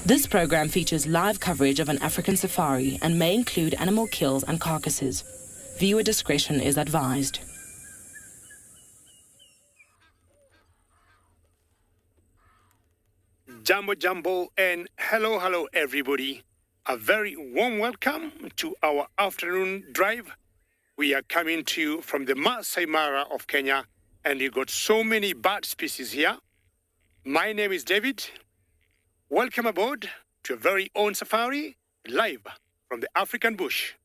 This program features live coverage of an African safari and may include animal kills and carcasses. Viewer discretion is advised. Jumbo, and hello everybody. A very warm welcome to our afternoon drive. We are coming to you from the Masai Mara of Kenya, and you got so many bird species here. My name is David. Welcome aboard to your very own safari, live from the African bush.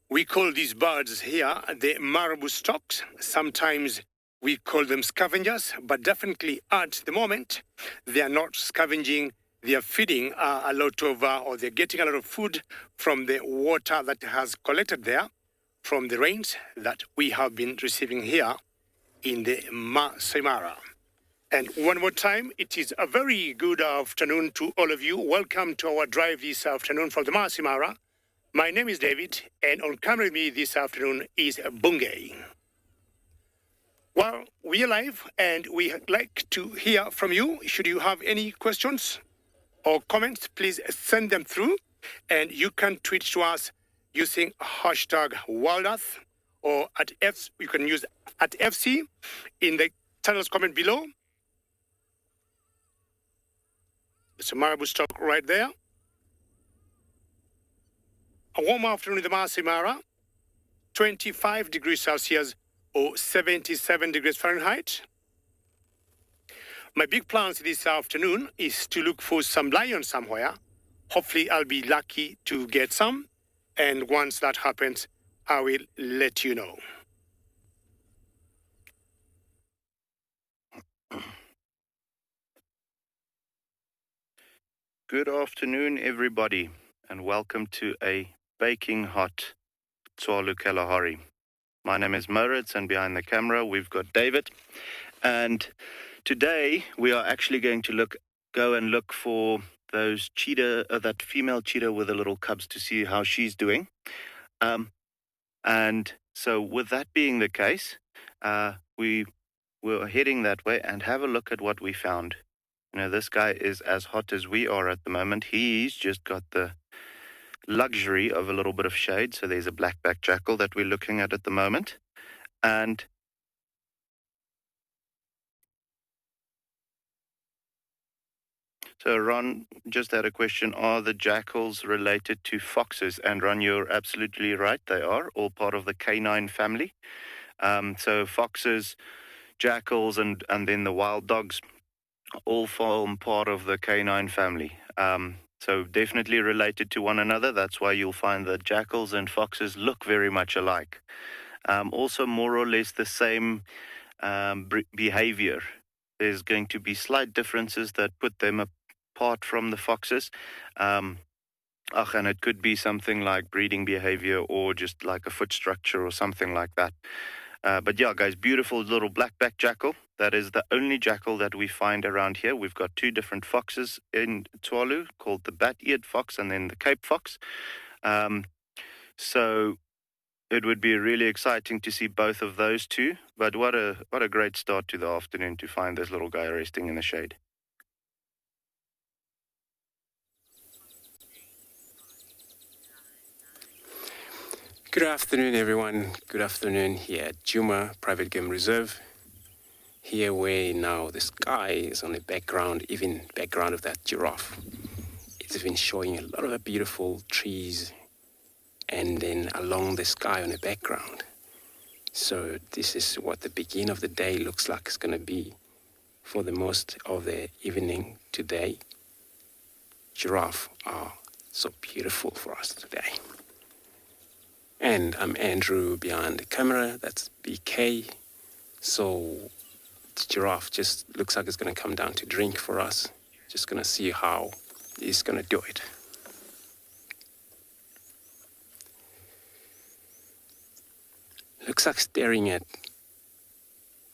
We call these birds here the marabou storks. Sometimes we call them scavengers, but definitely at the moment, they are not scavenging. They are feeding a lot of, or they're getting a lot of food from the water that has collected there, from the rains that we have been receiving here in the Masai Mara. And one more time, it is a very good afternoon to all of you. Welcome to our drive this afternoon from the Masai Mara. My name is David, and on camera with me this afternoon is Bungay. Well, we are live, and we'd like to hear from you. Should you have any questions or comments, please send them through, and you can tweet to us using hashtag WildEarth, or you can use at FC in the channel's comment below. It's a marabou stork right there. A warm afternoon in the Masai Mara, 25 degrees Celsius or 77 degrees Fahrenheit. My big plans this afternoon is to look for some lions somewhere. Hopefully I'll be lucky to get some. And once that happens, I will let you know. Good afternoon, everybody, and welcome to a baking hot Tswalu Kalahari. My name is Moritz, and behind the camera we've got David. And today we are actually going to go and look for those cheetah, that female cheetah with the little cubs, to see how she's doing. And so with that being the case, we were heading that way and have a look at what we found. You know, this guy is as hot as we are at the moment. He's just got the luxury of a little bit of shade. So there's a black-backed jackal that we're looking at the moment. And so Ron just had a question, are the jackals related to foxes? And Ron, you're absolutely right. They are all part of the canine family. So foxes, jackals, and then the wild dogs all form part of the canine family. So definitely related to one another. That's why you'll find that jackals and foxes look very much alike. Also more or less the same behavior. There's going to be slight differences that put them apart from the foxes. And it could be something like breeding behavior or just like a foot structure or something like that. But yeah, guys, beautiful little black-backed jackal. That is the only jackal that we find around here. We've got two different foxes in Tswalu, called the bat-eared fox and then the Cape fox. So it would be really exciting to see both of those two. But what a great start to the afternoon to find this little guy resting in the shade. Good afternoon, everyone. Good afternoon here at Djuma Private Game Reserve. Here where now the sky is on the background, even background of that giraffe. It's been showing a lot of beautiful trees and then along the sky on the background. So this is what the beginning of the day looks like it's going to be for the most of the evening today. Giraffe are so beautiful for us today. And I'm Andrew behind the camera, that's BK. So the giraffe just looks like it's going to come down to drink for us. Just going to see how he's going to do it. looks like staring at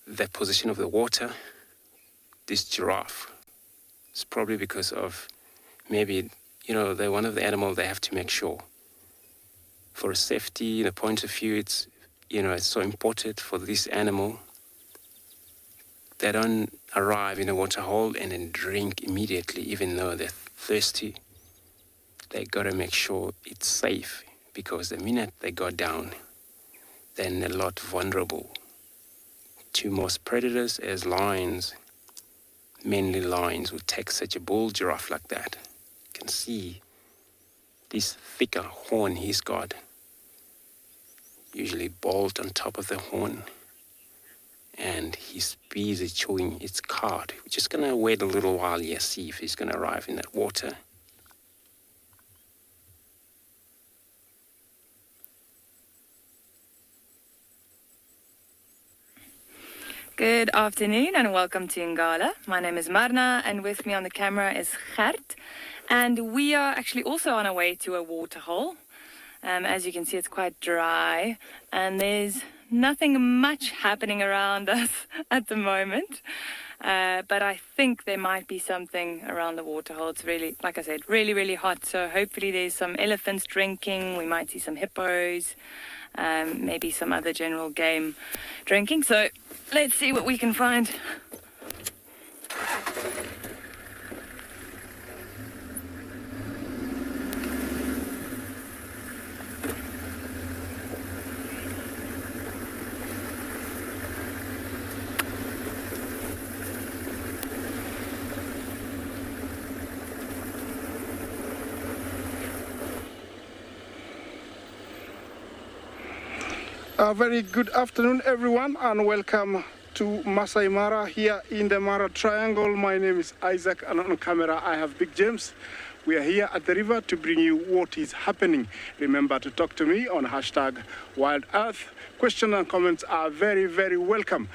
the position of the water. This giraffe, it's probably because of maybe, they're one of the animals they have to make sure. For safety, the point of view, it's so important for this animal. They don't arrive in a water hole and then drink immediately, even though they're thirsty. They gotta make sure it's safe, because the minute they go down, then a lot vulnerable to most predators as lions. Mainly lions would take such a bull giraffe like that. You can see this thicker horn he's got, usually bolt on top of the horn, and he's busy chewing its cud. We're just gonna wait a little while here, see if he's gonna arrive in that water. Good afternoon and welcome to Ngala. My name is MARNA and with me on the camera is Gert. And we are actually also on our way to a water hole. As you can see, it's quite dry and there's nothing much happening around us at the moment. But I think there might be something around the water hole. It's really, like I said, really, really hot. So hopefully there's some elephants drinking. We might see some hippos, maybe some other general game drinking. So let's see what we can find. A very good afternoon, everyone, and welcome to Masai Mara here in the Mara Triangle. My name is Isaac, and on camera I have Big James. We are here at the river to bring you what is happening. Remember to talk to me on #WildEarth. Questions and comments are very, very welcome.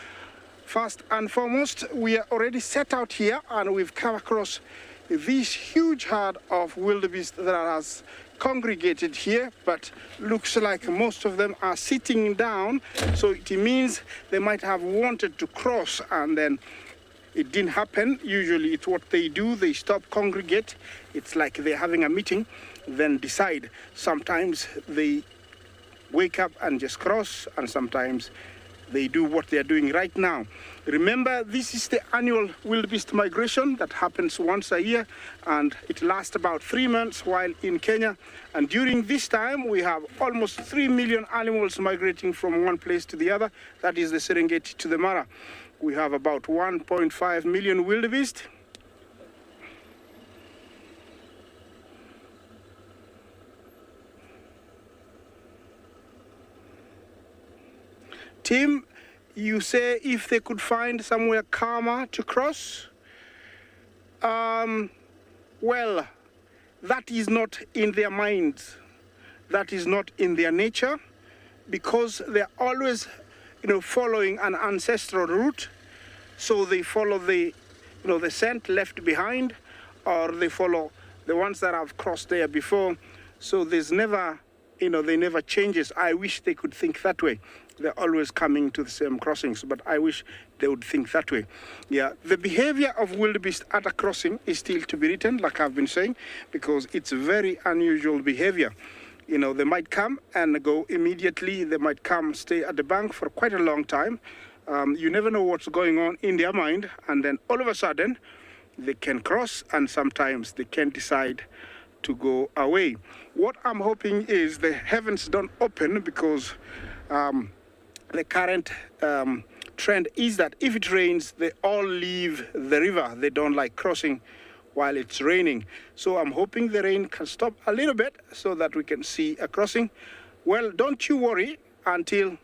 First and foremost, we are already set out here, and we've come across this huge herd of wildebeest that has congregated here, but looks like most of them are sitting down, so it means they might have wanted to cross and then it didn't happen. Usually it's what they do, they stop, congregate, it's like they're having a meeting, then decide. Sometimes they wake up and just cross, and sometimes they do what they're doing right now. Remember, this is the annual wildebeest migration that happens once a year, and it lasts about 3 months while in Kenya. And during this time, we have almost 3 million animals migrating from one place to the other. That is the Serengeti to the Mara. We have about 1.5 million wildebeest. Tim, you say if they could find somewhere calmer to cross? Well, that is not in their minds. That is not in their nature, because they're always, following an ancestral route. So they follow the scent left behind, or they follow the ones that have crossed there before. So there's never, they never changes. I wish they could think that way. They're always coming to the same crossings, but I wish they would think that way. Yeah, the behavior of wildebeest at a crossing is still to be written, like I've been saying, because it's very unusual behavior. They might come and go immediately. They might come, stay at the bank for quite a long time. You never know what's going on in their mind, and then all of a sudden, they can cross, and sometimes they can decide to go away. What I'm hoping is the heavens don't open, because the current trend is that if it rains, they all leave the river. They don't like crossing while it's raining. So I'm hoping the rain can stop a little bit so that we can see a crossing. Well, don't you worry until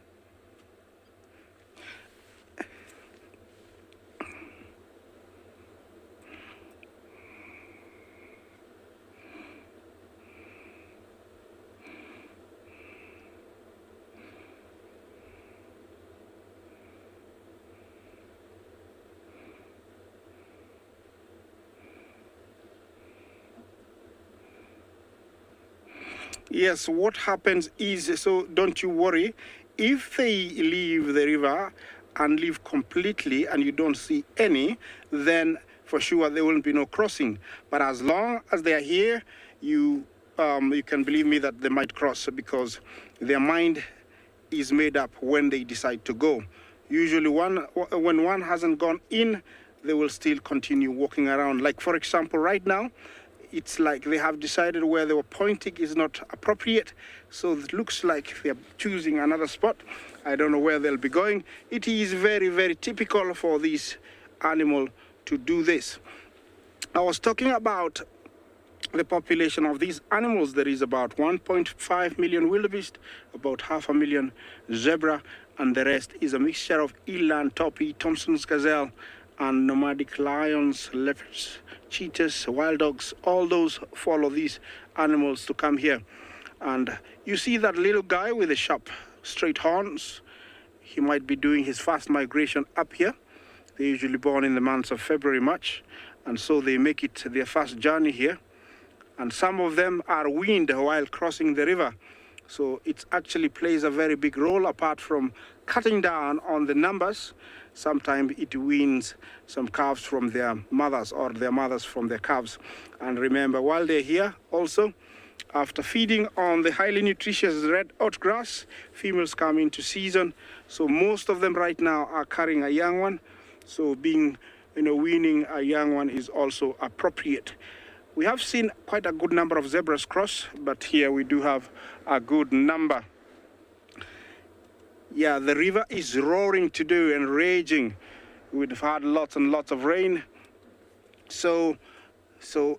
yes, what happens is, so don't you worry, if they leave the river and leave completely and you don't see any, then for sure there will be no crossing. But as long as they are here, you can believe me that they might cross, because their mind is made up when they decide to go. Usually when one hasn't gone in, they will still continue walking around. Like, for example, right now, it's like they have decided where they were pointing is not appropriate. So it looks like they're choosing another spot. I don't know where they'll be going. It is very, very typical for this animal to do this. I was talking about the population of these animals. There is about 1.5 million wildebeest, about 500,000 zebra, and the rest is a mixture of eland, topi, Thompson's gazelle, and nomadic lions, leopards, cheetahs, wild dogs. All those follow these animals to come here. And you see that little guy with the sharp, straight horns. He might be doing his first migration up here. They're usually born in the months of February, March, and so they make it their first journey here. And some of them are weaned while crossing the river. So it actually plays a very big role. Apart from cutting down on the numbers, sometimes it weans some calves from their mothers, or their mothers from their calves. And remember, while they're here also, after feeding on the highly nutritious red oat grass, females come into season. So most of them right now are carrying a young one. So weaning a young one is also appropriate. We have seen quite a good number of zebras cross, but here we do have a good number. Yeah, the river is roaring today and raging. We've had lots and lots of rain. So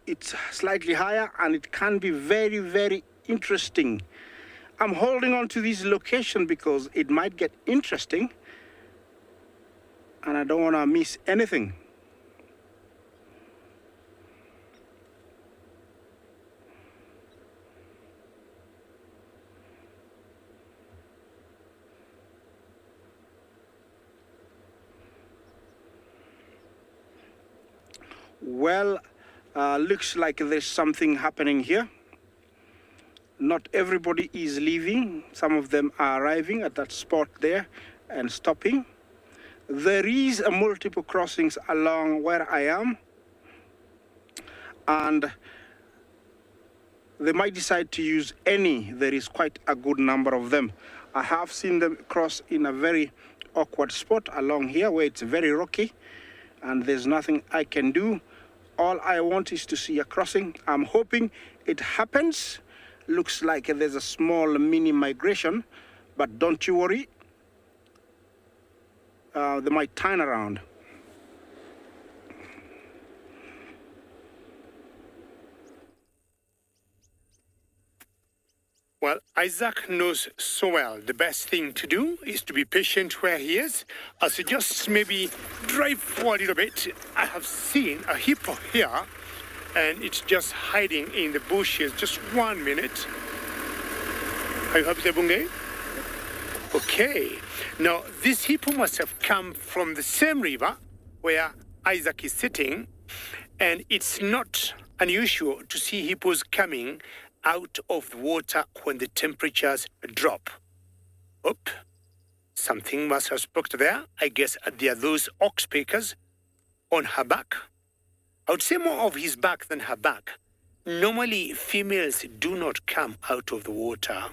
it's slightly higher, and it can be very, very interesting. I'm holding on to this location because it might get interesting, and I don't want to miss anything. Well, looks like there's something happening here. Not everybody is leaving. Some of them are arriving at that spot there and stopping. There is a multiple crossings along where I am, and they might decide to use any. There is quite a good number of them. I have seen them cross in a very awkward spot along here where it's very rocky, and there's nothing I can do. All I want is to see a crossing. I'm hoping it happens. Looks like there's a small mini migration, but don't you worry. They might turn around. Well, Isaac knows so well the best thing to do is to be patient where he is. I suggest maybe drive forward a little bit. I have seen a hippo here, and it's just hiding in the bushes. Just 1 minute. Are you happy there, Bungay? Okay. Now, this hippo must have come from the same river where Isaac is sitting, and it's not unusual to see hippos coming out of the water when the temperatures drop. Oop, something must have spoken there. I guess they are those ox pickers on her back. I would say more of his back than her back. Normally, females do not come out of the water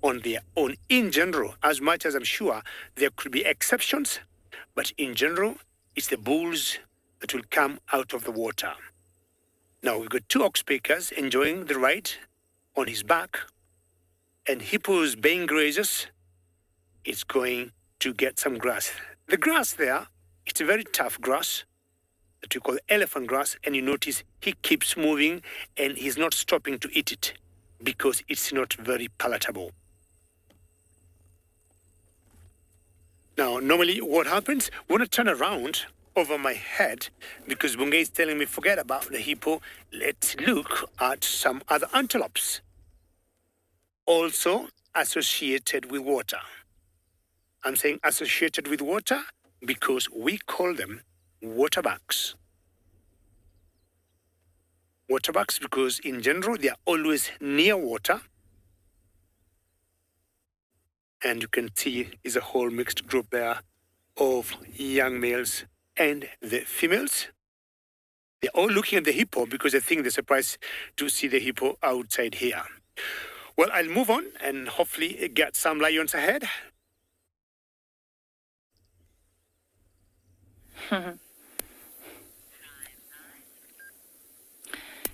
on their own in general, as much as I'm sure there could be exceptions, but in general, it's the bulls that will come out of the water. Now, we've got two ox pickers enjoying the ride on his back, and hippos being grazers, it's going to get some grass. The grass there, it's a very tough grass that we call elephant grass, and you notice he keeps moving and he's not stopping to eat it because it's not very palatable. Now, normally what happens, when I turn around over my head, because Bungay is telling me forget about the hippo, let's look at some other antelopes, also associated with water. I'm saying associated with water because we call them waterbucks. Waterbucks because in general they are always near water. And you can see is a whole mixed group there of young males and the females. They're all looking at the hippo because I think they're surprised to see the hippo outside here. Well, I'll move on and hopefully get some lions ahead.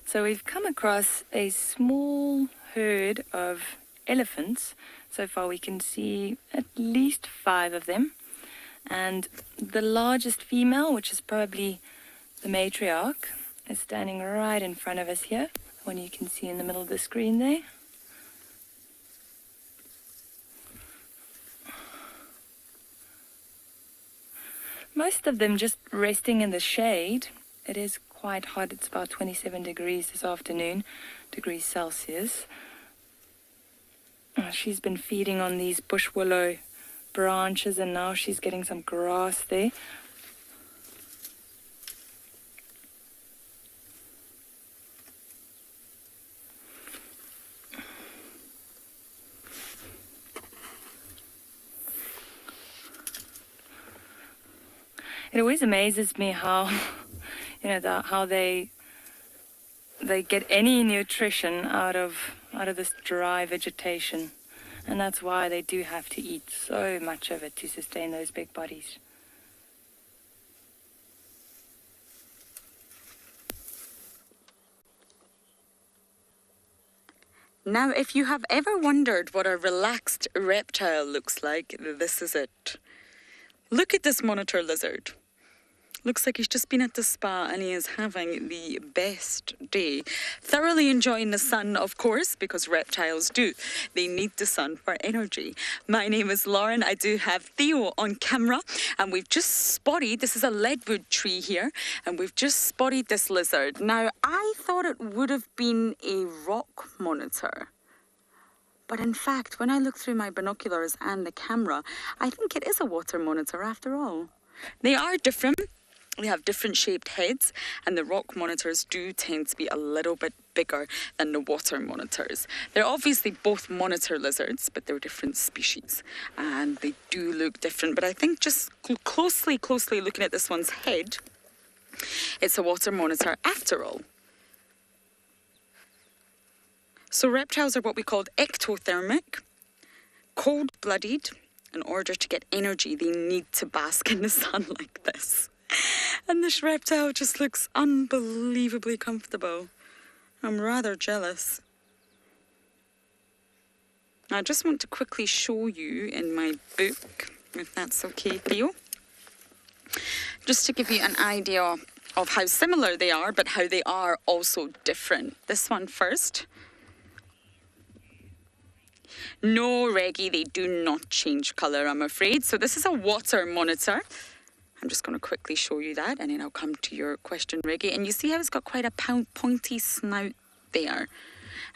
So we've come across a small herd of elephants. So far we can see at least 5 of them. And the largest female, which is probably the matriarch, is standing right in front of us here. The one you can see in the middle of the screen there. Most of them just resting in the shade. It is quite hot. It's about 27 degrees this afternoon, degrees Celsius. She's been feeding on these bush willow branches and now she's getting some grass there. It always amazes me how, how they get any nutrition out of this dry vegetation, and that's why they do have to eat so much of it to sustain those big bodies. Now, if you have ever wondered what a relaxed reptile looks like, this is it. Look at this monitor lizard. Looks like he's just been at the spa and he is having the best day. Thoroughly enjoying the sun, of course, because reptiles do. They need the sun for energy. My name is Lauren. I do have Theo on camera. And we've just spotted, this is a leadwood tree here, and we've just spotted this lizard. Now, I thought it would have been a rock monitor. But in fact, when I look through my binoculars and the camera, I think it is a water monitor after all. They are different. They have different shaped heads, and the rock monitors do tend to be a little bit bigger than the water monitors. They're obviously both monitor lizards, but they're different species, and they do look different. But I think just closely looking at this one's head, it's a water monitor after all. So reptiles are what we call ectothermic, cold-blooded. In order to get energy, they need to bask in the sun like this. And this reptile just looks unbelievably comfortable. I'm rather jealous. I just want to quickly show you in my book, if that's okay, Theo. Just to give you an idea of how similar they are, but how they are also different. This one first. No, Reggie, they do not change colour, I'm afraid. So this is a water monitor. I'm just going to quickly show you that, and then I'll come to your question, Reggie. And you see how it's got quite a pointy snout there.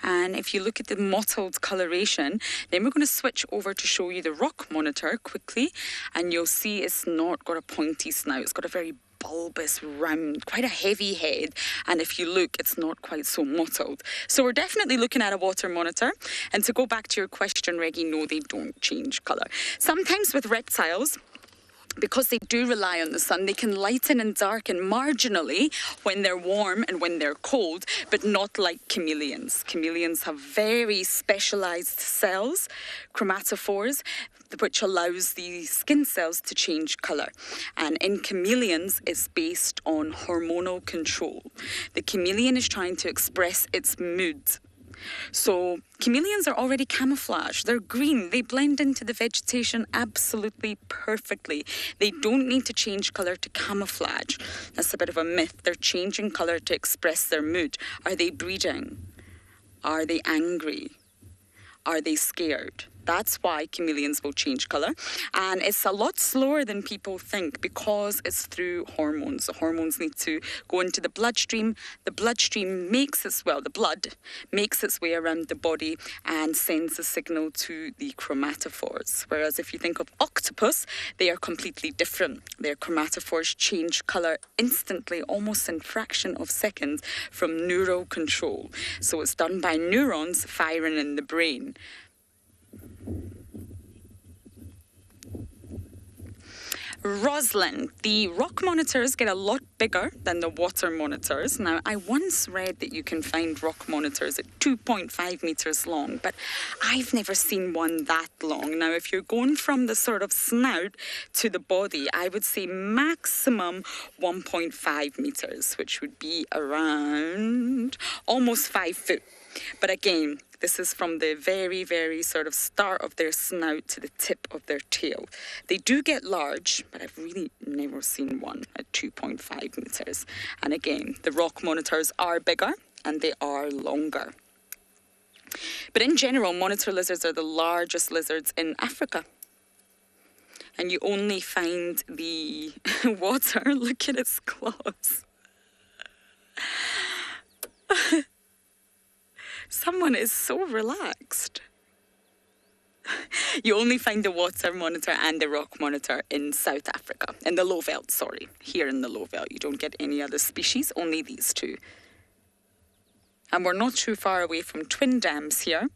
And if you look at the mottled coloration, then we're going to switch over to show you the rock monitor quickly. And you'll see it's not got a pointy snout. It's got a very bulbous, round, quite a heavy head. And if you look, it's not quite so mottled. So we're definitely looking at a water monitor. And to go back to your question, Reggie, no, they don't change colour. Sometimes with reptiles, because they do rely on the sun, they can lighten and darken marginally when they're warm and when they're cold, but not like chameleons. Chameleons have very specialised cells, chromatophores, which allows the skin cells to change colour. And in chameleons, it's based on hormonal control. The chameleon is trying to express its mood. So chameleons are already camouflaged. They're green. They blend into the vegetation absolutely perfectly. They don't need to change colour to camouflage. That's a bit of a myth. They're changing colour to express their mood. Are they breeding? Are they angry? Are they scared? That's why chameleons will change colour. And it's a lot slower than people think because it's through hormones. The hormones need to go into the bloodstream. The bloodstream makes its, well, the blood makes its way around the body and sends a signal to the chromatophores. Whereas if you think of octopus, they are completely different. Their chromatophores change colour instantly, almost in a fraction of seconds from neural control. So it's done by neurons firing in the brain. Rosalind, the rock monitors get a lot bigger than the water monitors. Now, I once read that you can find rock monitors at 2.5 meters long, but I've never seen one that long. Now, if you're going from the sort of snout to the body, I would say maximum 1.5 meters, which would be around almost 5 foot. But again, this is from the very, very sort of start of their snout to the tip of their tail. They do get large, but I've really never seen one at 2.5 meters. And again, the rock monitors are bigger and they are longer. But in general, monitor lizards are the largest lizards in Africa. And you only find the water. Look at its claws. Someone is so relaxed. You only find the water monitor and the rock monitor in South Africa, in the low veld, sorry. Here in the low veld, you don't get any other species, only these two. And we're not too far away from twin dams here.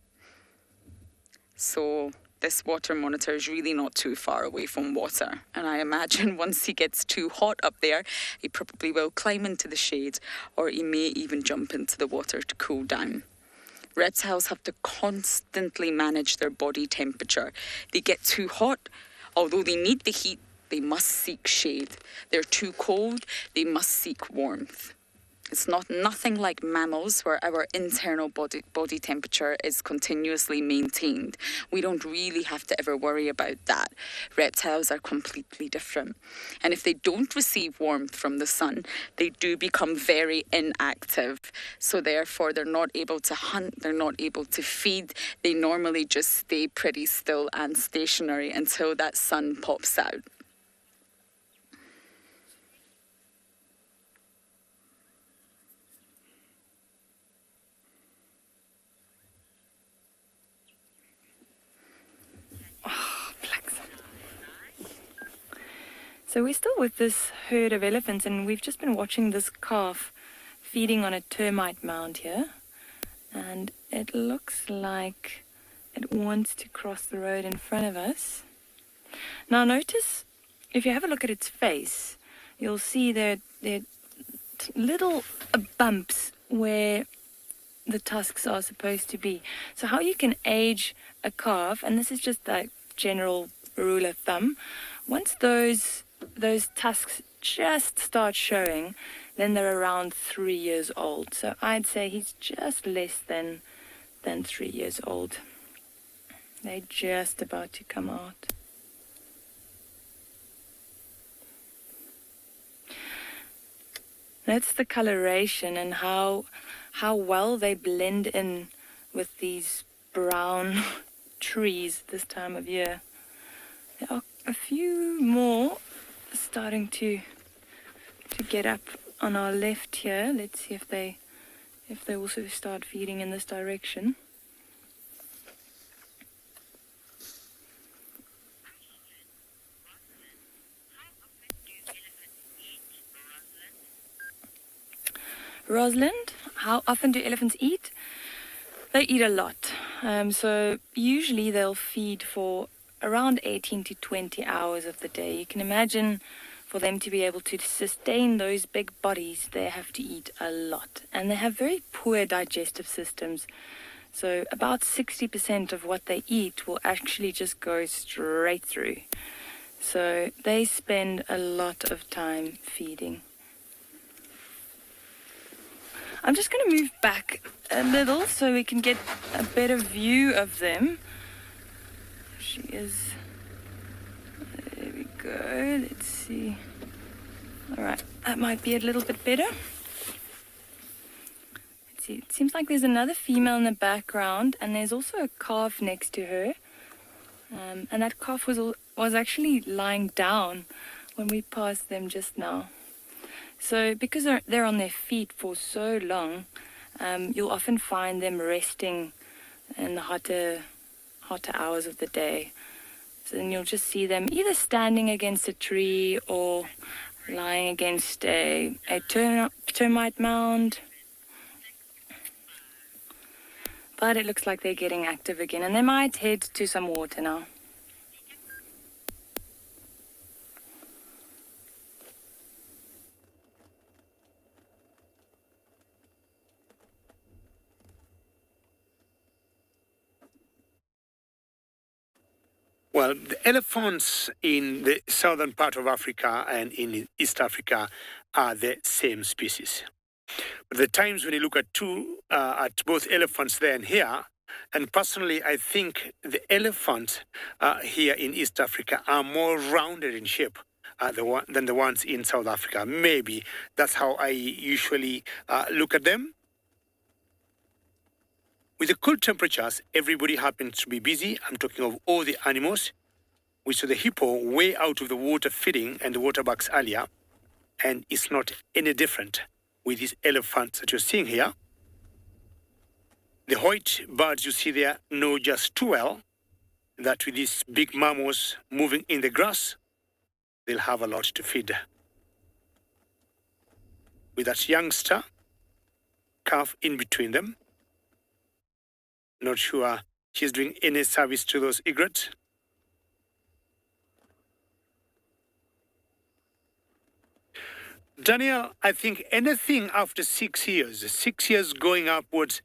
So this water monitor is really not too far away from water. And I imagine once he gets too hot up there, he probably will climb into the shade, or he may even jump into the water to cool down. Reptiles have to constantly manage their body temperature. They get too hot, although they need the heat, they must seek shade. They're too cold, they must seek warmth. It's nothing like mammals where our internal body temperature is continuously maintained. We don't really have to ever worry about that. Reptiles are completely different. And if they don't receive warmth from the sun, they do become very inactive. So therefore, they're not able to hunt, they're not able to feed. They normally just stay pretty still and stationary until that sun pops out. So we're still with this herd of elephants, and we've just been watching this calf feeding on a termite mound here. And it looks like it wants to cross the road in front of us. Now notice, if you have a look at its face, you'll see that there are little bumps where the tusks are supposed to be. So how you can age a calf, and this is just like general rule of thumb, once those tusks just start showing, then they're around 3 years old. So I'd say he's just less than 3 years old. They're just about to come out. That's the coloration and how well they blend in with these brown trees this time of year. There are a few more starting to get up on our left here. Let's see if they also start feeding in this direction. Rosalind, how often do elephants eat? They eat a lot. So usually they'll feed for around 18 to 20 hours of the day. You can imagine for them to be able to sustain those big bodies, they have to eat a lot. And they have very poor digestive systems. So about 60% of what they eat will actually just go straight through. So they spend a lot of time feeding. I'm just going to move back a little so we can get a better view of them. She is... There we go. Let's see. All right, that might be a little bit better. Let's see. It seems like there's another female in the background, and there's also a calf next to her. And that calf was actually lying down when we passed them just now. So because they're on their feet for so long, you'll often find them resting in the hotter hours of the day. So then you'll just see them either standing against a tree or lying against a termite mound. But it looks like they're getting active again, and they might head to some water now. Well, the elephants in the southern part of Africa and in East Africa are the same species. But the times when you look at both elephants there and here, and personally, I think the elephants here in East Africa are more rounded in shape than the ones in South Africa. Maybe that's how I usually look at them. With the cool temperatures, everybody happens to be busy. I'm talking of all the animals. We saw the hippo way out of the water feeding and the water bucks earlier, and it's not any different with these elephants that you're seeing here. The white birds you see there know just too well that with these big mammals moving in the grass, they'll have a lot to feed. With that youngster calf in between them, not sure she's doing any service to those egrets. Daniel, I think anything after 6 years going upwards,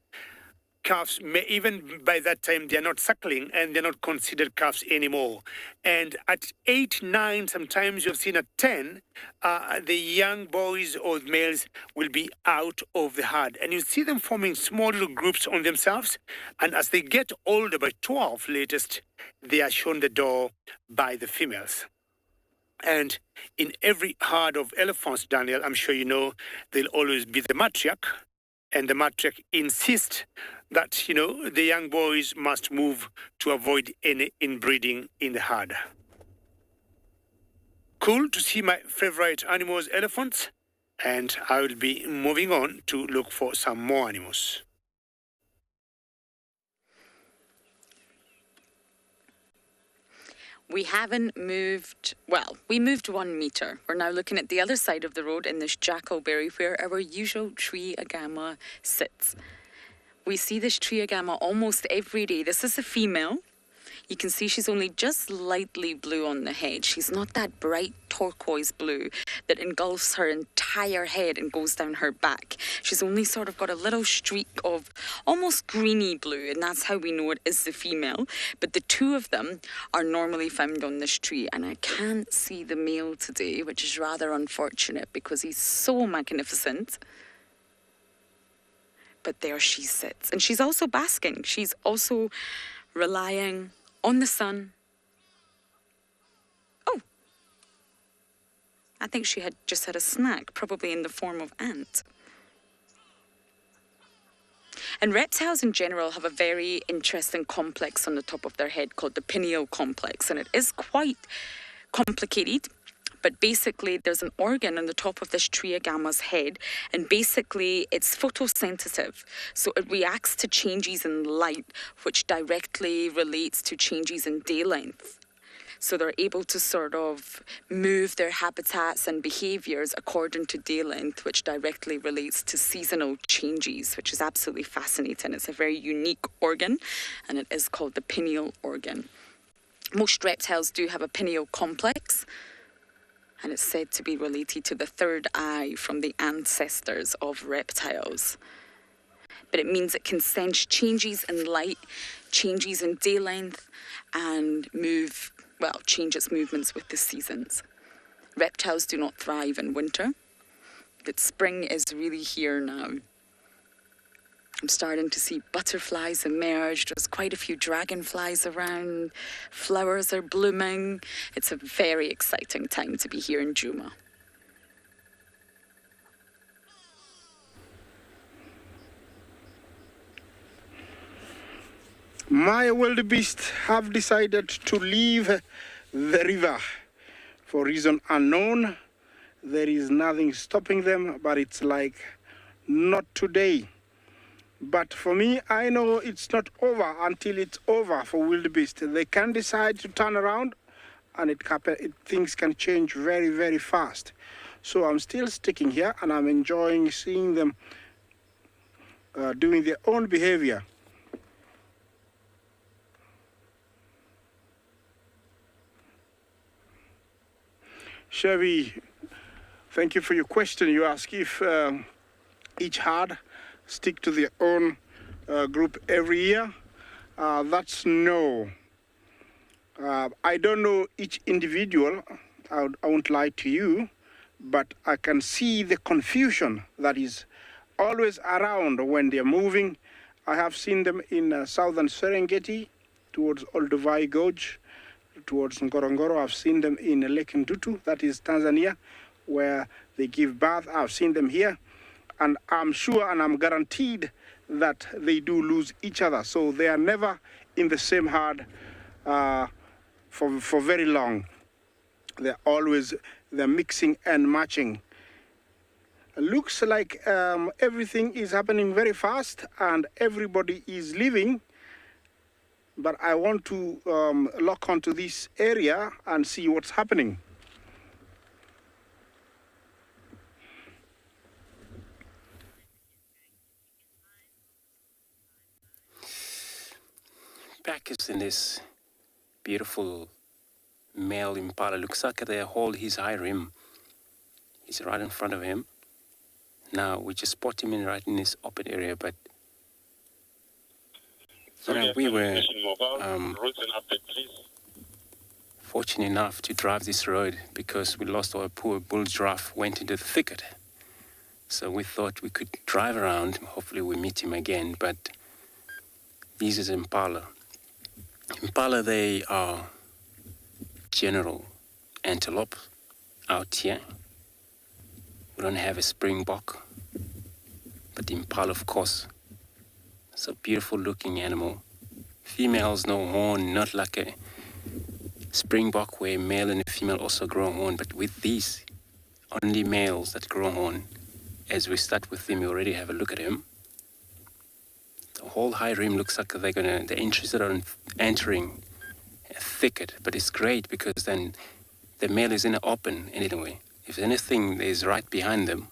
calves may even by that time they're not suckling and they're not considered calves anymore. And at 8, 9, sometimes you've seen at 10, the young boys or males will be out of the herd. And you see them forming small little groups on themselves. And as they get older, by 12 latest, they are shown the door by the females. And in every herd of elephants, Daniel, I'm sure you know, there'll always be the matriarch. And the matriarch insists that, the young boys must move to avoid any inbreeding in the herd. Cool to see my favorite animals, elephants, and I will be moving on to look for some more animals. We haven't moved, we moved 1 meter. We're now looking at the other side of the road in this jackalberry where our usual tree agama sits. We see this tree agama almost every day. This is a female. You can see she's only just lightly blue on the head. She's not that bright turquoise blue that engulfs her entire head and goes down her back. She's only sort of got a little streak of almost greeny blue, and that's how we know it is the female. But the two of them are normally found on this tree, and I can't see the male today, which is rather unfortunate because he's so magnificent. But there she sits, and she's also basking. She's also relying on the sun. Oh, I think she had just had a snack, probably in the form of ant. And reptiles in general have a very interesting complex on the top of their head called the pineal complex, and it is quite complicated. But basically, there's an organ on the top of this tree agama's head, and basically it's photosensitive. So it reacts to changes in light, which directly relates to changes in day length. So they're able to sort of move their habitats and behaviors according to day length, which directly relates to seasonal changes, which is absolutely fascinating. It's a very unique organ, and it is called the pineal organ. Most reptiles do have a pineal complex, and it's said to be related to the third eye from the ancestors of reptiles. But it means it can sense changes in light, changes in day length, and change its movements with the seasons. Reptiles do not thrive in winter, but spring is really here now. I'm starting to see butterflies emerge. There's quite a few dragonflies around. Flowers are blooming. It's a very exciting time to be here in Djuma. My wildebeest have decided to leave the river for reason unknown. There is nothing stopping them, but it's like not today. But for me, I know it's not over until it's over for wildebeest. They can decide to turn around, and things can change very, very fast. So I'm still sticking here, and I'm enjoying seeing them doing their own behavior. Chevy, thank you for your question. You ask if each herd stick to their own group every year. That's no. I don't know each individual, I won't lie to you, but I can see the confusion that is always around when they're moving. I have seen them in southern Serengeti, towards Olduvai Gorge, towards Ngorongoro. I've seen them in Lake Ndutu, that is Tanzania, where they give birth. I've seen them here, and I'm sure and I'm guaranteed that they do lose each other. So they are never in the same herd for very long. They're mixing and matching. Looks like everything is happening very fast and everybody is leaving, but I want to lock onto this area and see what's happening. Back is in this beautiful male impala. Looks like they hold his high rim. He's right in front of him. Now we just spot him right in this open area, but we were fortunate enough to drive this road because we lost our poor bull giraffe, went into the thicket. So we thought we could drive around, hopefully we meet him again, but this is impala. Impala, they are general antelope out here. We don't have a springbok, but the impala, of course, it's a beautiful looking animal. Females, no horn, not like a springbok where male and a female also grow horn, but with these, only males that grow horn. As we start with him, we already have a look at him. The whole high rim looks like they're interested in entering a thicket, but it's great because then the male is in an open anyway. If anything is right behind them,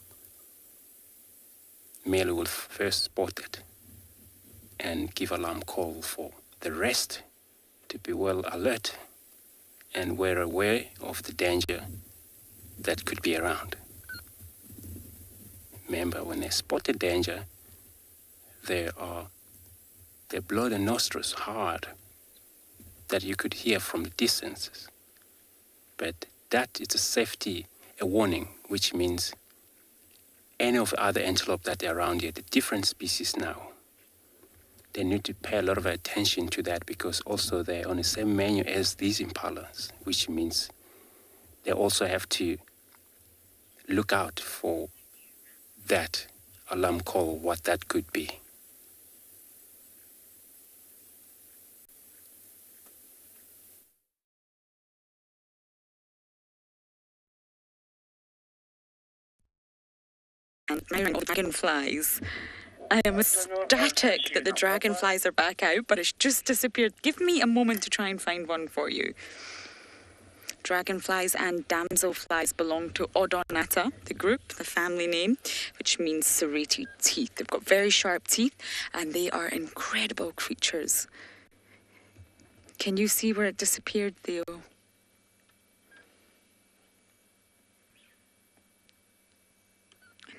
male will first spot it and give alarm call for the rest to be well alert and well aware of the danger that could be around. Remember, when they spot the danger, they blow their nostrils hard that you could hear from the distances. But that is a safety, a warning, which means any of the other antelope that are around here, the different species now, they need to pay a lot of attention to that because also they're on the same menu as these impalas, which means they also have to look out for that alarm call, what that could be. And dragonflies. I am ecstatic that the dragonflies are back out, but it's just disappeared. Give me a moment to try and find one for you. Dragonflies and damselflies belong to Odonata, the group, the family name, which means serrated teeth. They've got very sharp teeth, and they are incredible creatures. Can you see where it disappeared, Theo?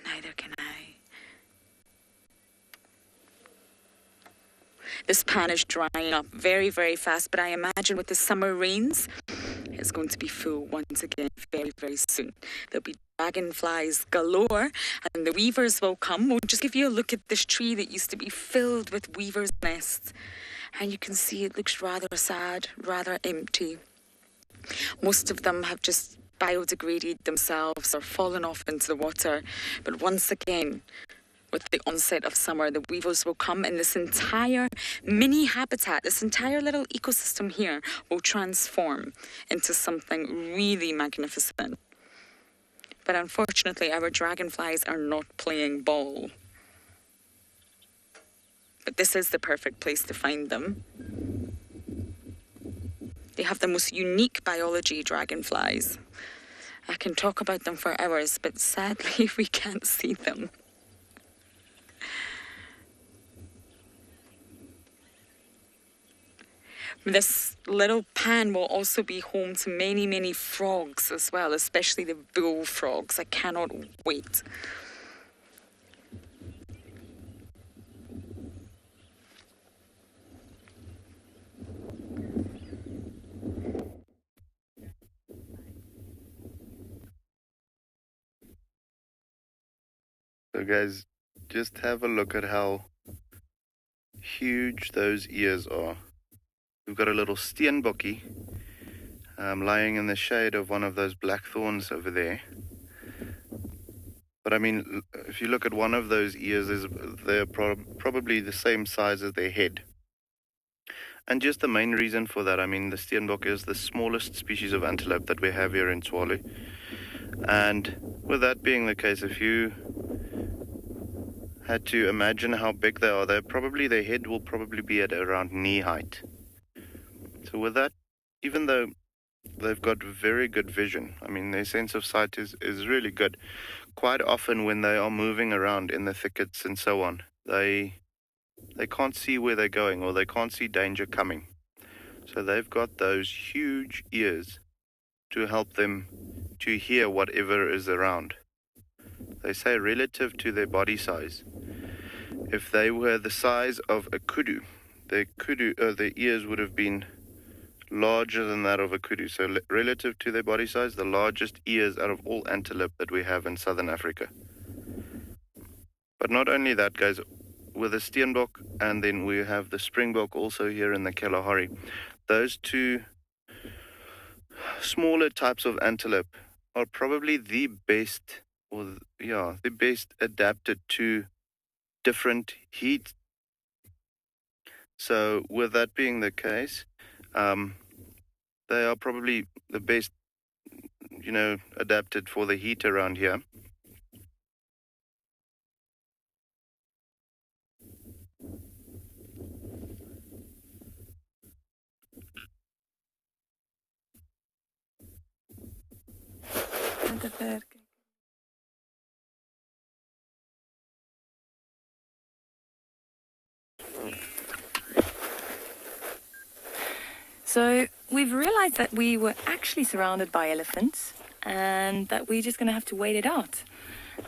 Neither can I. This pan is drying up very, very fast, but I imagine with the summer rains, it's going to be full once again very, very soon. There'll be dragonflies galore, and the weavers will come. We'll just give you a look at this tree that used to be filled with weavers' nests. And you can see it looks rather sad, rather empty. Most of them have just biodegraded themselves or fallen off into the water. But once again, with the onset of summer, the weavers will come, and this entire mini habitat, this entire little ecosystem here will transform into something really magnificent. But unfortunately, our dragonflies are not playing ball. But this is the perfect place to find them. They have the most unique biology, dragonflies. I can talk about them for hours, but sadly we can't see them. This little pan will also be home to many, many frogs as well, especially the bullfrogs. I cannot wait. So guys, just have a look at how huge those ears are. We've got a little steenbokkie lying in the shade of one of those blackthorns over there. But I mean, if you look at one of those ears, they're probably the same size as their head. And just the main reason for that, I mean, the steenbok is the smallest species of antelope that we have here in Tswalu. And with that being the case, if you had to imagine how big they are, their head will probably be at around knee height. So with that, even though they've got very good vision, I mean, their sense of sight is really good. Quite often when they are moving around in the thickets and so on, they can't see where they're going, or they can't see danger coming. So they've got those huge ears to help them to hear whatever is around. They say relative to their body size, if they were the size of a kudu, their ears would have been larger than that of a kudu. So relative to their body size, the largest ears out of all antelope that we have in southern Africa. But not only that, guys, with the steenbok, and then we have the springbok also here in the Kalahari. Those two smaller types of antelope are probably the best adapted to different heat. So with that being the case, they are probably the best, adapted for the heat around here. So we've realized that we were actually surrounded by elephants and that we're just going to have to wait it out.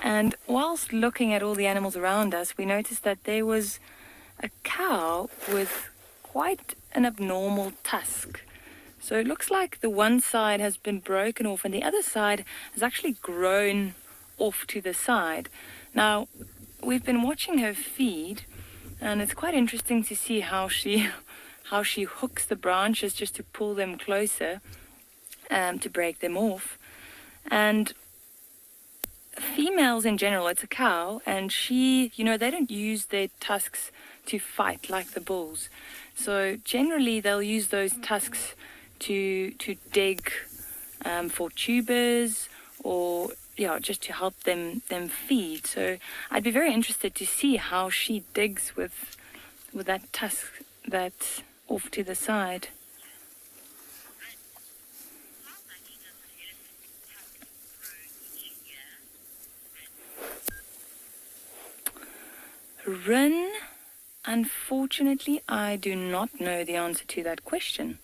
And whilst looking at all the animals around us, we noticed that there was a cow with quite an abnormal tusk. So it looks like the one side has been broken off and the other side has actually grown off to the side. Now, we've been watching her feed, and it's quite interesting to see how she hooks the branches just to pull them closer, to break them off. And females in general, it's a cow, and they don't use their tusks to fight like the bulls. So generally they'll use those tusks to dig for tubers, or just to help them feed. So I'd be very interested to see how she digs with that tusk that's off to the side. Rin, unfortunately, I do not know the answer to that question.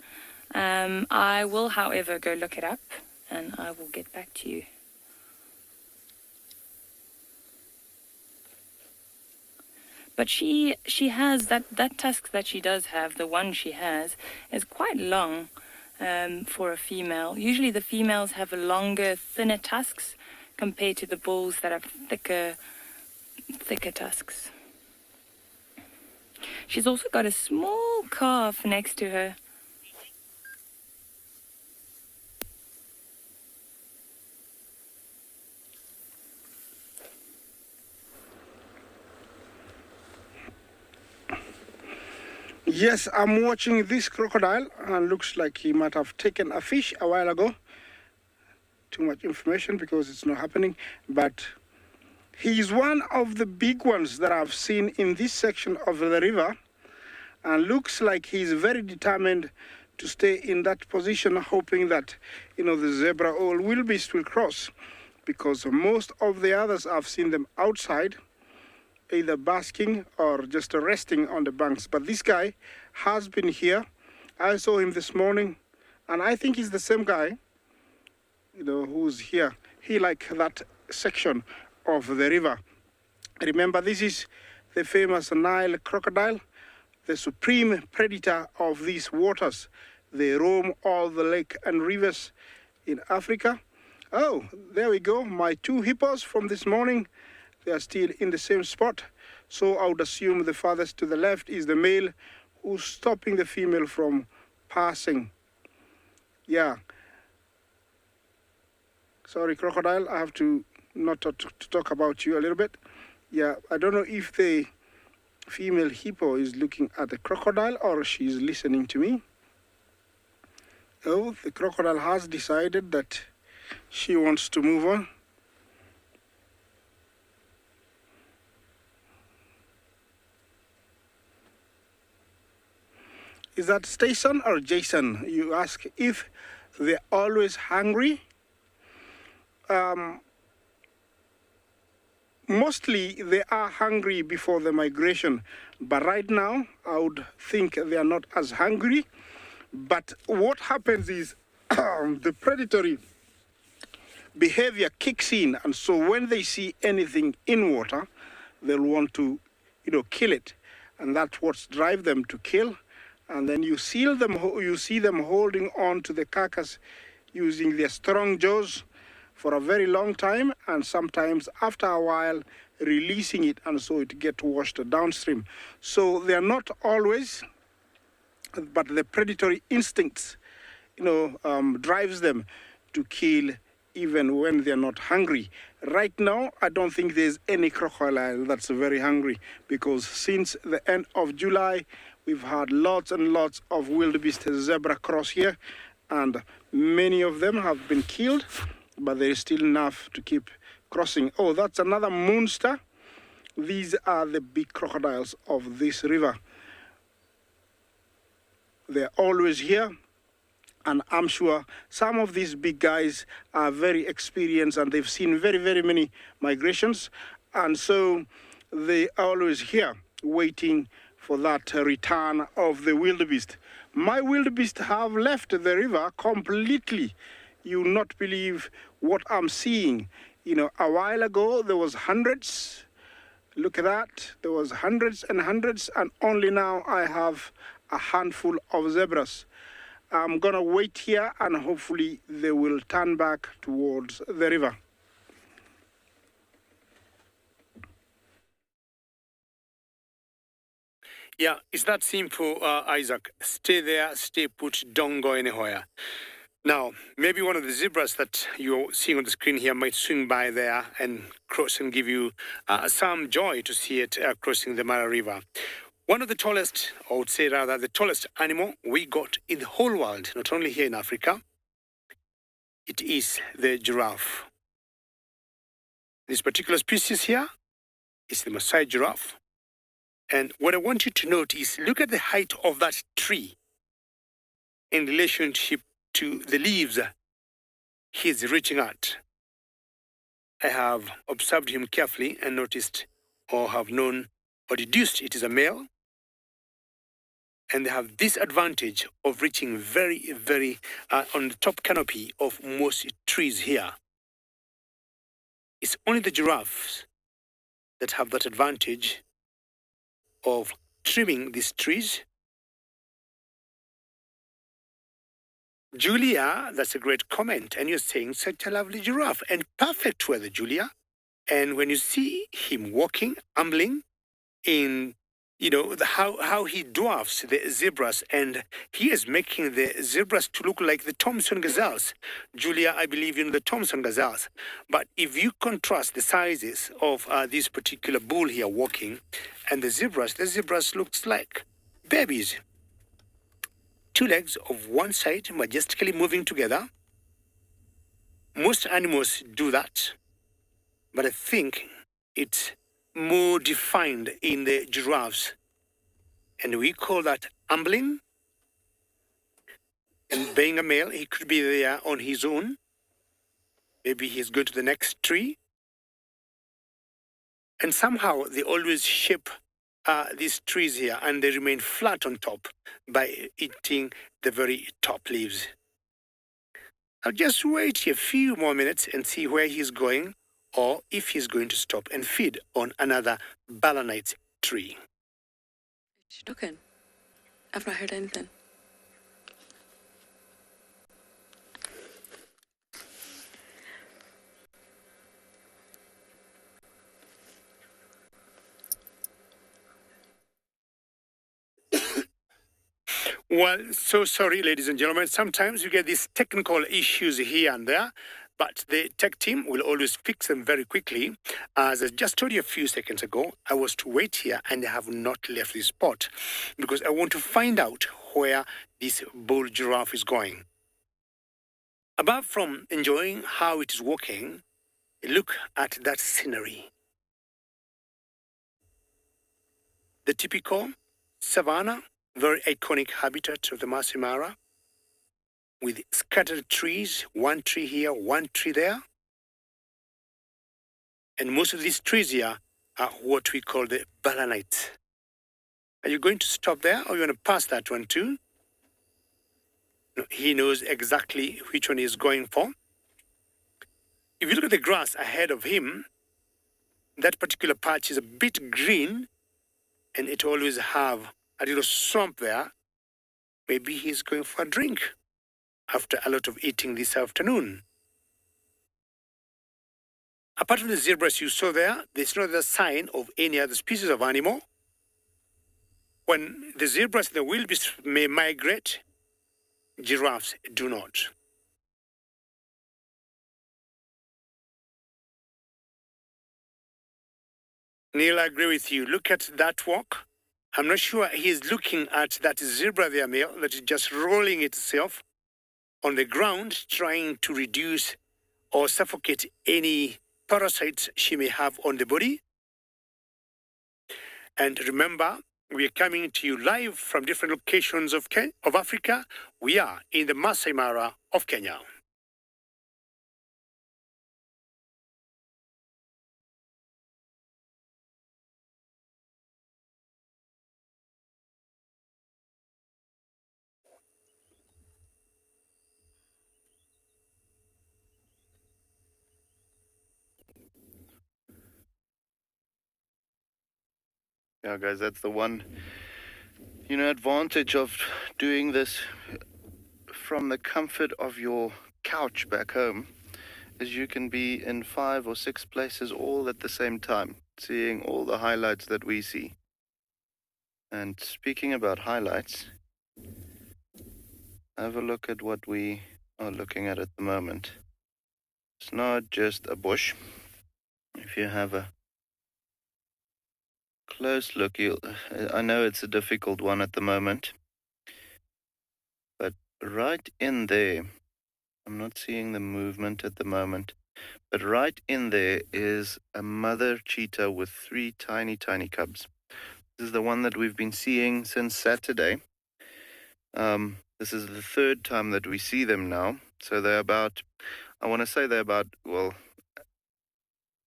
I will, however, go look it up, and I will get back to you. But she has that tusk that she does have, the one she has, is quite long for a female. Usually the females have longer, thinner tusks compared to the bulls that have thicker tusks. She's also got a small calf next to her. Yes, I'm watching this crocodile, and looks like he might have taken a fish a while ago. Too much information because it's not happening, but he's one of the big ones that I've seen in this section of the river, and looks like he's very determined to stay in that position, hoping that, the zebra or wildebeest will cross, because most of the others, I've seen them outside, either basking or just resting on the banks. But this guy has been here. I saw him this morning, and I think he's the same guy, who's here. He like that section of the river. Remember, this is the famous Nile crocodile, the supreme predator of these waters. They roam all the lake and rivers in Africa. Oh, there we go, my two hippos from this morning. they are still in the same spot. So I would assume the farthest to the left is the male who's stopping the female from passing. Yeah. Sorry, crocodile, I have to not to talk about you a little bit. Yeah, I don't know if the female hippo is looking at the crocodile or she's listening to me. Oh, the crocodile has decided that she wants to move on. Is that Station or Jason? You ask if they're always hungry. Mostly they are hungry before the migration, but right now I would think they are not as hungry. But what happens is the predatory behavior kicks in, and so when they see anything in water, they'll want to, kill it, and that's what drives them to kill. And then you see them holding on to the carcass using their strong jaws for a very long time, and sometimes after a while releasing it, and so it gets washed downstream. So they are not always, but the predatory instincts, drives them to kill even when they're not hungry. Right now, I don't think there's any crocodile that's very hungry, because since the end of July, we've had lots and lots of wildebeest zebra cross here, and many of them have been killed, but there is still enough to keep crossing. Oh, that's another monster. These are the big crocodiles of this river. They're always here, and I'm sure some of these big guys are very experienced and they've seen very, very many migrations, and so they are always here waiting for that return of the wildebeest. My wildebeest have left the river completely. You will not believe what I'm seeing. A while ago there was hundreds. Look at that. There was hundreds, and only now I have a handful of zebras. I'm gonna wait here, and hopefully they will turn back towards the river. Yeah, it's that simple, Isaac. Stay there, stay put, don't go anywhere. Now, maybe one of the zebras that you're seeing on the screen here might swing by there and cross and give you some joy to see it crossing the Mara River. One of the tallest, I would say rather, the tallest animal we got in the whole world, not only here in Africa, it is the giraffe. This particular species here is the Maasai giraffe. And what I want you to note is, look at the height of that tree in relationship to the leaves he's reaching at. I have observed him carefully and noticed, or have known or deduced it is a male. And they have this advantage of reaching very, very on the top canopy of most trees here. It's only the giraffes that have that advantage of trimming these trees. Julia, that's a great comment, and you're saying such a lovely giraffe, and perfect weather, Julia. And when you see him walking, ambling in, how he dwarfs the zebras, and he is making the zebras to look like the Thompson gazelles. Julia, I believe in the Thompson gazelles. But if you contrast the sizes of this particular bull here walking and the zebras looks like babies. Two legs of one side majestically moving together. Most animals do that, but I think it's more defined in the giraffes. And we call that ambling. And being a male, he could be there on his own. Maybe he's going to the next tree. And somehow they always shape these trees here, and they remain flat on top by eating the very top leaves. I'll just wait a few more minutes and see where he's going, or if he's going to stop and feed on another balanite tree. She's talking. I've not heard anything. Well, so sorry, ladies and gentlemen. Sometimes you get these technical issues here and there, but the tech team will always fix them very quickly. As I just told you a few seconds ago, I was to wait here and I have not left this spot because I want to find out where this bull giraffe is going. Apart from enjoying how it is walking, look at that scenery. The typical savanna, very iconic habitat of the Masai Mara, with scattered trees, one tree here, one tree there. And most of these trees here are what we call the balanites. Are you going to stop there or are you going to pass that one too? No, he knows exactly which one he's going for. If you look at the grass ahead of him, that particular patch is a bit green and it always have a little swamp there. Maybe he's going for a drink after a lot of eating this afternoon. Apart from the zebras you saw there, there's no other sign of any other species of animal. When the zebras and the wildebeest may migrate, giraffes do not. Neil, I agree with you. Look at that walk. I'm not sure he's looking at that zebra there, male, that is just rolling itself on the ground, trying to reduce or suffocate any parasites she may have on the body. And remember, we are coming to you live from different locations of Africa. We are in the Masai Mara of Kenya. Yeah, guys, that's the one, advantage of doing this from the comfort of your couch back home is you can be in 5 or 6 places all at the same time, seeing all the highlights that we see. And speaking about highlights, have a look at what we are looking at the moment. It's not just a bush. If you have a close look, I know it's a difficult one at the moment, but right in there, I'm not seeing the movement at the moment, but right in there is a mother cheetah with 3 tiny cubs. This is the one that we've been seeing since Saturday. This is the 3rd time that we see them now. So they're about,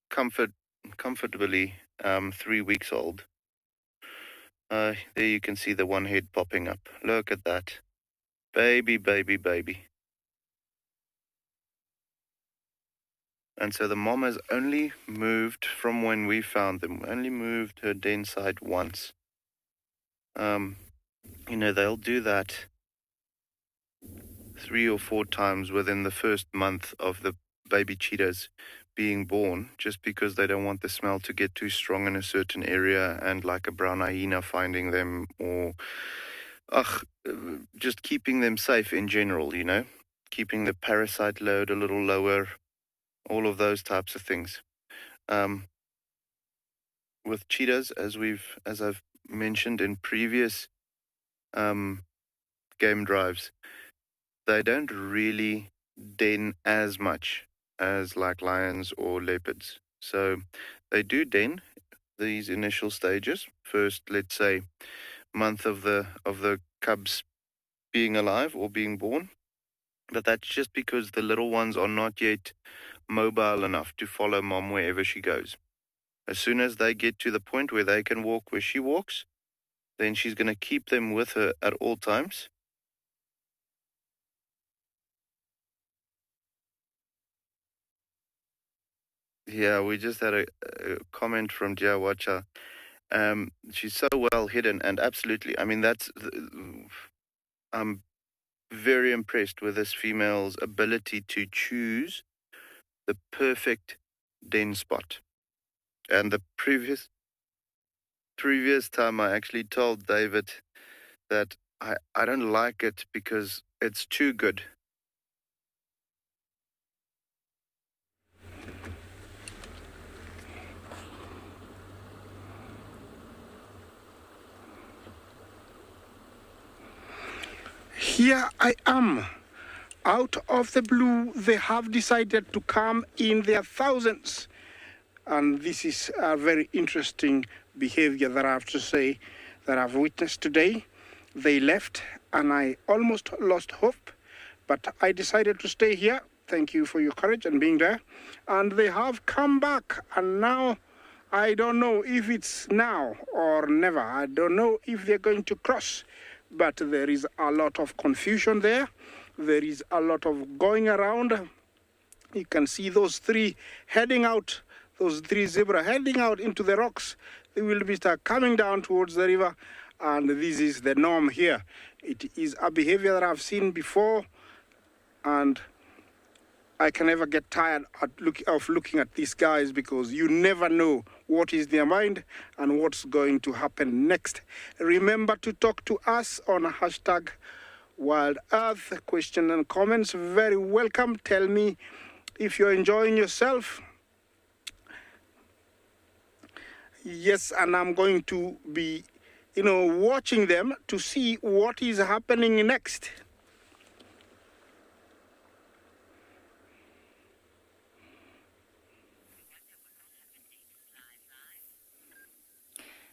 comfortably 3 weeks old. There you can see the one head popping up. Look at that. Baby. And so the mom has only moved from when we found them, only moved her den site once. They'll do that 3 or 4 times within the first month of the baby cheetahs being born, just because they don't want the smell to get too strong in a certain area and like a brown hyena finding them, or just keeping them safe in general, keeping the parasite load a little lower, all of those types of things. With cheetahs, as I've mentioned in previous game drives, they don't really den as much as like lions or leopards. So they do den these initial stages, first, let's say, month of the cubs being alive or being born. But that's just because the little ones are not yet mobile enough to follow mom wherever she goes. As soon as they get to the point where they can walk where she walks, then she's going to keep them with her at all times. Yeah, we just had a comment from Jia Watcha. She's so well hidden, and absolutely, I'm very impressed with this female's ability to choose the perfect den spot. And the previous time I actually told David that I don't like it because it's too good. Here I am. Out of the blue, they have decided to come in their thousands. And this is a very interesting behavior that I have to say that I've witnessed today. They left and I almost lost hope, but I decided to stay here. Thank you for your courage and being there. And they have come back, and now I don't know if it's now or never. I don't know if they're going to cross, but there is a lot of confusion there. There is a lot of going around. You can see those three heading out, those three zebra heading out into the rocks. They will be coming down towards the river, and this is the norm here. It is a behavior that I've seen before, and I can never get tired of looking at these guys, because you never know what is their mind and what's going to happen next. Remember to talk to us on hashtag WildEarth. Question and comments, very welcome. Tell me if you're enjoying yourself. Yes, and I'm going to be, watching them to see what is happening next.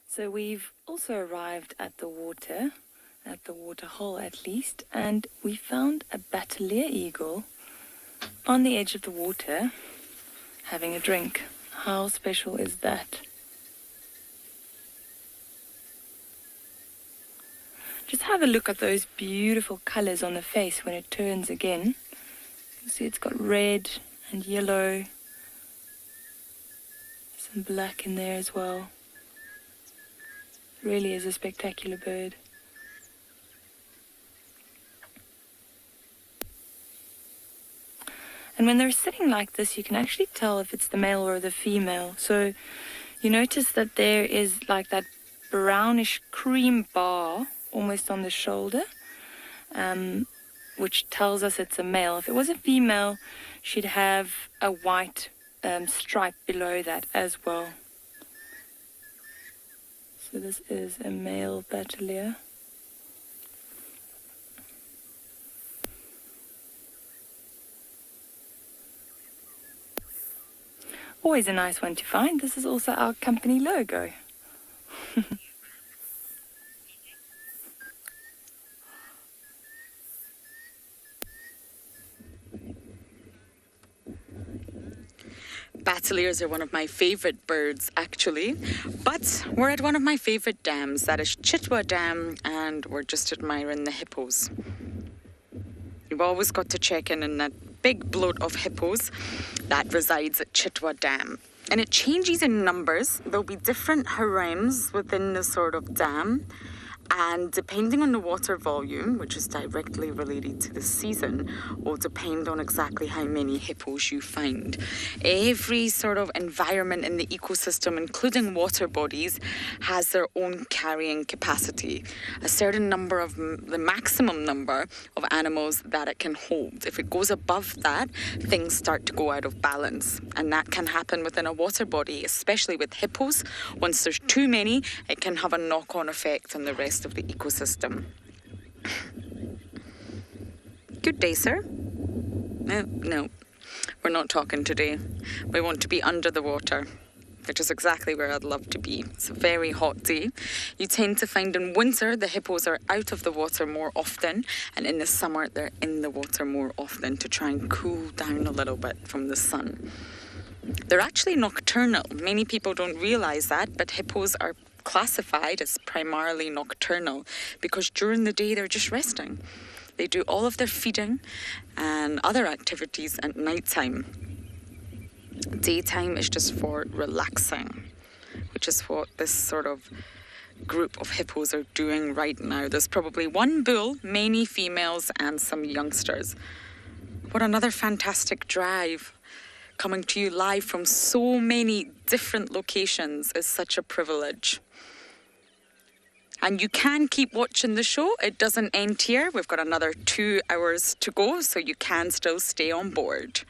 So we've also arrived at the water hole at least, and we found a battalier eagle on the edge of the water having a drink. How special is that? Just have a look at those beautiful colors on the face when it turns again. You see it's got red and yellow, some black in there as well. Really is a spectacular bird. And when they're sitting like this, you can actually tell if it's the male or the female. So you notice that there is like that brownish cream bar almost on the shoulder, which tells us it's a male. If it was a female, she'd have a white stripe below that as well. So this is a male battalier. Always a nice one to find. This is also our company logo. Battaliers are one of my favorite birds, actually, but we're at one of my favorite dams, that is Chitwa Dam, and we're just admiring the hippos. You've always got to check in that big bloat of hippos that resides at Chitwa Dam. And it changes in numbers. There'll be different harems within the sort of dam. And depending on the water volume, which is directly related to the season, will depend on exactly how many hippos you find. Every sort of environment in the ecosystem, including water bodies, has their own carrying capacity. A certain number of, the maximum number of animals that it can hold. If it goes above that, things start to go out of balance. And that can happen within a water body, especially with hippos. Once there's too many, it can have a knock-on effect on the rest of the ecosystem. Good day, sir. No, we're not talking today. We want to be under the water, which is exactly where I'd love to be. It's a very hot day. You tend to find in winter the hippos are out of the water more often, and in the summer they're in the water more often to try and cool down a little bit from the sun. They're actually nocturnal. Many people don't realize that, but hippos are classified as primarily nocturnal because during the day they're just resting. They do all of their feeding and other activities at nighttime. Daytime is just for relaxing, which is what this sort of group of hippos are doing right now. There's probably one bull, many females, and some youngsters. What another fantastic drive. Coming to you live from so many different locations is such a privilege. And you can keep watching the show. It doesn't end here. We've got another 2 hours to go, so you can still stay on board.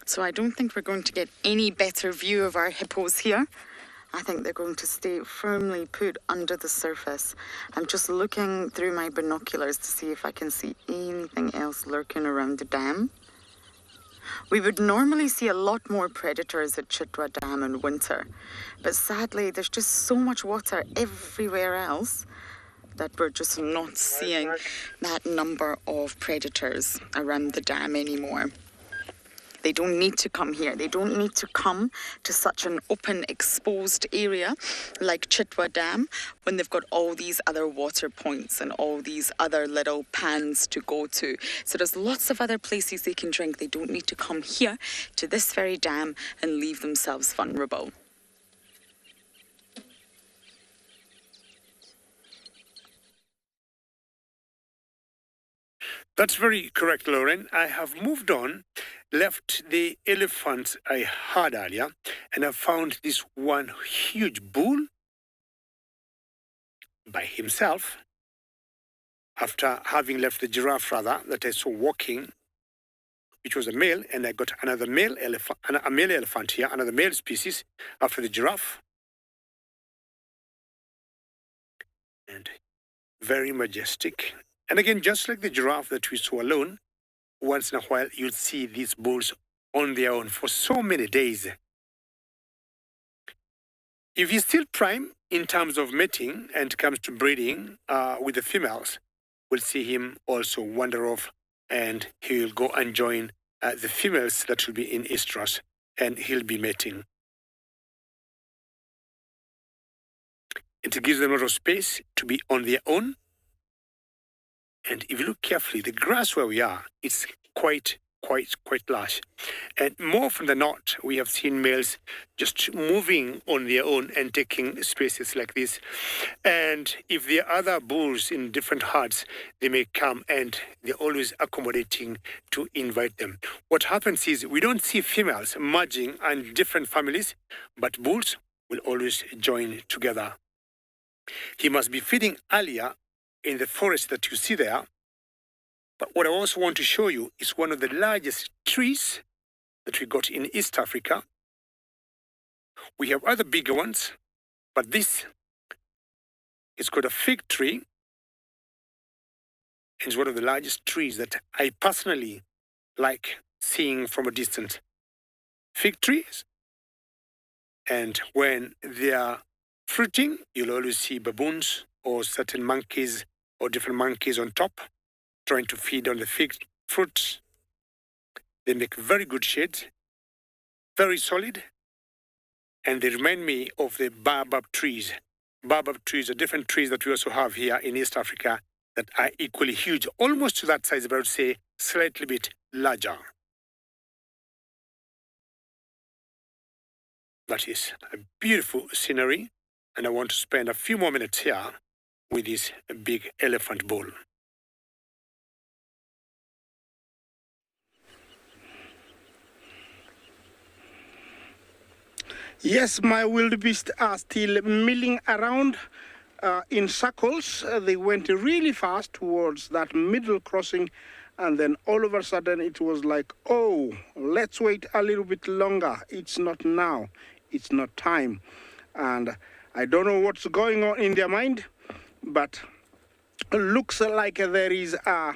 So I don't think we're going to get any better view of our hippos here. I think they're going to stay firmly put under the surface. I'm just looking through my binoculars to see if I can see anything else lurking around the dam. We would normally see a lot more predators at Chitwa Dam in winter, but sadly there's just so much water everywhere else that we're just not seeing that number of predators around the dam anymore. They don't need to come here. They don't need to come to such an open, exposed area like Chitwa Dam when they've got all these other water points and all these other little pans to go to. So there's lots of other places they can drink. They don't need to come here to this very dam and leave themselves vulnerable. That's very correct, Lauren. I have moved on, left the elephants I had earlier, and I found this one huge bull by himself. After having left the giraffe, rather, that I saw walking, which was a male, and I got another male elephant, a male elephant here, another male species after the giraffe. And very majestic. And again, just like the giraffe that we saw alone, once in a while you'll see these bulls on their own for so many days. If he's still prime in terms of mating and comes to breeding with the females, we'll see him also wander off, and he'll go and join the females that will be in estrus, and he'll be mating. It gives them a lot of space to be on their own. And if you look carefully, the grass where we are, it's quite lush. And more often than not, we have seen males just moving on their own and taking spaces like this. And if there are other bulls in different herds, they may come, and they're always accommodating to invite them. What happens is we don't see females merging in different families, but bulls will always join together. He must be feeding earlier in the forest that you see there. But what I also want to show you is one of the largest trees that we got in East Africa. We have other bigger ones, but this is called a fig tree. It's one of the largest trees that I personally like seeing from a distance. Fig trees, and when they are fruiting, you'll always see baboons or certain monkeys or different monkeys on top trying to feed on the fig fruits. They make very good shade, very solid, and they remind me of the baobab trees. Baobab trees are different trees that we also have here in East Africa that are equally huge, almost to that size, but I would say slightly bit larger. That is a beautiful scenery, and I want to spend a few more minutes here with this big elephant bull. Yes, my wildebeest are still milling around in circles. They went really fast towards that middle crossing, and then all of a sudden it was like, oh, let's wait a little bit longer. It's not now. It's not time. And I don't know what's going on in their mind, but it looks like there is a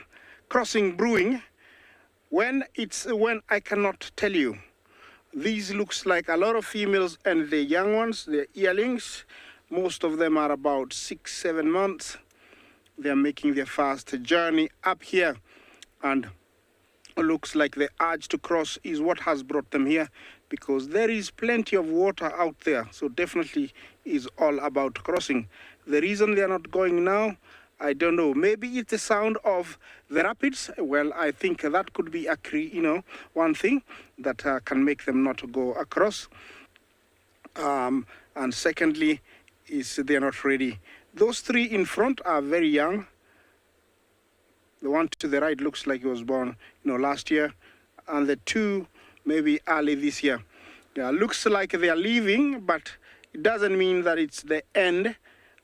crossing brewing. When I cannot tell you. These looks like a lot of females and the young ones, the yearlings. Most of them are about 6-7 months. They're making their first journey up here and looks like the urge to cross is what has brought them here, because there is plenty of water out there. So definitely is all about crossing. The reason they are not going now, I don't know. Maybe it's the sound of the rapids. Well, I think that could be one thing that can make them not go across. And secondly, is they are not ready. Those three in front are very young. The one to the right looks like he was born, last year, and the two maybe early this year. Yeah, looks like they are leaving, but it doesn't mean that it's the end,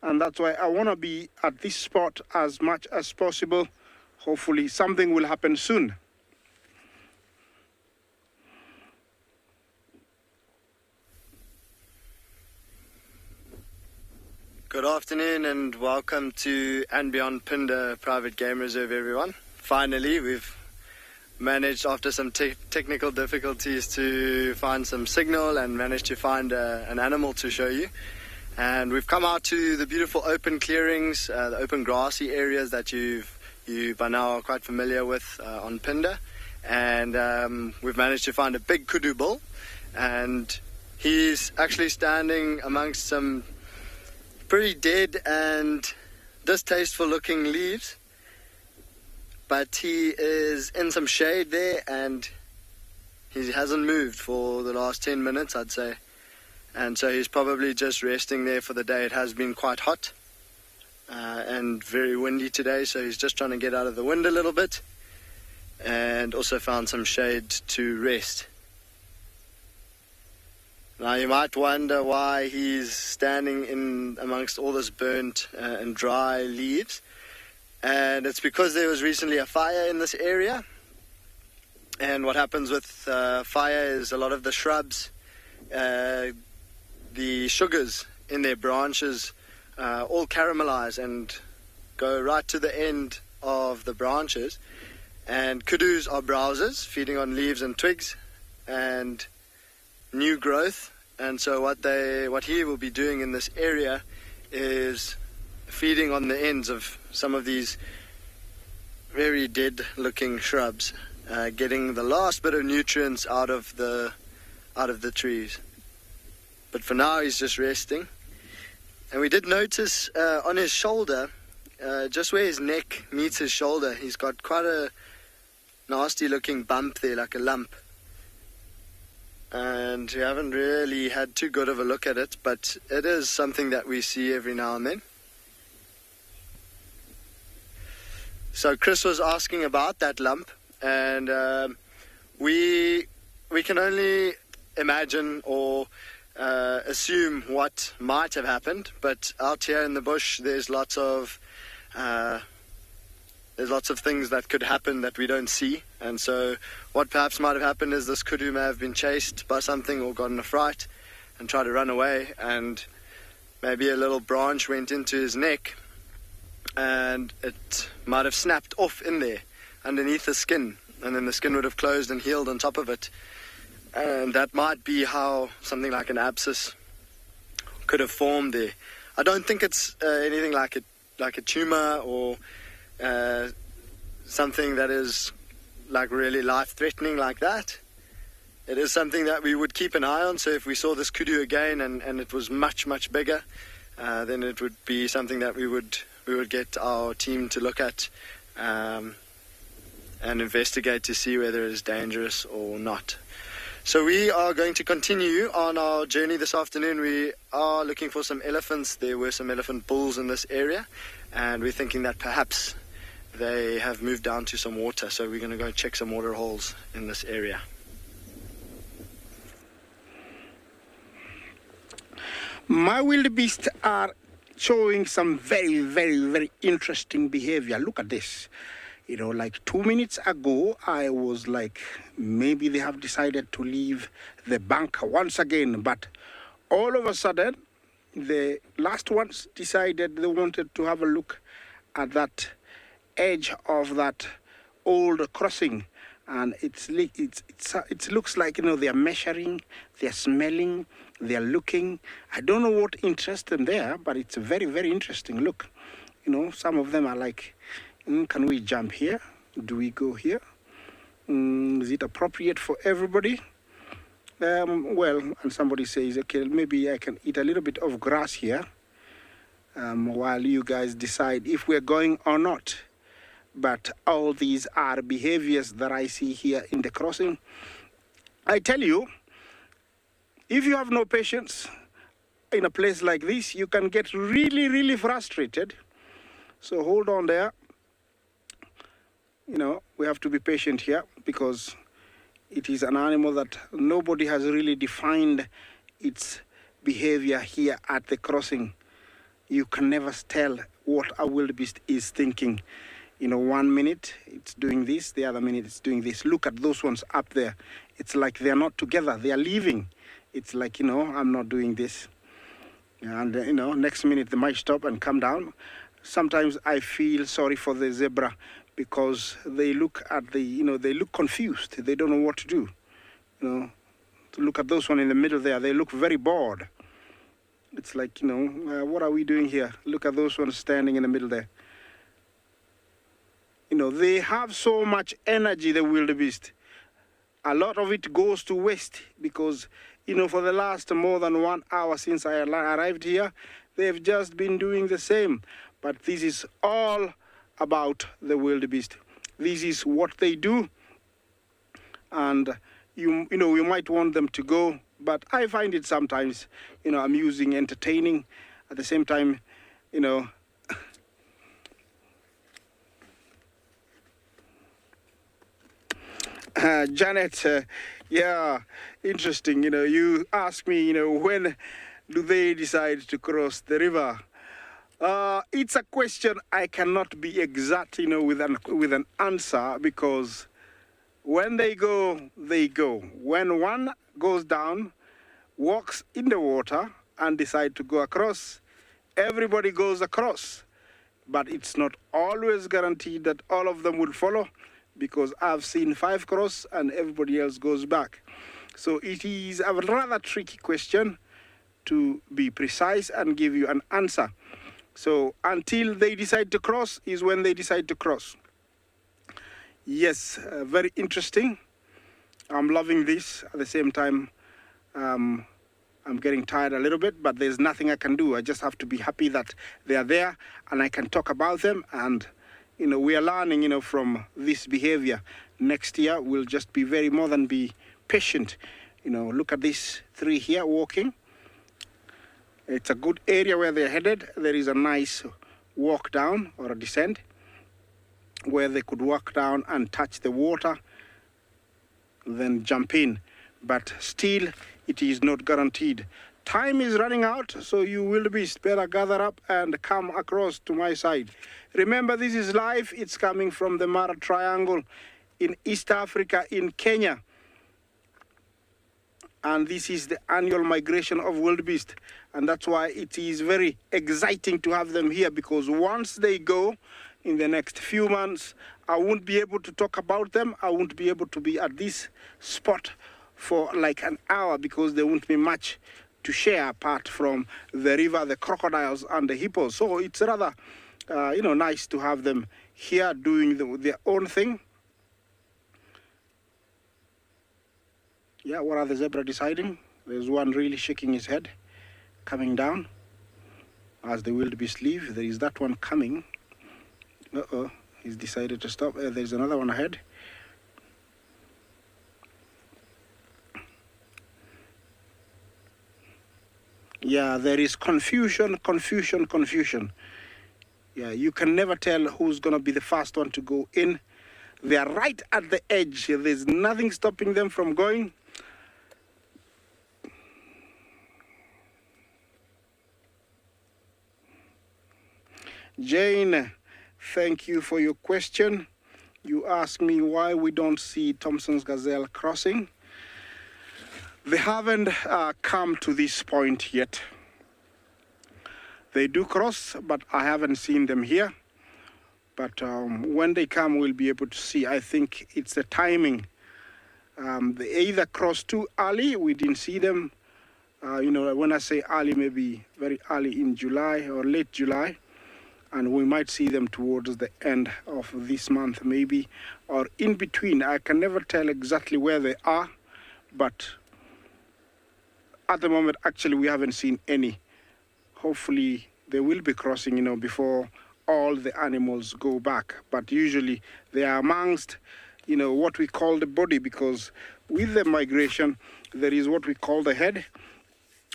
and that's why I want to be at this spot as much as possible. Hopefully something will happen soon. Good afternoon and welcome to andBeyond Phinda Private Game Reserve, everyone. Finally, we've managed, after some technical difficulties, to find some signal and managed to find an animal to show you. And we've come out to the beautiful open clearings, the open grassy areas that you by now are quite familiar with on Phinda. And we've managed to find a big kudu bull, and he's actually standing amongst some pretty dead and distasteful looking leaves, but he is in some shade there and he hasn't moved for the last 10 minutes, I'd say, and so he's probably just resting there for the day. It has been quite hot and very windy today, so he's just trying to get out of the wind a little bit and also found some shade to rest. Now you might wonder why he's standing in amongst all this burnt and dry leaves, and it's because there was recently a fire in this area. And what happens with fire is a lot of the shrubs, the sugars in their branches all caramelize and go right to the end of the branches, and kudus are browsers feeding on leaves and twigs and new growth, and so what he will be doing in this area is feeding on the ends of some of these very dead looking shrubs, getting the last bit of nutrients out of the trees. But for now he's just resting. And we did notice on his shoulder, just where his neck meets his shoulder, he's got quite a nasty looking bump there, like a lump. And we haven't really had too good of a look at it, but it is something that we see every now and then. So Chris was asking about that lump, and we can only imagine or assume what might have happened, but out here in the bush there's lots of things that could happen that we don't see. And so what perhaps might have happened is this kudu may have been chased by something or gotten a fright and tried to run away, and maybe a little branch went into his neck and it might have snapped off in there underneath the skin, and then the skin would have closed and healed on top of it. And that might be how something like an abscess could have formed there. I don't think it's anything like a tumor or something that is like really life-threatening like that. It is something that we would keep an eye on. So if we saw this kudu again and it was much, much bigger, then it would be something that we would get our team to look at and investigate to see whether it is dangerous or not. So we are going to continue on our journey this afternoon. We are looking for some elephants. There were some elephant bulls in this area, and we're thinking that perhaps they have moved down to some water. So we're going to go check some water holes in this area. My wildebeest are showing some very, very, very interesting behavior. Look at this. You know, like 2 minutes ago, I was like, maybe they have decided to leave the bank once again. But all of a sudden, the last ones decided they wanted to have a look at that edge of that old crossing. And it looks like, you know, they're measuring, they're smelling, they're looking. I don't know what interests them there, but it's a very, very interesting look. You know, some of them are like, can we jump here? Do we go here? Is it appropriate for everybody? Well, and somebody says, okay, maybe I can eat a little bit of grass here while you guys decide if we're going or not. But all these are behaviors that I see here in the crossing. I tell you, if you have no patience in a place like this, you can get really, really frustrated. So hold on there. You know, we have to be patient here because it is an animal that nobody has really defined its behavior here at the crossing. You can never tell what a wildebeest is thinking. You know, 1 minute it's doing this, the other minute it's doing this. Look at those ones up there. It's like they're not together, they are leaving. It's like, you know, I'm not doing this. And, you know, next minute they might stop and come down. Sometimes I feel sorry for the zebra because they look at the, you know, they look confused. They don't know what to do. You know, to look at those one in the middle there, they look very bored. It's like, you know, what are we doing here? Look at those ones standing in the middle there. You know, they have so much energy, the wildebeest. A lot of it goes to waste because, you know, for the last more than 1 hour since I arrived here, they've just been doing the same. But this is all about the wildebeest. This is what they do. And, you know, we might want them to go, but I find it sometimes, you know, amusing, entertaining. At the same time, you know, Janet, yeah, interesting. You know, you ask me, you know, when do they decide to cross the river? It's a question I cannot be exact, you know, with an answer because when they go, they go. When one goes down, walks in the water and decide to go across, everybody goes across. But it's not always guaranteed that all of them will follow, because I've seen 5 cross and everybody else goes back. So it is a rather tricky question to be precise and give you an answer. So until they decide to cross is when they decide to cross. Yes, very interesting. I'm loving this. At the same time, I'm getting tired a little bit, but there's nothing I can do. I just have to be happy that they are there and I can talk about them. And you know, we are learning, you know, from this behavior. Next year, we'll just be more than be patient. You know, look at these 3 here walking. It's a good area where they're headed. There is a nice walk down or a descent where they could walk down and touch the water, then jump in. But still, it is not guaranteed. Time is running out, so you wildebeest better gather up and come across to my side. Remember, this is live. It's coming from the Mara Triangle in East Africa, in Kenya. And this is the annual migration of wildebeest. And that's why it is very exciting to have them here, because once they go in the next few months, I won't be able to talk about them. I won't be able to be at this spot for like an hour because there won't be much to share apart from the river, the crocodiles, and the hippos. So it's rather, you know, nice to have them here doing their own thing. Yeah, what are the zebra deciding? There's one really shaking his head, coming down as the wildebeest leave. There is that one coming. Uh-oh, he's decided to stop. There's another one ahead. Yeah, there is confusion. Yeah, you can never tell who's going to be the first one to go in. They are right at the edge. There's nothing stopping them from going. Jane, thank you for your question. You asked me why we don't see Thompson's gazelle crossing. They haven't come to this point yet. They do cross, but I haven't seen them here. But when they come, we'll be able to see. I think it's the timing. They either cross too early, we didn't see them. You know, when I say early, maybe very early in July or late July. and we might see them towards the end of this month maybe, or in between. I can never tell exactly where they are, but at the moment actually we haven't seen any. Hopefully they will be crossing, before all the animals go back, but usually they are amongst what we call the body, because with the migration there is what we call the head.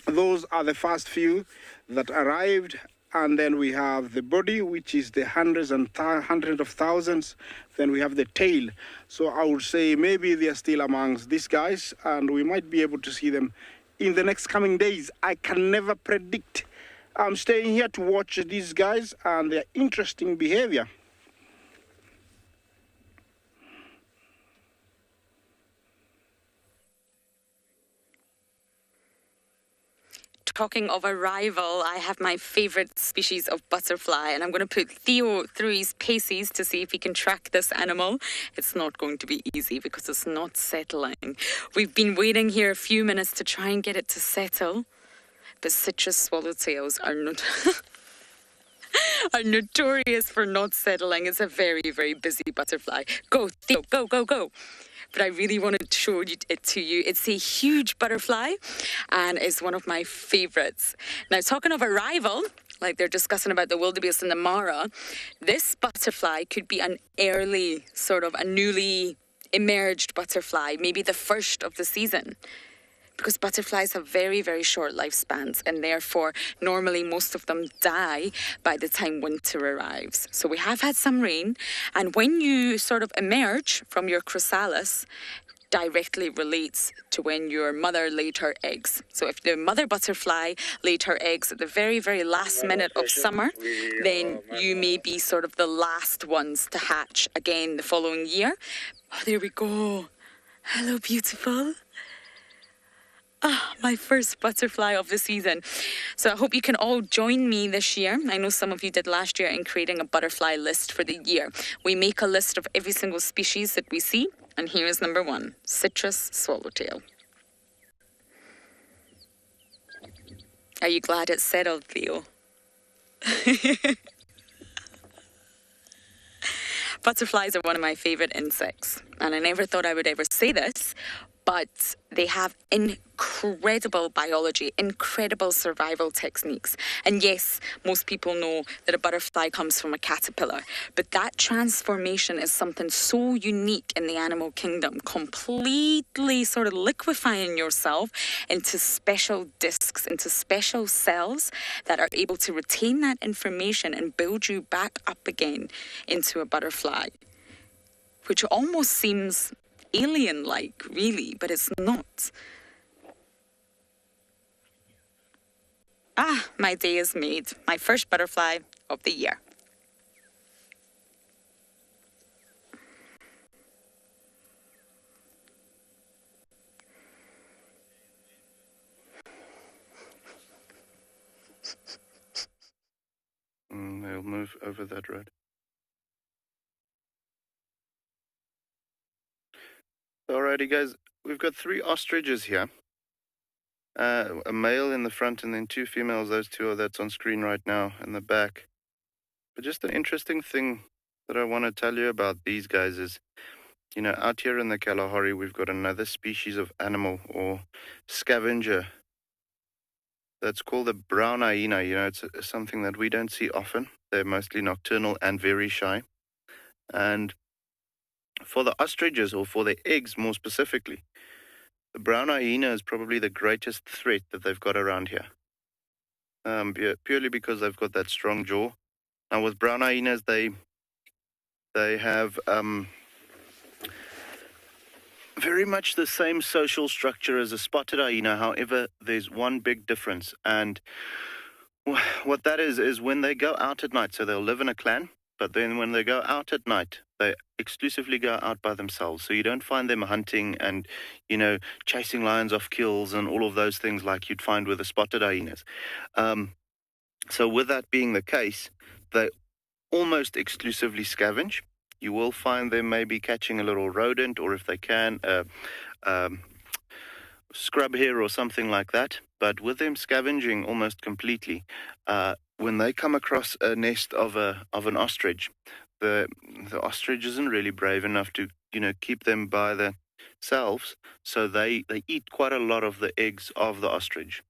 Those are the first few that arrived, and then we have the body, which is the hundreds and hundreds of thousands. Then we have the tail. So I would say maybe they are still amongst these guys, and we might be able to see them in the next coming days. I can never predict. I'm staying here to watch these guys and their interesting behavior. Talking of arrival, I have my favorite species of butterfly, and I'm going to put Theo through his paces to see if he can track this animal. It's not going to be easy because it's not settling. We've been waiting here a few minutes to try and get it to settle, but citrus swallowtails are not are notorious for not settling. It's a very, very busy butterfly. Go, Theo, go, go, go. But I really wanted to show it to you. It's a huge butterfly and it's one of my favorites. Now, talking of arrival, like they're discussing about the wildebeest and the MARNA, this butterfly could be an early, sort of a newly emerged butterfly, maybe the first of the season. Because butterflies have very, very short lifespans, and therefore normally most of them die by the time winter arrives. So we have had some rain, and when you sort of emerge from your chrysalis, directly relates to when your mother laid her eggs. So if the mother butterfly laid her eggs at the very, very last minute of summer, then you may be sort of the last ones to hatch again the following year. Oh, there we go. Hello, beautiful. Ah, my first butterfly of the season. So I hope you can all join me this year. I know some of you did last year in creating a butterfly list for the year. We make a list of every single species that we see. And here is number 1, citrus swallowtail. Are you glad it's settled, Theo? Butterflies are one of my favorite insects. And I never thought I would ever say this, but they have incredible biology, incredible survival techniques. And yes, most people know that a butterfly comes from a caterpillar, but that transformation is something so unique in the animal kingdom, completely sort of liquefying yourself into special discs, into special cells that are able to retain that information and build you back up again into a butterfly, which almost seems alien-like, really, but it's not. Ah, my day is made. My first butterfly of the year. They'll move over that road. Alrighty, guys, we've got 3 ostriches here. A male in the front and then 2 females. Those 2 are that's on screen right now in the back. But just an interesting thing that I want to tell you about these guys is, out here in the Kalahari, we've got another species of animal or scavenger that's called the brown hyena. It's something that we don't see often. They're mostly nocturnal and very shy. And for the ostriches, or for their eggs more specifically, the brown hyena is probably the greatest threat that they've got around here. Purely because they've got that strong jaw. Now with brown hyenas, they have very much the same social structure as a spotted hyena. However, there's one big difference, and what that is when they go out at night. So they'll live in a clan, but then when they go out at night, they exclusively go out by themselves. So you don't find them hunting and, chasing lions off kills and all of those things like you'd find with the spotted hyenas. So with that being the case, they almost exclusively scavenge. You will find them maybe catching a little rodent, or if they can, scrub hare or something like that. But with them scavenging almost completely, when they come across a nest of an ostrich, the ostrich isn't really brave enough to keep them by themselves, so they eat quite a lot of the eggs of the ostrich.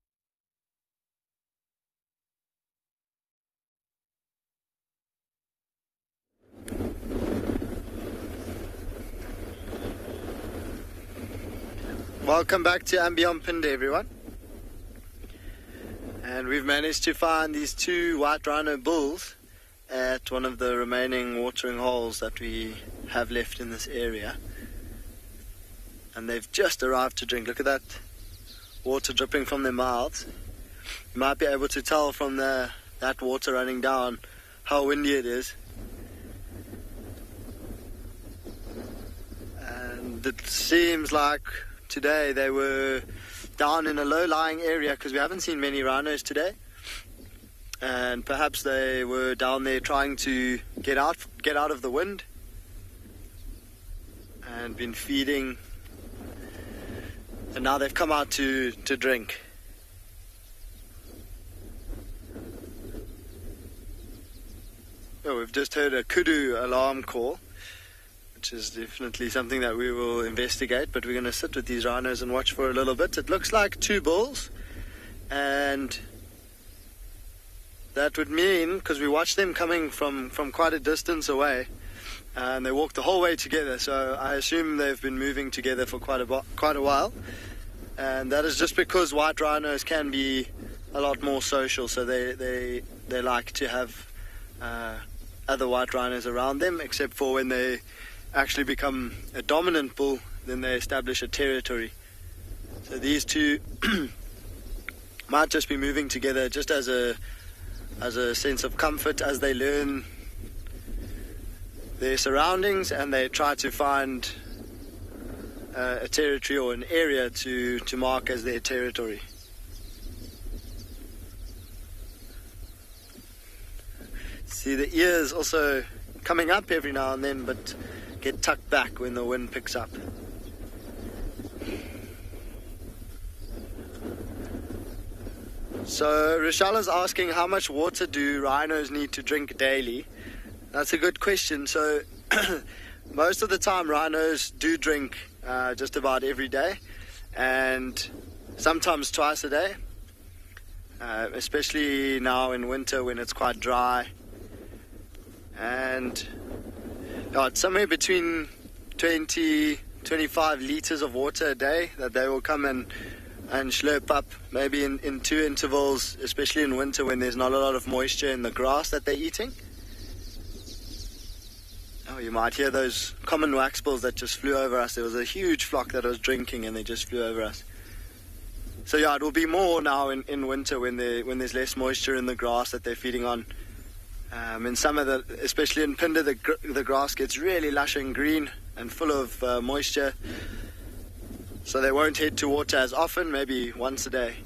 Welcome back to andBeyond Phinda, everyone. And we've managed to find these 2 white rhino bulls at one of the remaining watering holes that we have left in this area. And they've just arrived to drink. Look at that water dripping from their mouths. You might be able to tell from that water running down how windy it is. And it seems like today they were down in a low-lying area because we haven't seen many rhinos today, and perhaps they were down there trying to get out of the wind and been feeding, and now they've come out to drink. Oh, we've just heard a kudu alarm call, which is definitely something that we will investigate, but we're going to sit with these rhinos and watch for a little bit. It looks like 2 bulls, and that would mean, because we watched them coming from quite a distance away, and they walked the whole way together, so I assume they've been moving together for quite a while, and that is just because white rhinos can be a lot more social, so they like to have other white rhinos around them, except for when they actually become a dominant bull, then they establish a territory. So these 2 might just be moving together just as a sense of comfort as they learn their surroundings and they try to find a territory or an area to mark as their territory. See the ears also coming up every now and then, but get tucked back when the wind picks up. So Rochelle is asking, how much water do rhinos need to drink daily? That's a good question. So most of the time rhinos do drink just about every day, and sometimes twice a day, especially now in winter when it's quite dry. And it's somewhere between 20-25 liters of water a day that they will come and slurp up, maybe in 2 intervals, especially in winter when there's not a lot of moisture in the grass that they're eating. Oh, you might hear those common waxbills that just flew over us. There was a huge flock that was drinking and they just flew over us. So yeah, it will be more now in winter when there's less moisture in the grass that they're feeding on. In summer, especially in Phinda, the grass gets really lush and green and full of moisture, so they won't head to water as often, maybe once a day.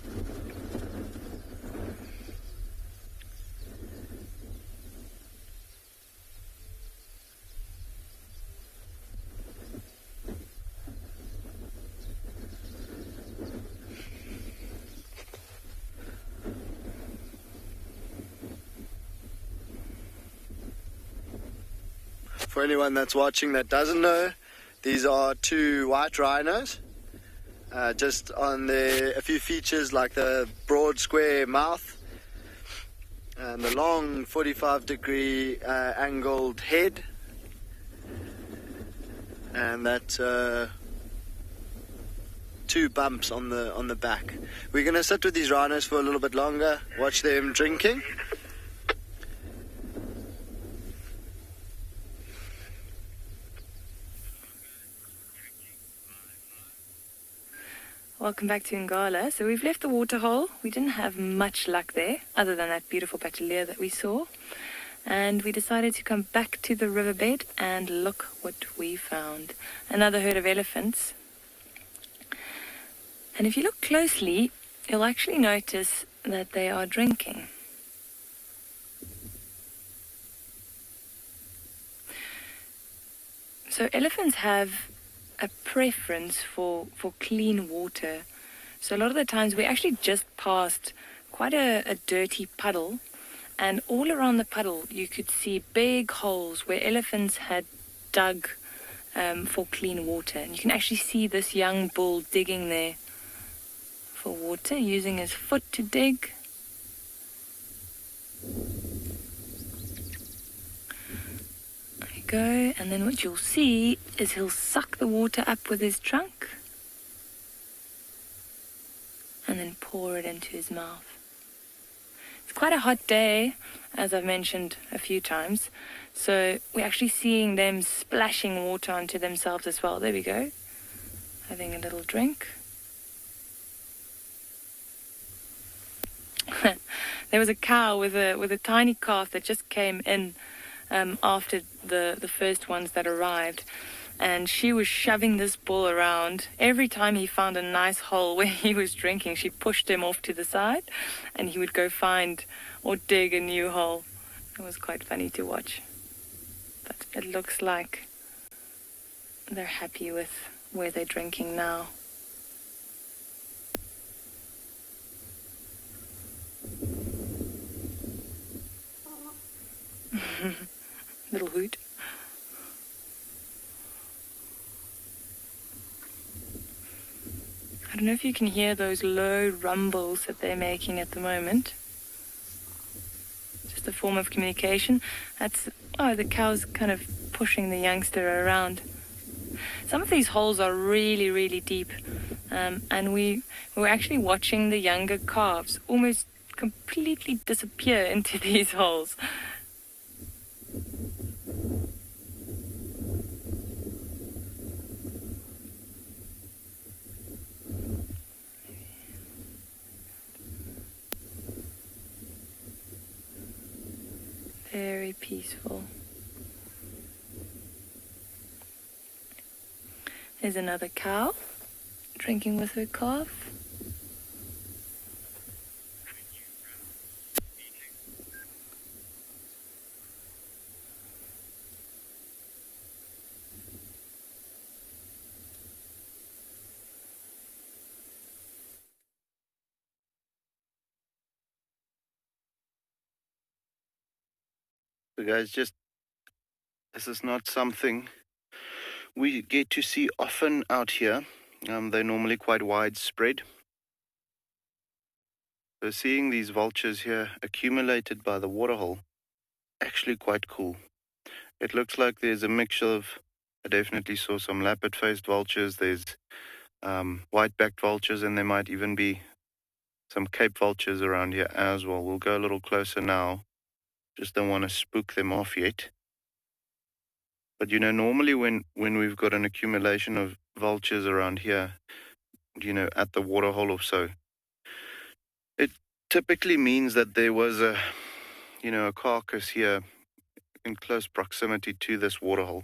For anyone that's watching that doesn't know, these are 2 white rhinos. Just on a few features like the broad square mouth and the long 45-degree angled head, and that 2 bumps on the back. We're going to sit with these rhinos for a little bit longer, watch them drinking. Welcome back to Ngala. So we've left the waterhole. We didn't have much luck there, other than that beautiful patch of leer that we saw. And we decided to come back to the riverbed and look what we found. Another herd of elephants. And if you look closely, you'll actually notice that they are drinking. So elephants have a preference for clean water. So a lot of the times we actually just passed quite a dirty puddle, And all around the puddle, you could see big holes where elephants had dug for clean water. And you can actually see this young bull digging there for water, using his foot to dig. There you go. And then what you'll see is he'll suck the water up with his trunk and then pour it into his mouth. It's quite a hot day, as I've mentioned a few times, so we're actually seeing them splashing water onto themselves as well. There we go, having a little drink. There was a cow with a tiny calf that just came in after the first ones that arrived, and she was shoving this bull around. Every time he found a nice hole where he was drinking, she pushed him off to the side and he would go find or dig a new hole. It was quite funny to watch. But it looks like they're happy with where they're drinking now. Little hoot. I don't know if you can hear those low rumbles that they're making at the moment. Just a form of communication. That's, the cow's kind of pushing the youngster around. Some of these holes are really, really deep. And we were actually watching the younger calves almost completely disappear into these holes. Very peaceful. There's another cow drinking with her calf. So guys, this is not something we get to see often out here. They're normally quite widespread. So seeing these vultures here accumulated by the waterhole, actually quite cool. It looks like there's a mixture of, I definitely saw some lappet-faced vultures, there's white-backed vultures, and there might even be some Cape vultures around here as well. We'll go a little closer now. Just don't want to spook them off yet. But normally when we've got an accumulation of vultures around here, at the waterhole or so, it typically means that there was a carcass here in close proximity to this waterhole.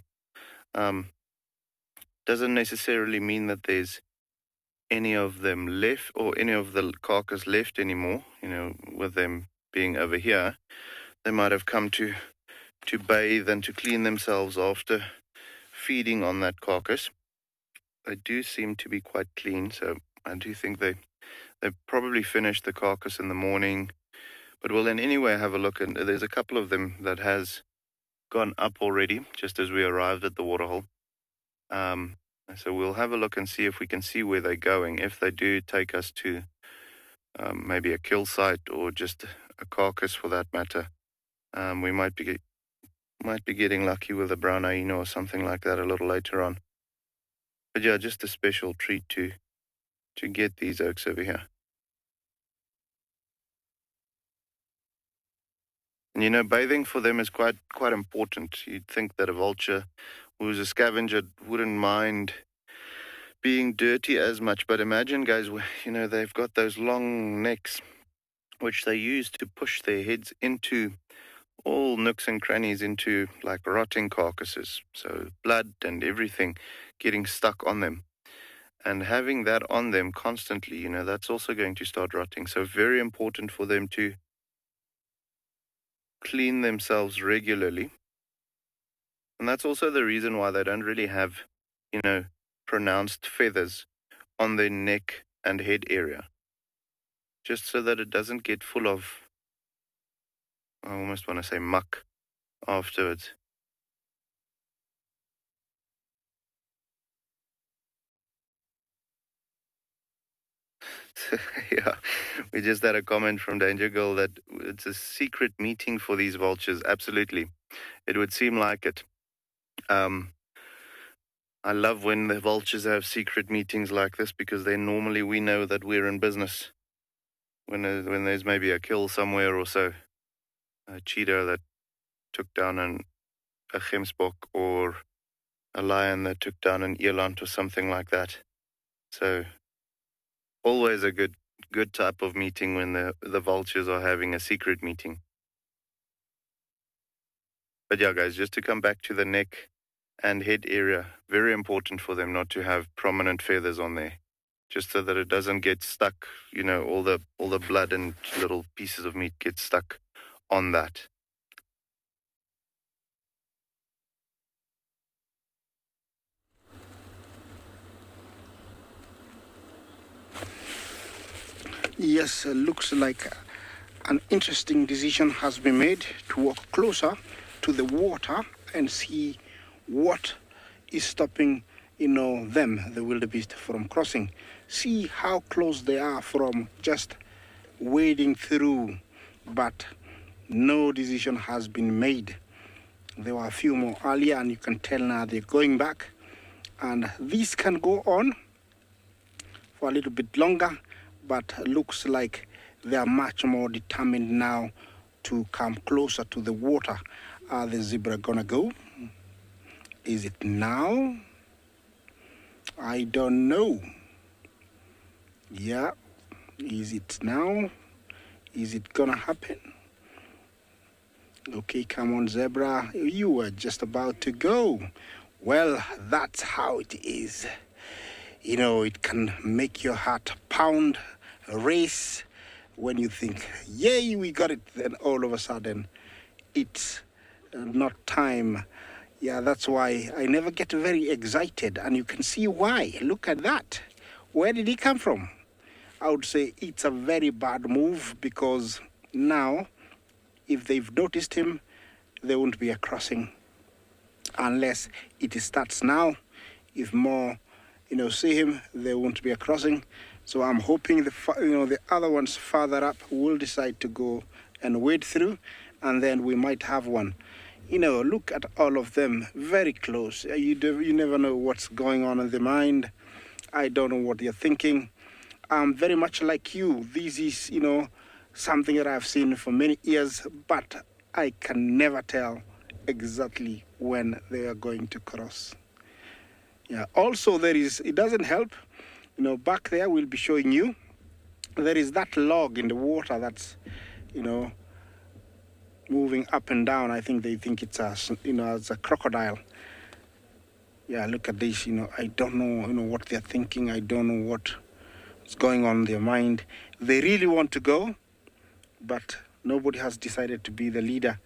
Doesn't necessarily mean that there's any of them left or any of the carcass left anymore, with them being over here. They might have come to bathe and to clean themselves after feeding on that carcass. They do seem to be quite clean, so I do think they probably finished the carcass in the morning. But we'll then anyway have a look, and there's a couple of them that has gone up already, just as we arrived at the waterhole. So we'll have a look and see if we can see where they're going. If they do take us to maybe a kill site or just a carcass for that matter, we might be getting lucky with a brown hyena or something like that a little later on. But yeah, just a special treat to get these oaks over here. And bathing for them is quite important. You'd think that a vulture who's a scavenger wouldn't mind being dirty as much, but imagine, guys, they've got those long necks which they use to push their heads into all nooks and crannies, into like rotting carcasses, so blood and everything getting stuck on them, and having that on them constantly, that's also going to start rotting. So very important for them to clean themselves regularly. And that's also the reason why they don't really have pronounced feathers on their neck and head area, just so that it doesn't get full of I almost want to say muck afterwards. Yeah, we just had a comment from Danger Girl that it's a secret meeting for these vultures. Absolutely. It would seem like it. I love when the vultures have secret meetings like this, because then normally we know that we're in business. When there's maybe a kill somewhere or so, a cheetah that took down a gemsbok, or a lion that took down an eland or something like that. So always a good type of meeting when the vultures are having a secret meeting. But yeah, guys, just to come back to the neck and head area, very important for them not to have prominent feathers on there, just so that it doesn't get stuck, all the blood and little pieces of meat get stuck on that. Yes, looks like an interesting decision has been made to walk closer to the water and see what is stopping, them, the wildebeest, from crossing. See how close they are from just wading through, but no decision has been made. There were a few more earlier, and you can tell now they're going back. And this can go on for a little bit longer, but looks like they are much more determined now to come closer to the water. Are the zebra gonna go? Is it now? I don't know. Yeah, is it now? Is it gonna happen? Okay, come on, zebra. You were just about to go. Well, that's how it is. It can make your heart pound, race, when you think, yay, we got it. Then all of a sudden, it's not time. Yeah, that's why I never get very excited, and you can see why. Look at that. Where did he come from? I would say it's a very bad move, because now, if they've noticed him, there won't be a crossing unless it starts now. If more, see him, there won't be a crossing. So I'm hoping the other ones further up will decide to go and wade through, and then we might have one. Look at all of them, very close. You never know what's going on in their mind. I don't know what they're thinking. I'm very much like you. This is, something that I've seen for many years, but I can never tell exactly when they are going to cross. Yeah. Also, it doesn't help. Back there, we'll be showing you, there is that log in the water that's, moving up and down. I think they think it's it's a crocodile. Yeah, look at this. I don't know, what they're thinking. I don't know what's going on in their mind. They really want to go, but nobody has decided to be the leader.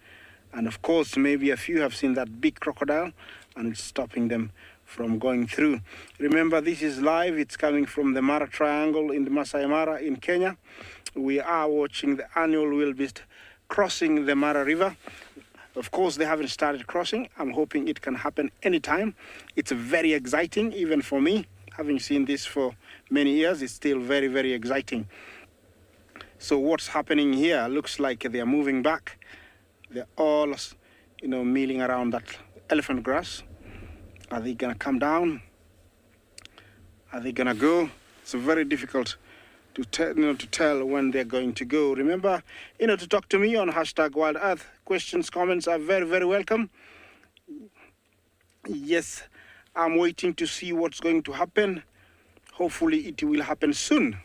And of course, maybe a few have seen that big crocodile, and it's stopping them from going through. Remember, this is live. It's coming from the Mara Triangle in the Masai Mara in Kenya. We are watching the annual wildebeest crossing the Mara River. Of course, they haven't started crossing. I'm hoping it can happen anytime. It's very exciting, even for me. Having seen this for many years, it's still very, very exciting. So what's happening here? Looks like they're moving back. They're all, milling around that elephant grass. Are they gonna come down? Are they gonna go? It's very difficult to tell when they're going to go. Remember, to talk to me on #WildEarth. Questions, comments are very, very welcome. Yes, I'm waiting to see what's going to happen. Hopefully it will happen soon.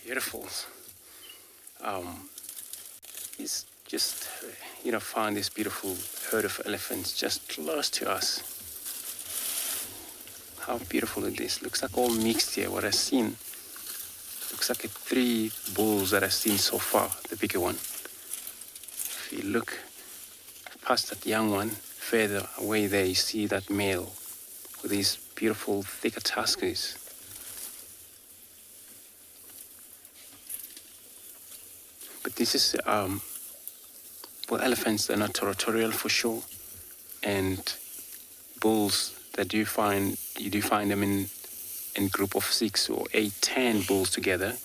Beautiful. He's just, found this beautiful herd of elephants just close to us. How beautiful it is. Looks like all mixed here, what I've seen. Looks like 3 bulls that I've seen so far, the bigger one. If you look past that young one, further away there, you see that male with these beautiful thicker tuskers. But this is, well, elephants, they're not territorial for sure. And bulls that you do find them in group of 6 or 8, 10 bulls together.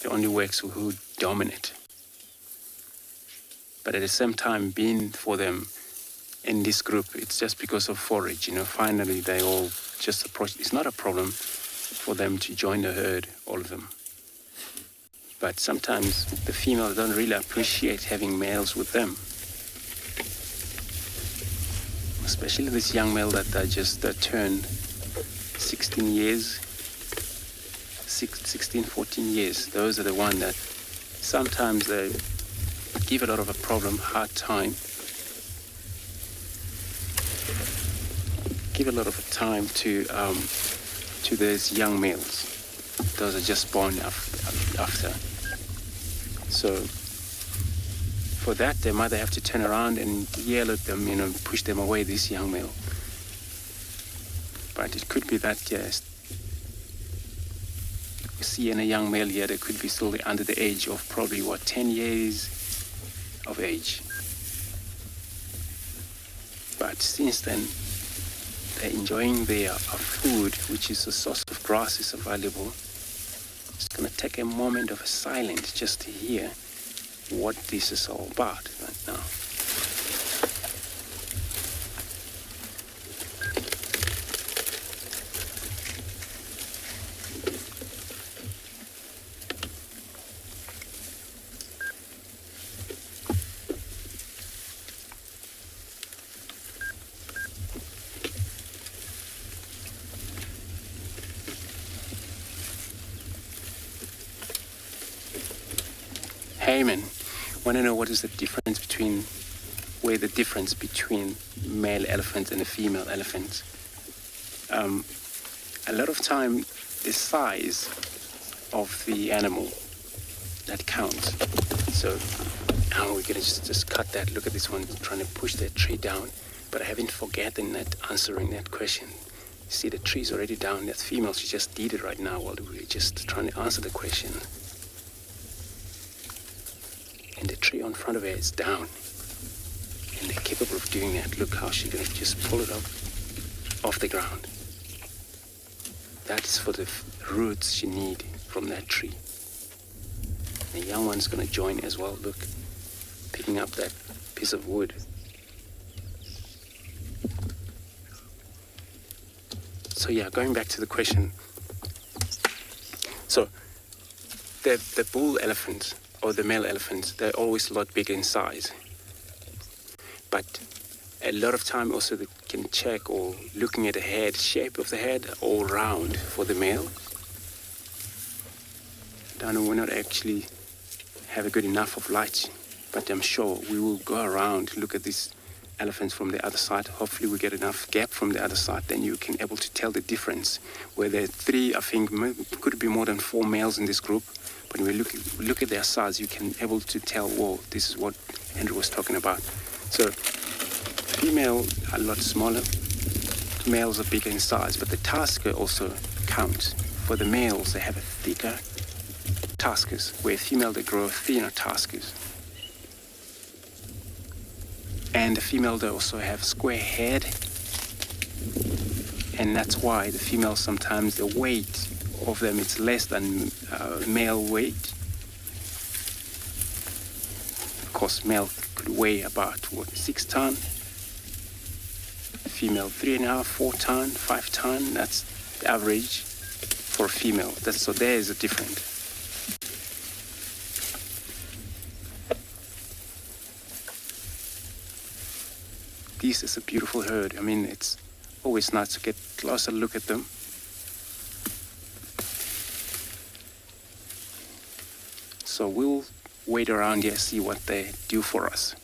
It only works with who dominate. But at the same time, being for them in this group, it's just because of forage, finally they all just approach. It's not a problem for them to join the herd, all of them. But sometimes the females don't really appreciate having males with them. Especially this young male that just turned 16 years, 16, 14 years. Those are the ones that sometimes they give a lot of a problem, hard time. Give a lot of a time to those young males. Those are just born after. So for that, their mother have to turn around and yell at them, push them away, this young male. But it could be that, yes, you see in a young male here, they could be still under the age of probably, 10 years of age. But since then, they're enjoying their food, which is a source of grass is available. It's going to take a moment of silence just to hear what this is all about right now. Hey man, want to know what is the difference between male elephants and a female elephant? A lot of time, the size of the animal that counts. So now we're gonna just cut that. Look at this one trying to push that tree down, but I haven't forgotten that answering that question. You see the tree's already down. That female, she just did it right now while we were just trying to answer the question. And the tree in front of her is down. And they're capable of doing that. Look how she's going to just pull it up off the ground. That is for the roots she needs from that tree. The young one's going to join as well. Look, picking up that piece of wood. So yeah, going back to the question. So the bull elephant, or the male elephants, they're always a lot bigger in size. But a lot of time also they can check or looking at the head, shape of the head, all round for the male. I know we're not actually have a good enough of light, but I'm sure we will go around, look at these elephants from the other side. Hopefully we get enough gap from the other side, then you can able to tell the difference. Where there are 3, I think, could be more than 4 males in this group. When we look at their size, you can able to tell, whoa, this is what Andrew was talking about. So, female are a lot smaller, males are bigger in size, but the tusker also counts. For the males, they have a thicker tuskers, where female, they grow thinner tuskers. And the female, they also have square head, and that's why the female sometimes, the weight of them, it's less than male weight. Of course, male could weigh about 6 ton, female 3.5, 4 ton, 5 ton. That's the average for a female. So there is a difference. This is a beautiful herd. I mean, it's always nice to get a closer look at them. So we'll wait around here, see what they do for us.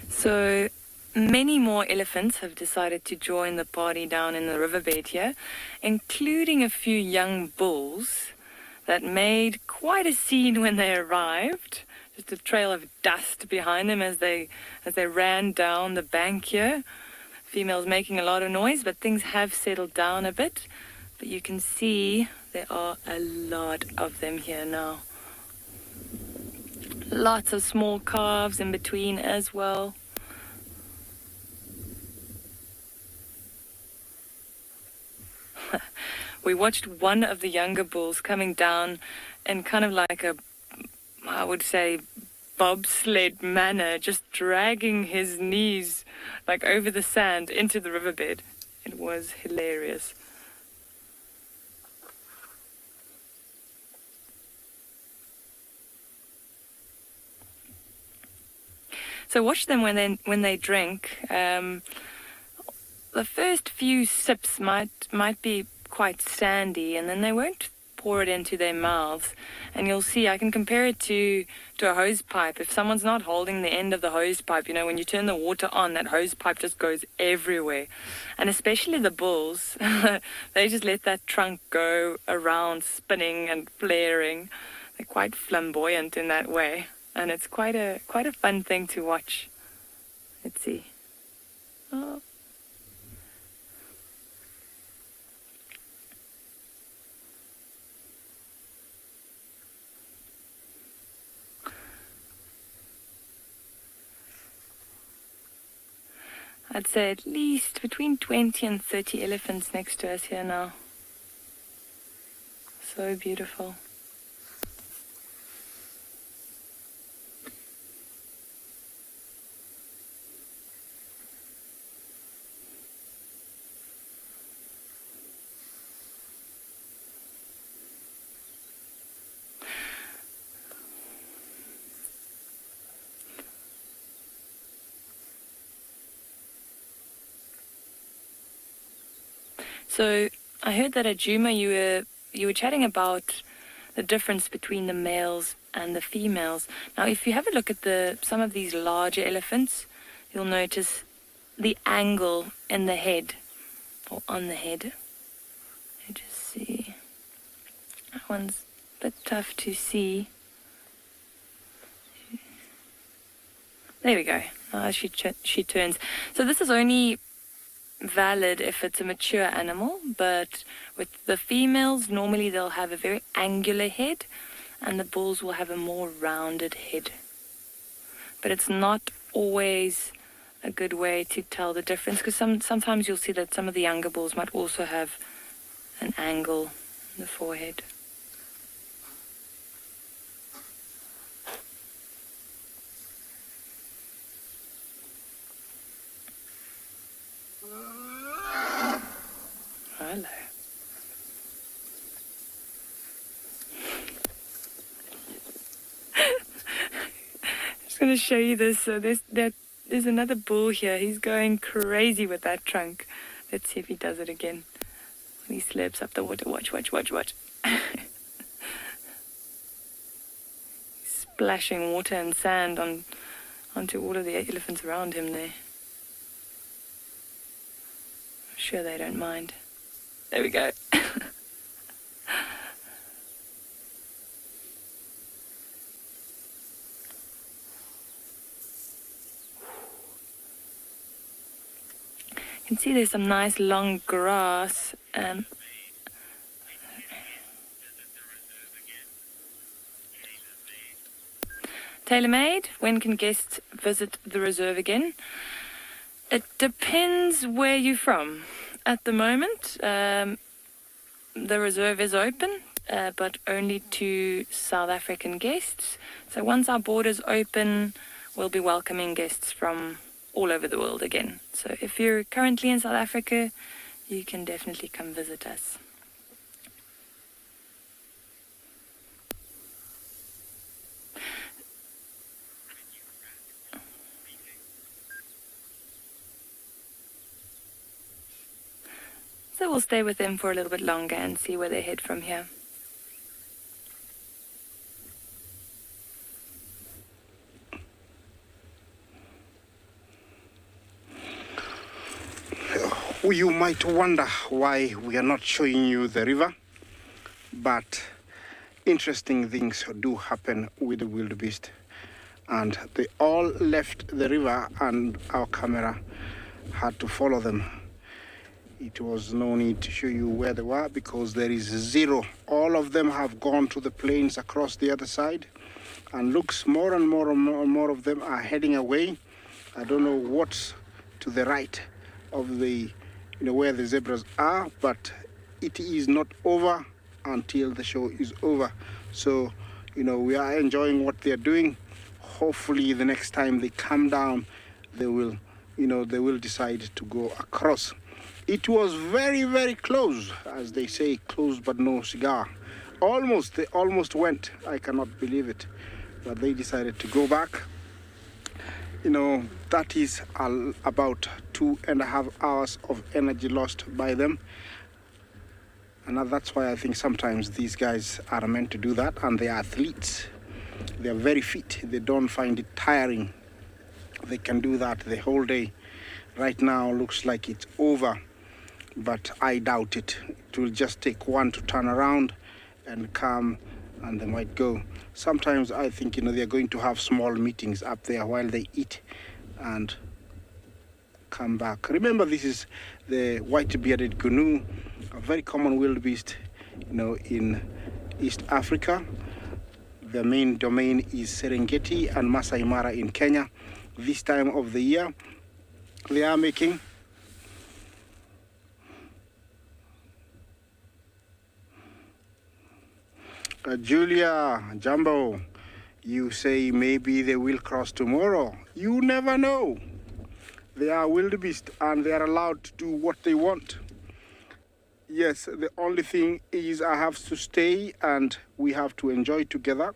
So many more elephants have decided to join the party down in the riverbed here, including a few young bulls. that made quite a scene when they arrived. Just a trail of dust behind them as they ran down the bank here. Females making a lot of noise, but things have settled down a bit. But you can see there are a lot of them here now. Lots of small calves in between as well. We watched one of the younger bulls coming down in kind of like a, I would say, bobsled manner, just dragging his knees like over the sand into the riverbed. It was hilarious. So watch them when they drink. The first few sips might be quite sandy, and then they won't pour it into their mouths. And you'll see, I can compare it to a hose pipe. If someone's not holding the end of the hose pipe, you know, when you turn the water on, that hose pipe just goes everywhere. And especially the bulls, they just let that trunk go around spinning and flaring. They're quite flamboyant in that way. And it's quite a fun thing to watch. Let's see. Oh. I'd say at least between 20 and 30 elephants next to us here now. So beautiful. So I heard that at Djuma you were chatting about the difference between the males and the females. Now, if you have a look at some of these larger elephants, you'll notice the angle in the head, or on the head. Let me just see. That one's a bit tough to see. There we go. Now she turns. So this is only valid if it's a mature animal, but with the females, normally they'll have a very angular head, and the bulls will have a more rounded head. But it's not always a good way to tell the difference, because sometimes you'll see that some of the younger bulls might also have an angle in the forehead. Hello. Just going to show you this. So there's another bull here. He's going crazy with that trunk. Let's see if he does it again. When he slurps up the water. Watch. He's splashing water and sand onto all of the elephants around him there. I'm sure they don't mind. There we go. You can see there's some nice long grass. Tailor-made, when can guests visit the reserve again? It depends where you're from. At the moment, the reserve is open, but only to South African guests. So once our borders open, we'll be welcoming guests from all over the world again. So if you're currently in South Africa, you can definitely come visit us. So we'll stay with them for a little bit longer and see where they head from here. You might wonder why we are not showing you the river, but interesting things do happen with the wildebeest. And they all left the river and our camera had to follow them. It was no need to show you where they were because there is zero. All of them have gone to the plains across the other side, and looks more and more and more, and more of them are heading away. I don't know what's to the right of the, where the zebras are, but it is not over until the show is over. So, we are enjoying what they're doing. Hopefully the next time they come down, they will, they will decide to go across. It was very, very close, as they say, close but no cigar. They almost went. I cannot believe it. But they decided to go back. That is about 2.5 hours of energy lost by them. And that's why I think sometimes these guys are meant to do that, and they are athletes. They are very fit. They don't find it tiring. They can do that the whole day. Right now looks like it's over, but I doubt it. It will just take one to turn around and come, and they might go. Sometimes I think, they're going to have small meetings up there while they eat and come back. Remember, this is the white-bearded gnu, a very common wildebeest, in East Africa. The main domain is Serengeti and Masai Mara in Kenya. This time of the year, they are making Julia, Jumbo, you say maybe they will cross tomorrow. You never know. They are wildebeest and they are allowed to do what they want. Yes, the only thing is I have to stay and we have to enjoy together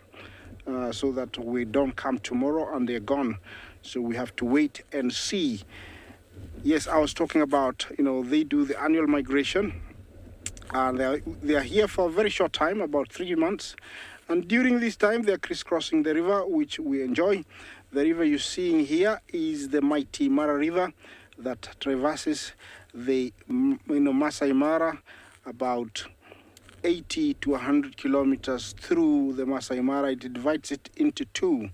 so that we don't come tomorrow and they're gone. So we have to wait and see. Yes, I was talking about, they do the annual migration. And they are here for a very short time, about 3 months. And during this time, they are crisscrossing the river, which we enjoy. The river you're seeing here is the mighty Mara River that traverses the Masai Mara, about 80 to 100 kilometers through the Masai Mara. It divides it into two.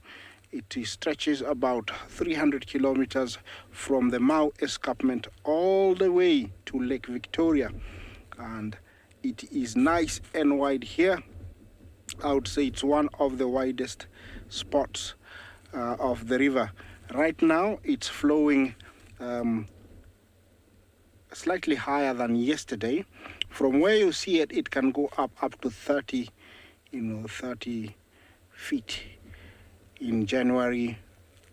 It stretches about 300 kilometers from the Mau escarpment all the way to Lake Victoria. And it is nice and wide here. I would say it's one of the widest spots of the river. Right now it's flowing slightly higher than yesterday. From where you see it, it can go up to 30 feet. In January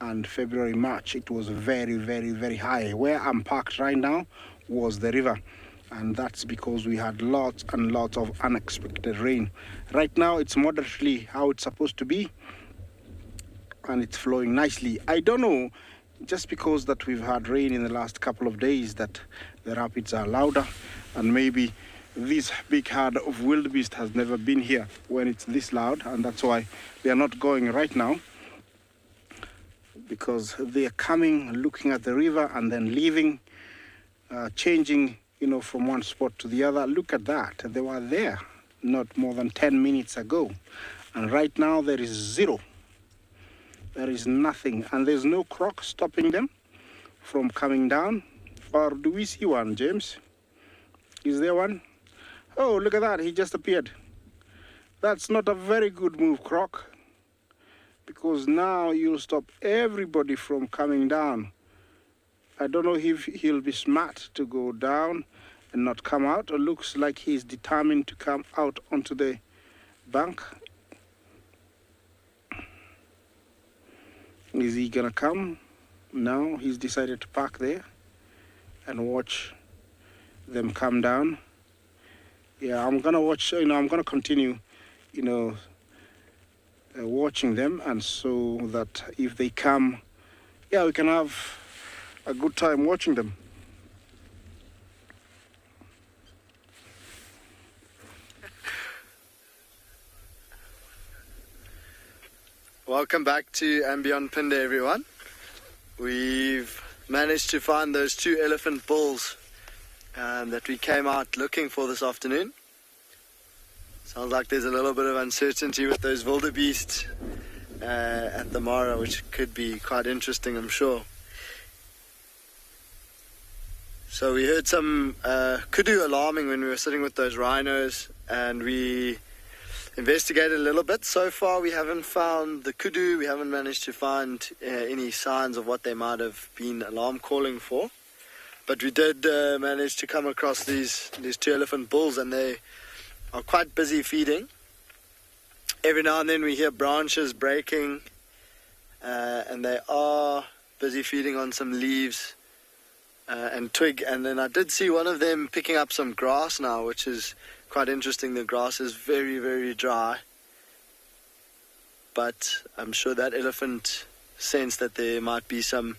and February, March, it was very, very, very high. Where I'm parked right now was the river. And that's because we had lots and lots of unexpected rain. Right now, it's moderately how it's supposed to be, and it's flowing nicely. I don't know, just because that we've had rain in the last couple of days, that the rapids are louder, and maybe this big herd of wildebeest has never been here when it's this loud, and that's why they are not going right now, because they are coming, looking at the river, and then leaving, changing from one spot to the other. Look at that. They were there not more than 10 minutes ago. And right now there is zero. There is nothing. And there's no croc stopping them from coming down. Or do we see one, James? Is there one? Oh, look at that. He just appeared. That's not a very good move, croc. Because now you'll stop everybody from coming down. I don't know if he'll be smart to go down and not come out. It looks like he's determined to come out onto the bank. Is he gonna come? No, he's decided to park there and watch them come down. Yeah, I'm gonna watch, I'm gonna continue, watching them, and so that if they come, we can have a good time watching them. Welcome back to andBeyond Phinda, everyone. We've managed to find those 2 elephant bulls that we came out looking for this afternoon. Sounds like there's a little bit of uncertainty with those wildebeest at the MARNA, which could be quite interesting, I'm sure. So we heard some kudu alarming when we were sitting with those rhinos, and we investigated a little bit. So far we haven't found the kudu. We haven't managed to find any signs of what they might have been alarm calling for. But we did manage to come across these two elephant bulls, and they are quite busy feeding. Every now and then we hear branches breaking, and they are busy feeding on some leaves and twig. And then I did see one of them picking up some grass now, which is quite interesting. The grass is very, very dry, but I'm sure that elephant sensed that there might be some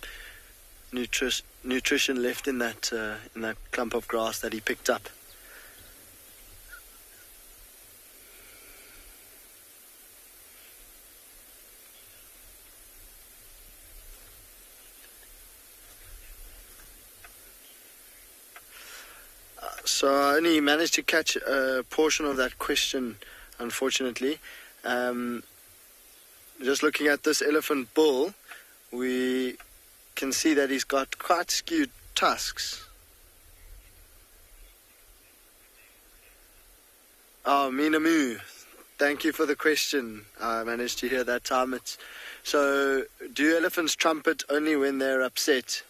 nutrition left in that clump of grass that he picked up. So I only managed to catch a portion of that question, unfortunately. Just looking at this elephant bull, we can see that he's got quite skewed tusks. Oh, Minamu, thank you for the question. I managed to hear that time. So, do elephants trumpet only when they're upset?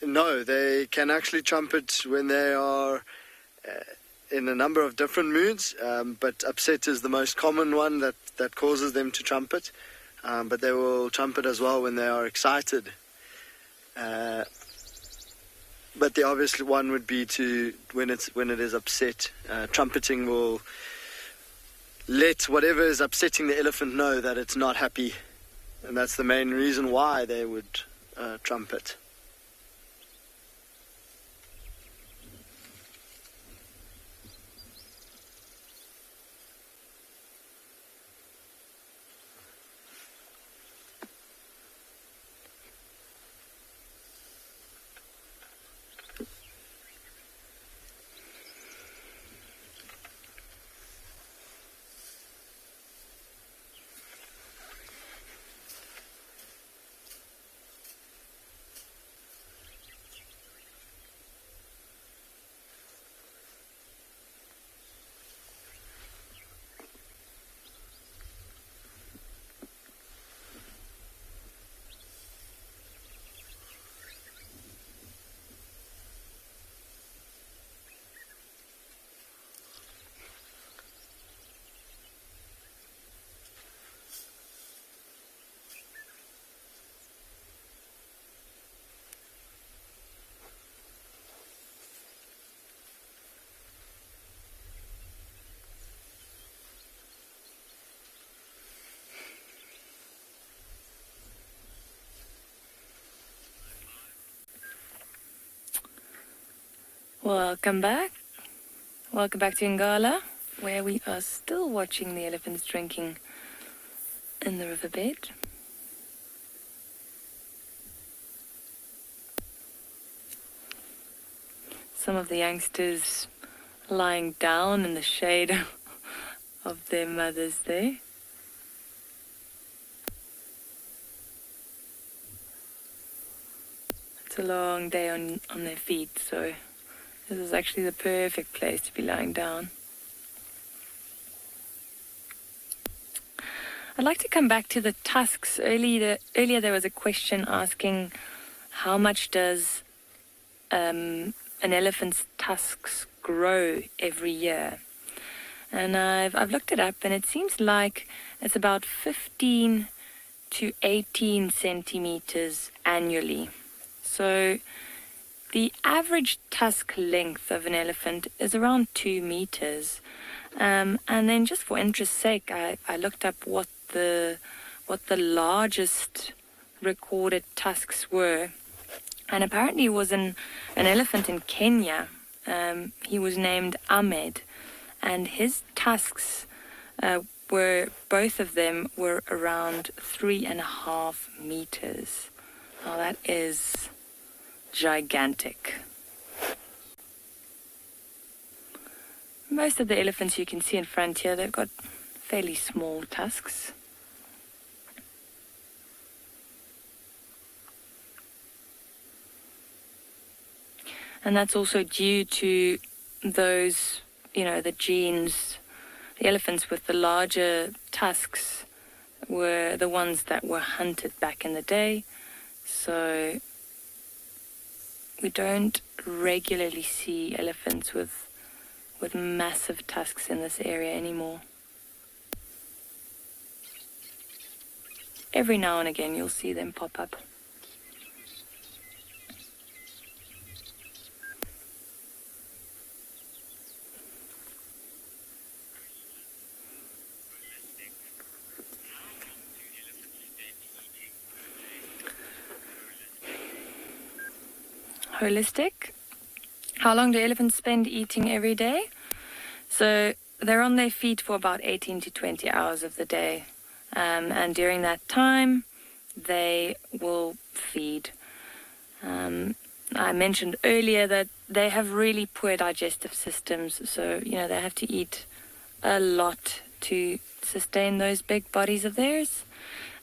No, they can actually trumpet when they are in a number of different moods, but upset is the most common one that causes them to trumpet. But they will trumpet as well when they are excited. But the obvious one would be when it is upset. Trumpeting will let whatever is upsetting the elephant know that it's not happy, and that's the main reason why they would trumpet. Welcome back. Welcome back to Ngala, where we are still watching the elephants drinking in the riverbed. Some of the youngsters lying down in the shade of their mothers there. It's a long day on their feet, so this is actually the perfect place to be lying down. I'd like to come back to the tusks. Earlier there was a question asking how much does an elephant's tusks grow every year. And I've looked it up, and it seems like it's about 15 to 18 centimeters annually. So the average tusk length of an elephant is around 2 meters. And then just for interest's sake, I looked up what the largest recorded tusks were. And apparently it was an elephant in Kenya. He was named Ahmed. And his tusks both of them were around 3.5 meters. Now that is gigantic. most of the elephants you can see in front here, they've got fairly small tusks. And that's also due to those, the genes. The elephants with the larger tusks were the ones that were hunted back in the day. So we don't regularly see elephants with massive tusks in this area anymore. Every now and again you'll see them pop up. Holistic. How long do elephants spend eating every day? So they're on their feet for about 18 to 20 hours of the day. And during that time, they will feed. I mentioned earlier that they have really poor digestive systems. So, they have to eat a lot to sustain those big bodies of theirs.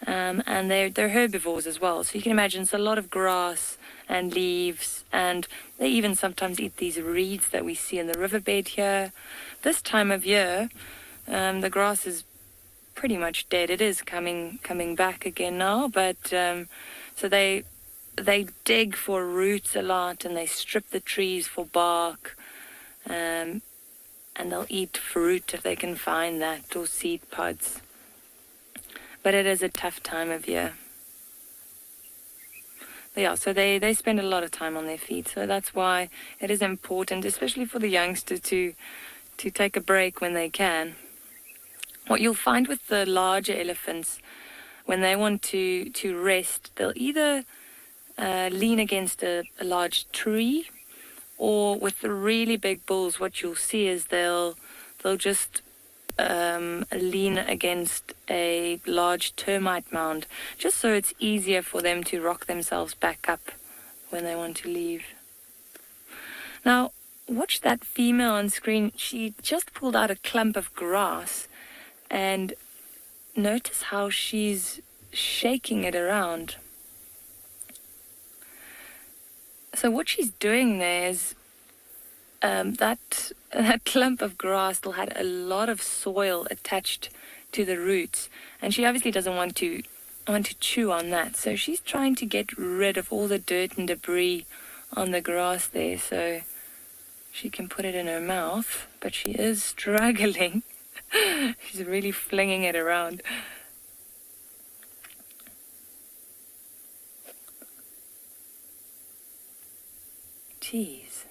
And they're herbivores as well. So you can imagine it's a lot of grass and leaves, and they even sometimes eat these reeds that we see in the riverbed here. This time of year, the grass is pretty much dead. It is coming back again now, but so they dig for roots a lot, and they strip the trees for bark, and they'll eat fruit if they can find that, or seed pods. But it is a tough time of year. Yeah, so they spend a lot of time on their feet. So that's why it is important, especially for the youngster, to take a break when they can. What you'll find with the larger elephants, when they want to rest, they'll either lean against a large tree, or with the really big bulls, what you'll see is they'll just lean against a large termite mound, just so it's easier for them to rock themselves back up when they want to leave. Now, watch that female on screen. She just pulled out a clump of grass, and notice how she's shaking it around. So what she's doing there is that clump of grass still had a lot of soil attached to the roots, and she obviously doesn't want to chew on that. So she's trying to get rid of all the dirt and debris on the grass there, so she can put it in her mouth. But she is struggling. She's really flinging it around. Jeez.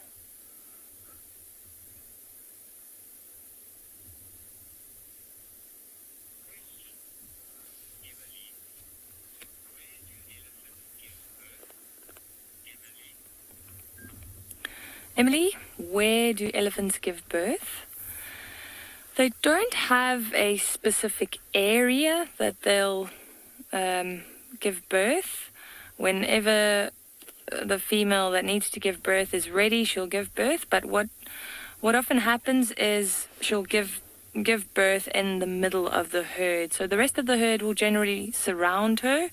Emily, where do elephants give birth? They don't have a specific area that they'll give birth. Whenever the female that needs to give birth is ready, she'll give birth. But what often happens is she'll give birth in the middle of the herd. So the rest of the herd will generally surround her,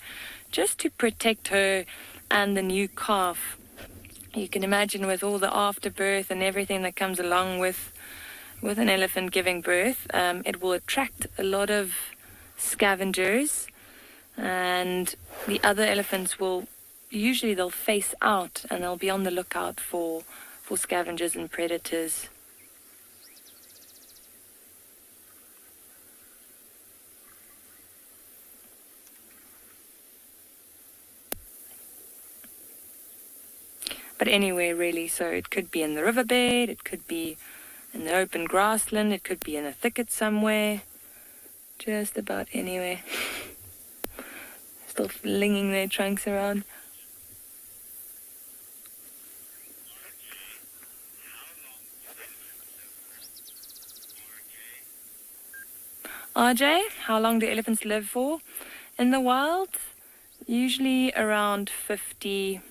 just to protect her and the new calf. You can imagine, with all the afterbirth and everything that comes along with an elephant giving birth, it will attract a lot of scavengers, and the other elephants will usually they'll face out, and they'll be on the lookout for scavengers and predators. But anywhere really, so it could be in the riverbed, it could be in the open grassland, it could be in a thicket somewhere, just about anywhere. Still flinging their trunks around. RJ, how long do elephants live for? In the wild, usually around 50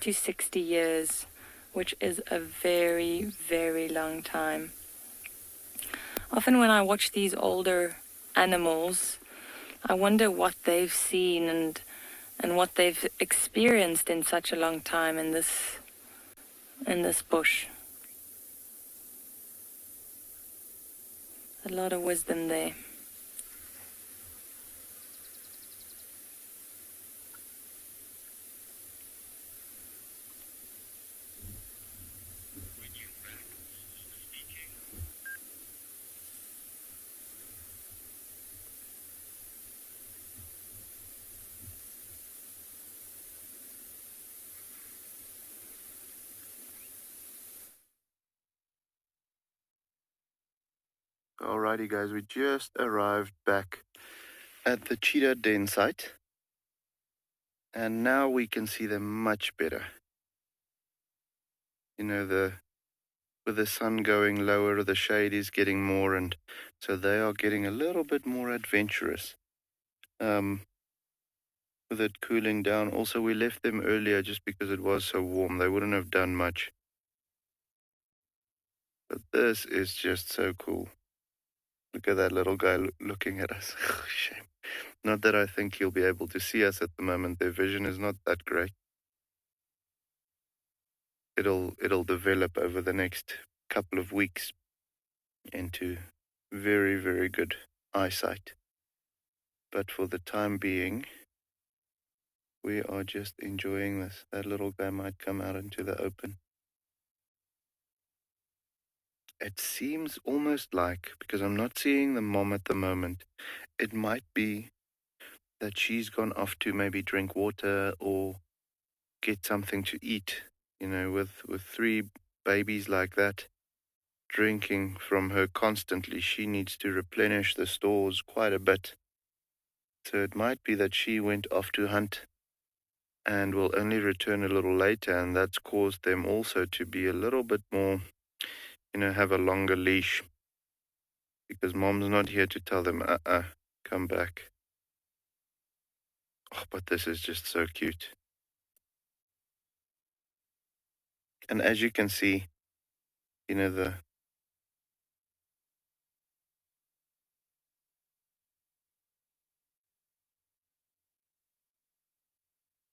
to 60 years, which is a very, very long time. often when I watch these older animals, I wonder what they've seen and what they've experienced in such a long time in this bush. A lot of wisdom there. Alrighty, guys, we just arrived back at the cheetah den site, and now we can see them much better. You know, with the sun going lower, the shade is getting more, and so they are getting a little bit more adventurous. With it cooling down. Also, we left them earlier just because it was so warm. They wouldn't have done much. But this is just so cool. Look at that little guy looking at us. Shame. Not that I think he'll be able to see us at the moment. Their vision is not that great. It'll develop over the next couple of weeks into very, very good eyesight. But for the time being, we are just enjoying this. That little guy might come out into the open. It seems almost like, because I'm not seeing the mom at the moment, it might be that she's gone off to maybe drink water or get something to eat. You know, with 3 babies like that, drinking from her constantly, she needs to replenish the stores quite a bit. So it might be that she went off to hunt and will only return a little later, and that's caused them also to be a little bit more, you know, have a longer leash, because mom's not here to tell them, come back. Oh, but this is just so cute. And as you can see, you know,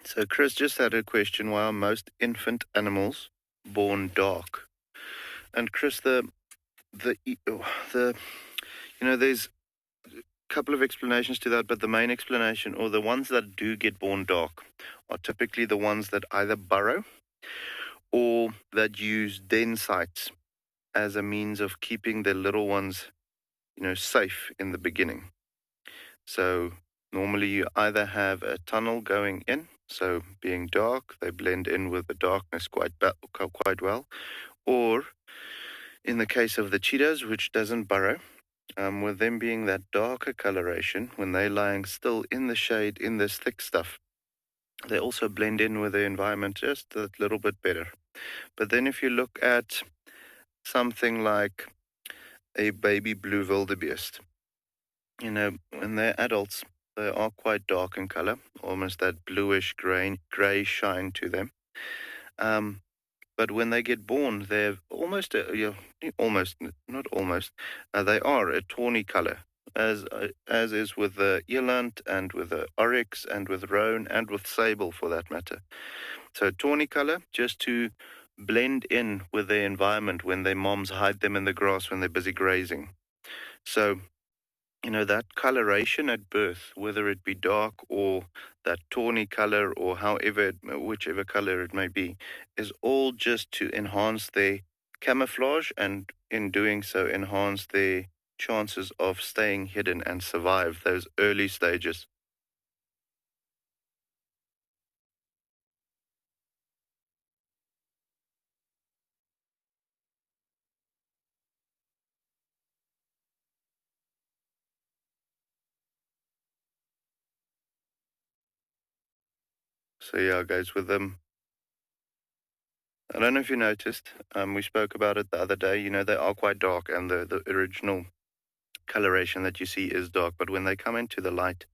So Chris just had a question, why are most animals born dark? And Chris, there's a couple of explanations to that, but the main explanation, or the ones that do get born dark, are typically the ones that either burrow or that use den sites as a means of keeping their little ones, you know, safe in the beginning. So normally you either have a tunnel going in, so being dark, they blend in with the darkness quite well, or in the case of the cheetahs, which doesn't burrow, with them being that darker coloration, when they're lying still in the shade, in this thick stuff, they also blend in with the environment just a little bit better. But then if you look at something like a baby blue wildebeest, you know, when they're adults, they are quite dark in color, almost that bluish gray shine to them. But when they get born, they're they are a tawny color, as is with the eland and with the oryx and with roan and with sable for that matter. So tawny color, just to blend in with their environment when their moms hide them in the grass when they're busy grazing. So, you know, that coloration at birth, whether it be dark or that tawny color or whichever color it may be, is all just to enhance their camouflage, and in doing so enhance their chances of staying hidden and survive those early stages. So yeah, guys, with them, I don't know if you noticed, we spoke about it the other day, you know, they are quite dark, and the original coloration that you see is dark, but when they come into the light,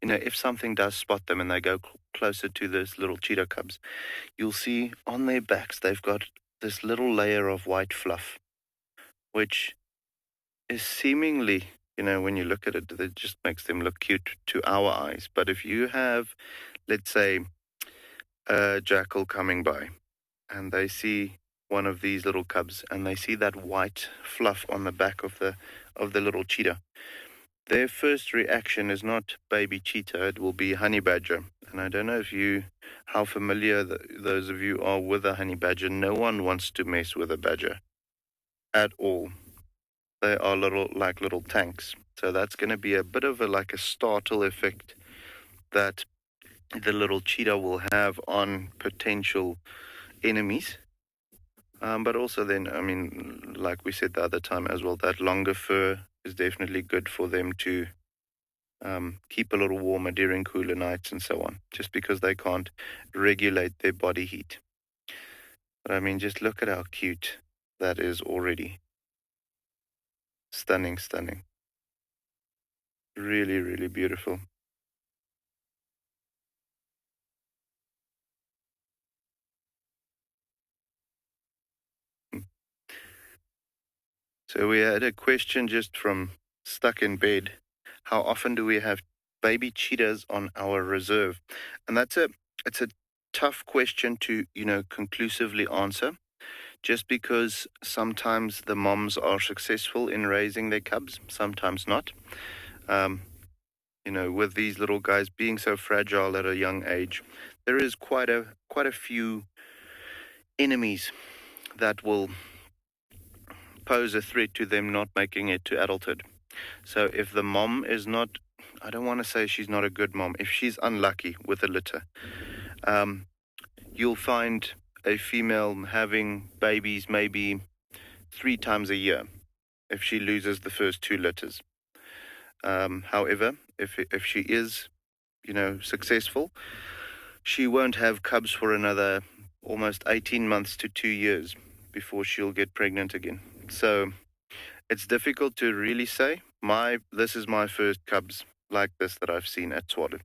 you know, if something does spot them and they go closer to those little cheetah cubs, you'll see on their backs they've got this little layer of white fluff, which is seemingly, when you look at it, it just makes them look cute to our eyes. But if you have, let's say, a jackal coming by and they see one of these little cubs and they see that white fluff on the back of the little cheetah, their first reaction is not baby cheetah, it will be honey badger. And I don't know how familiar those of you are with a honey badger. No one wants to mess with a badger at all. They are little tanks. So that's going to be a bit of a startle effect that the little cheetah will have on potential enemies. But also then, like we said the other time as well, that longer fur is definitely good for them to keep a little warmer during cooler nights and so on, just because they can't regulate their body heat. But just look at how cute that is already. Stunning. Really, really beautiful. So we had a question just from Stuck in Bed. How often do we have baby cheetahs on our reserve? And it's a tough question to, conclusively answer, just because sometimes the moms are successful in raising their cubs, sometimes not. With these little guys being so fragile at a young age, there is quite a few enemies that will pose a threat to them not making it to adulthood. So if the mom is not, I don't want to say she's not a good mom, if she's unlucky with a litter, you'll find a female having babies maybe 3 times a year if she loses the first 2 litters. However, if she is, successful, she won't have cubs for another almost 18 months to 2 years before she'll get pregnant again. So it's difficult to really say. This is my first cubs like this that I've seen at Tswalu.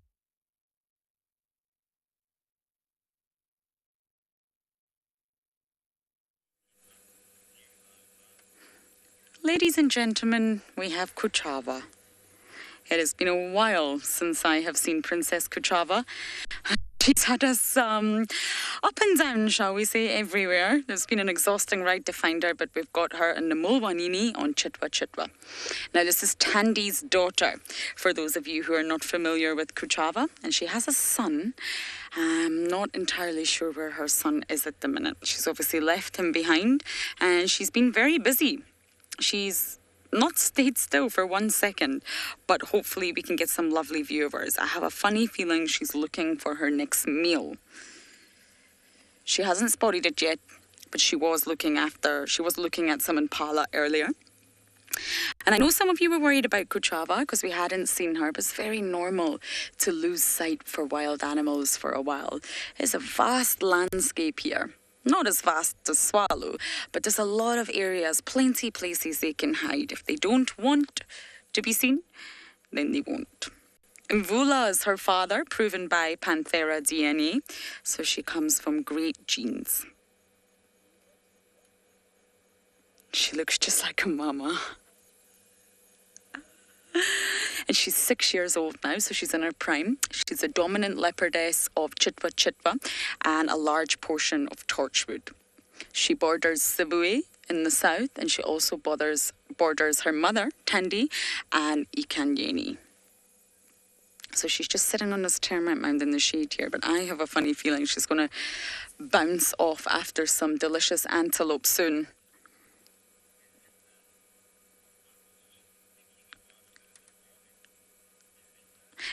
Ladies and gentlemen, we have KHOZA. It has been a while since I have seen Princess KHOZA. She's had us up and down, shall we say, everywhere. There's been an exhausting ride to find her, but we've got her in the Mulwanini on Chitwa. Now, this is Tandy's daughter, for those of you who are not familiar with KHOZA. And she has a son. I'm not entirely sure where her son is at the minute. She's obviously left him behind, and she's been very busy. She's not stayed still for 1 second, but hopefully we can get some lovely viewers. I have a funny feeling she's looking for her next meal. She hasn't spotted it yet, but she was looking at some impala earlier. And I know some of you were worried about KHOZA because we hadn't seen her, but it's very normal to lose sight for wild animals for a while. It's a vast landscape here. Not as vast as Tswalu, but there's a lot of areas, plenty places they can hide. If they don't want to be seen, then they won't. Mvula is her father, proven by Panthera DNA, so she comes from great genes. She looks just like her mama. And she's 6 years old now, so she's in her prime. She's a dominant leopardess of Chitwa and a large portion of Torchwood. She borders Sibue in the south, and she also borders her mother, Tandy, and Ikanyeni. So she's just sitting on this termite mound in the shade here, but I have a funny feeling she's going to bounce off after some delicious antelope soon.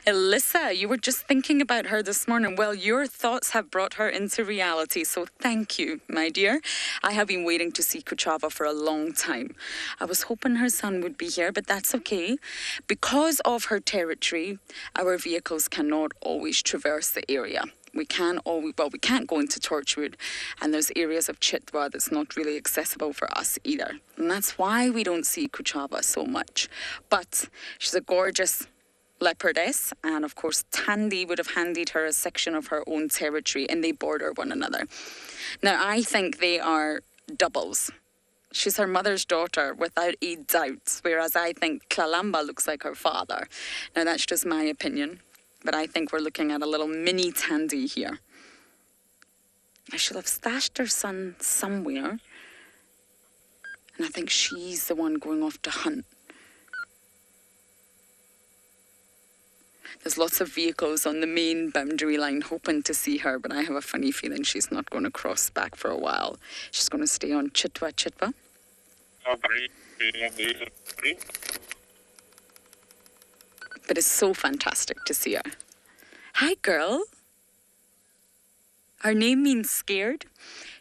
Alyssa, you were just thinking about her this morning. Well, your thoughts have brought her into reality, so thank you, my dear. I have been waiting to see KHOZA for a long time. I was hoping her son would be here, but that's okay. Because of her territory, our vehicles cannot always traverse the area. We can't go into Torchwood, and there's areas of Chitwa that's not really accessible for us either. And that's why we don't see KHOZA so much. But she's a gorgeous leopardess, and of course Tandy would have handed her a section of her own territory, and they border one another. Now I think they are doubles. She's her mother's daughter, without a doubt, whereas I think Kalamba looks like her father. Now, that's just my opinion, but I think we're looking at a little mini Tandy here. I should have stashed her son somewhere, and I think she's the one going off to hunt. There's lots of vehicles on the main boundary line hoping to see her, but I have a funny feeling she's not going to cross back for a while. She's going to stay on Chitwa Chitwa. But it's so fantastic to see her. Hi, girl. Her name means scared.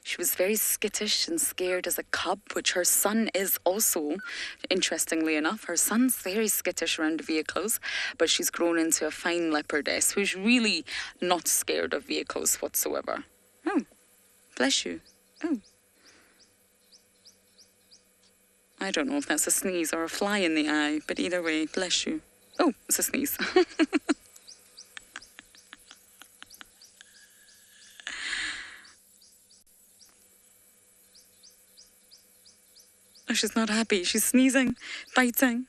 She was very skittish and scared as a cub, which her son is also, interestingly enough. Her son's very skittish around vehicles, but she's grown into a fine leopardess who's really not scared of vehicles whatsoever. Oh, bless you. Oh. I don't know if that's a sneeze or a fly in the eye, but either way, bless you. Oh, it's a sneeze. Oh, she's not happy. She's sneezing, biting.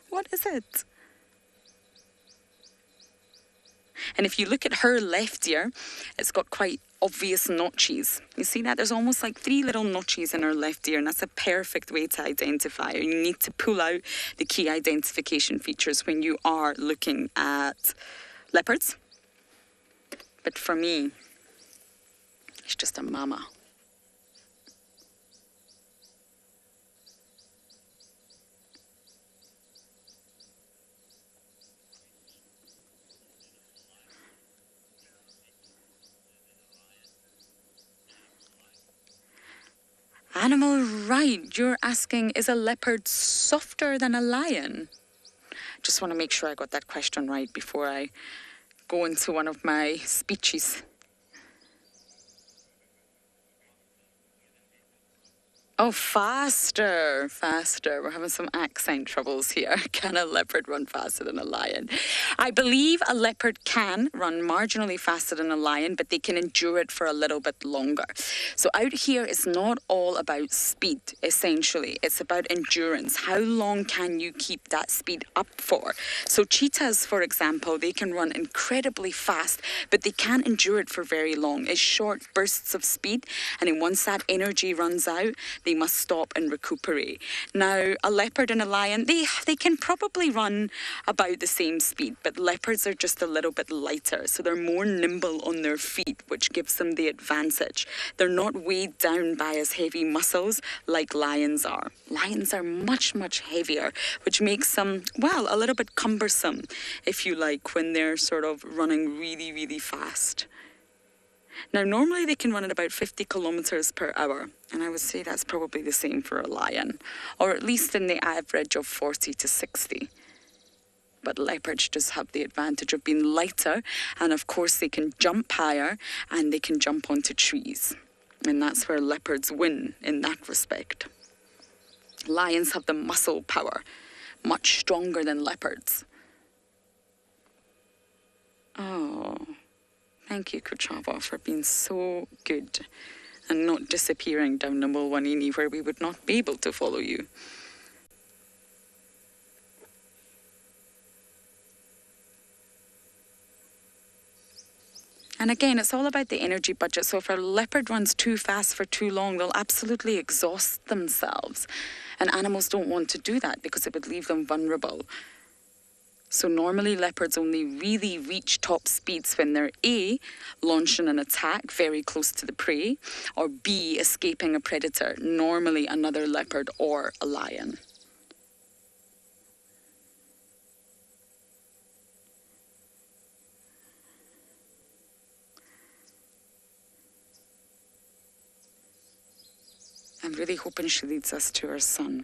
What is it? And if you look at her left ear, it's got quite obvious notches. You see that? There's almost like 3 little notches in her left ear, and that's a perfect way to identify her. You need to pull out the key identification features when you are looking at leopards. But for me, it's just a mama. Animal right, you're asking, is a leopard softer than a lion? Just want to make sure I got that question right before I go into one of my speeches. Oh, faster. We're having some accent troubles here. Can a leopard run faster than a lion? I believe a leopard can run marginally faster than a lion, but they can endure it for a little bit longer. So out here, it's not all about speed, essentially. It's about endurance. How long can you keep that speed up for? So cheetahs, for example, they can run incredibly fast, but they can't endure it for very long. It's short bursts of speed, and then once that energy runs out, they must stop and recuperate. Now, a leopard and a lion, they can probably run about the same speed, but leopards are just a little bit lighter, so they're more nimble on their feet, which gives them the advantage. They're not weighed down by as heavy muscles like lions are. Lions are much, much heavier, which makes them, well, a little bit cumbersome, if you like, when they're sort of running really, really fast. Now, normally they can run at about 50 kilometers per hour, and I would say that's probably the same for a lion, or at least in the average of 40 to 60. But leopards just have the advantage of being lighter, and of course they can jump higher, and they can jump onto trees. And that's where leopards win in that respect. Lions have the muscle power, much stronger than leopards. Oh... Thank you, KHOZA, for being so good and not disappearing down the Mulwanini where we would not be able to follow you. And again, it's all about the energy budget. So if a leopard runs too fast for too long, they'll absolutely exhaust themselves. And animals don't want to do that because it would leave them vulnerable. So normally leopards only really reach top speeds when they're A, launching an attack very close to the prey, or B, escaping a predator, normally another leopard or a lion. I'm really hoping she leads us to her son.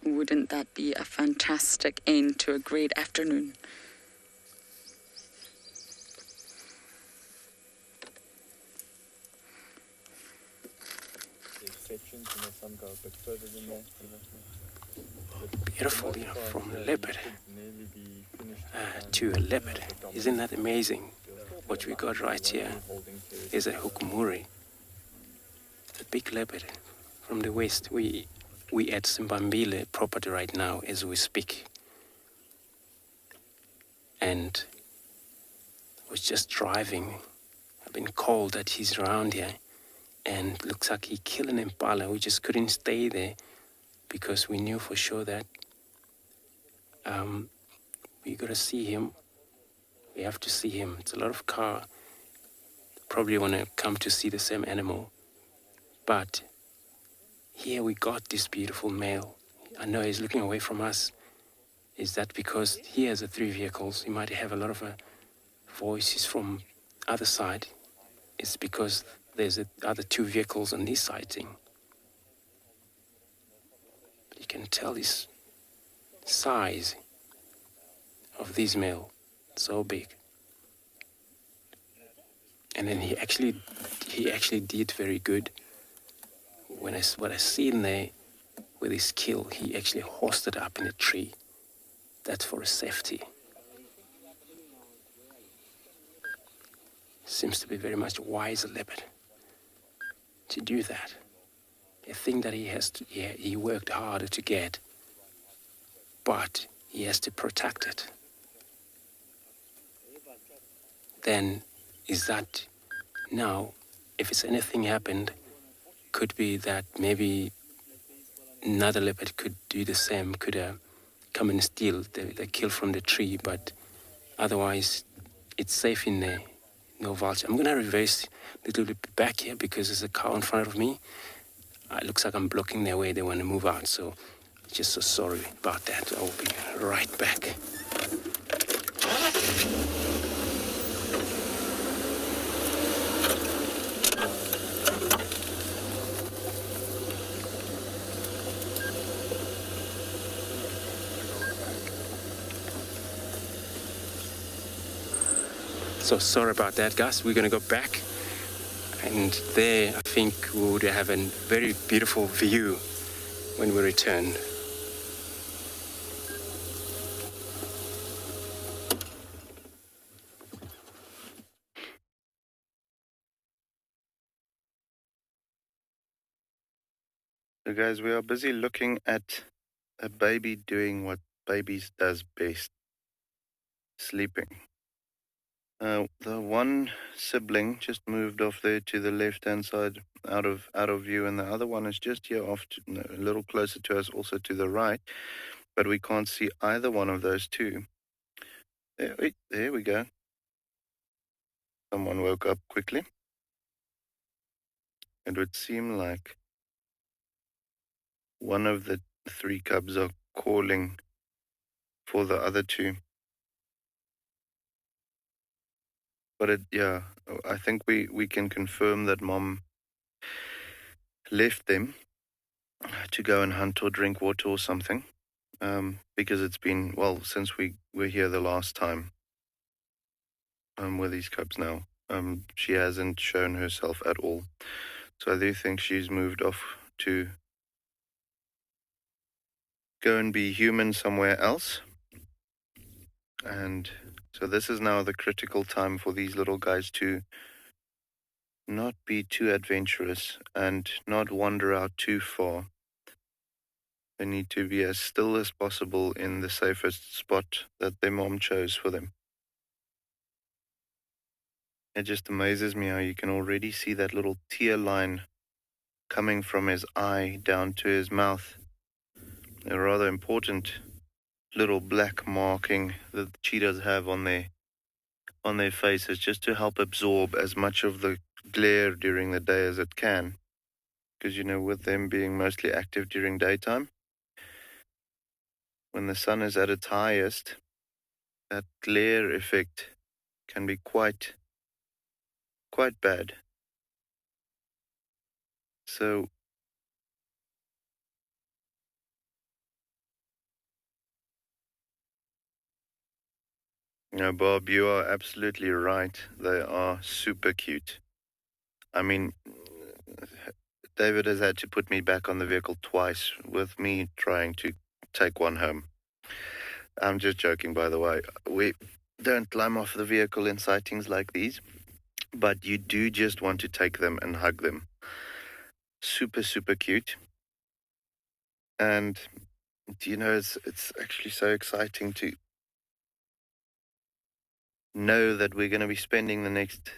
Wouldn't that be a fantastic end to a great afternoon? Beautiful, from a leopard to a leopard. Isn't that amazing? what we got right here is a hukumuri, a big leopard from the west. We at Simbambile property right now as we speak. And was just driving. I've been called that he's around here, and looks like he killed an impala. We just couldn't stay there because we knew for sure that we gotta see him. We have to see him. It's a lot of car. Probably want to come to see the same animal. But here we got this beautiful male. I know he's looking away from us. Is that because he has 3 vehicles? He might have a lot of voices from other side. It's because there's other 2 vehicles on this sighting. But you can tell his size of this male, so big. And then he actually did very good. What I seen there with his kill, he actually hoisted it up in a tree. That's for safety. Seems to be very much wise leopard to do that. A thing that he worked harder to get, but he has to protect it. Then is that now, if it's anything happened, could be that maybe another leopard could do the same, could come and steal the kill from the tree, but otherwise it's safe in there, no vulture. I'm gonna reverse a little bit back here because there's a car in front of me. It looks like I'm blocking their way. They want to move out, so just so sorry about that. I will be right back. So sorry about that, guys. We're gonna go back, and there I think we would have a very beautiful view when we return. So guys, we are busy looking at a baby doing what babies does best, sleeping. The one sibling just moved off there to the left-hand side, out of view, and the other one is just here off, a little closer to us, also to the right, but we can't see either one of those 2. There we go. Someone woke up quickly. It would seem like one of the 3 cubs are calling for the other 2. But I think we can confirm that Mom left them to go and hunt or drink water or something, because it's been, since we were here the last time with these cubs now. She hasn't shown herself at all. So I do think she's moved off to go and be human somewhere else. And so this is now the critical time for these little guys to not be too adventurous and not wander out too far. They need to be as still as possible in the safest spot that their mom chose for them. It just amazes me how you can already see that little tear line coming from his eye down to his mouth. A rather important little black marking that the cheetahs have on their faces, just to help absorb as much of the glare during the day as it can. Because, with them being mostly active during daytime, when the sun is at its highest, that glare effect can be quite bad. So Bob, you are absolutely right. They are super cute. I mean, David has had to put me back on the vehicle twice with me trying to take one home. I'm just joking, by the way. don't climb off the vehicle in sightings like these, but you do just want to take them and hug them. Super, super cute. And, you know, it's actually so exciting to know that we're going to be spending the next,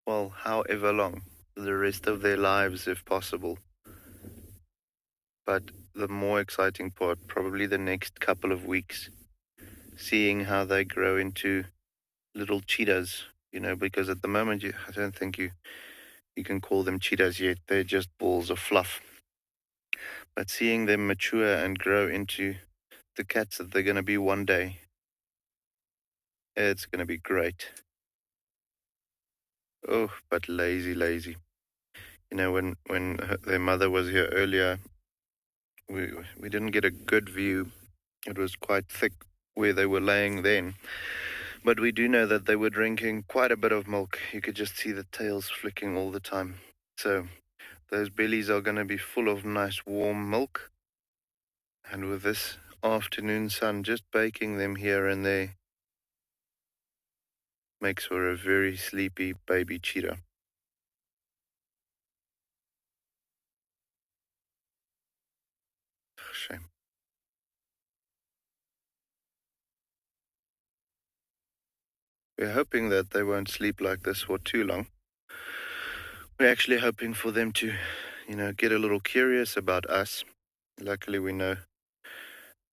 well, however long, the rest of their lives if possible. But the more exciting part, probably the next couple of weeks, seeing how they grow into little cheetahs, you know, because at the moment, I don't think you can call them cheetahs yet. They're just balls of fluff. But seeing them mature and grow into the cats that they're going to be one day, it's going to be great. Oh, but lazy. You know, when their mother was here earlier, we didn't get a good view. It was quite thick where they were laying then. But we do know that they were drinking quite a bit of milk. You could just see the tails flicking all the time. So those bellies are going to be full of nice warm milk. And with this afternoon sun just baking them here and there, makes for a very sleepy baby cheetah. Shame. We're hoping that they won't sleep like this for too long. We're actually hoping for them to, you know, get a little curious about us. Luckily, we know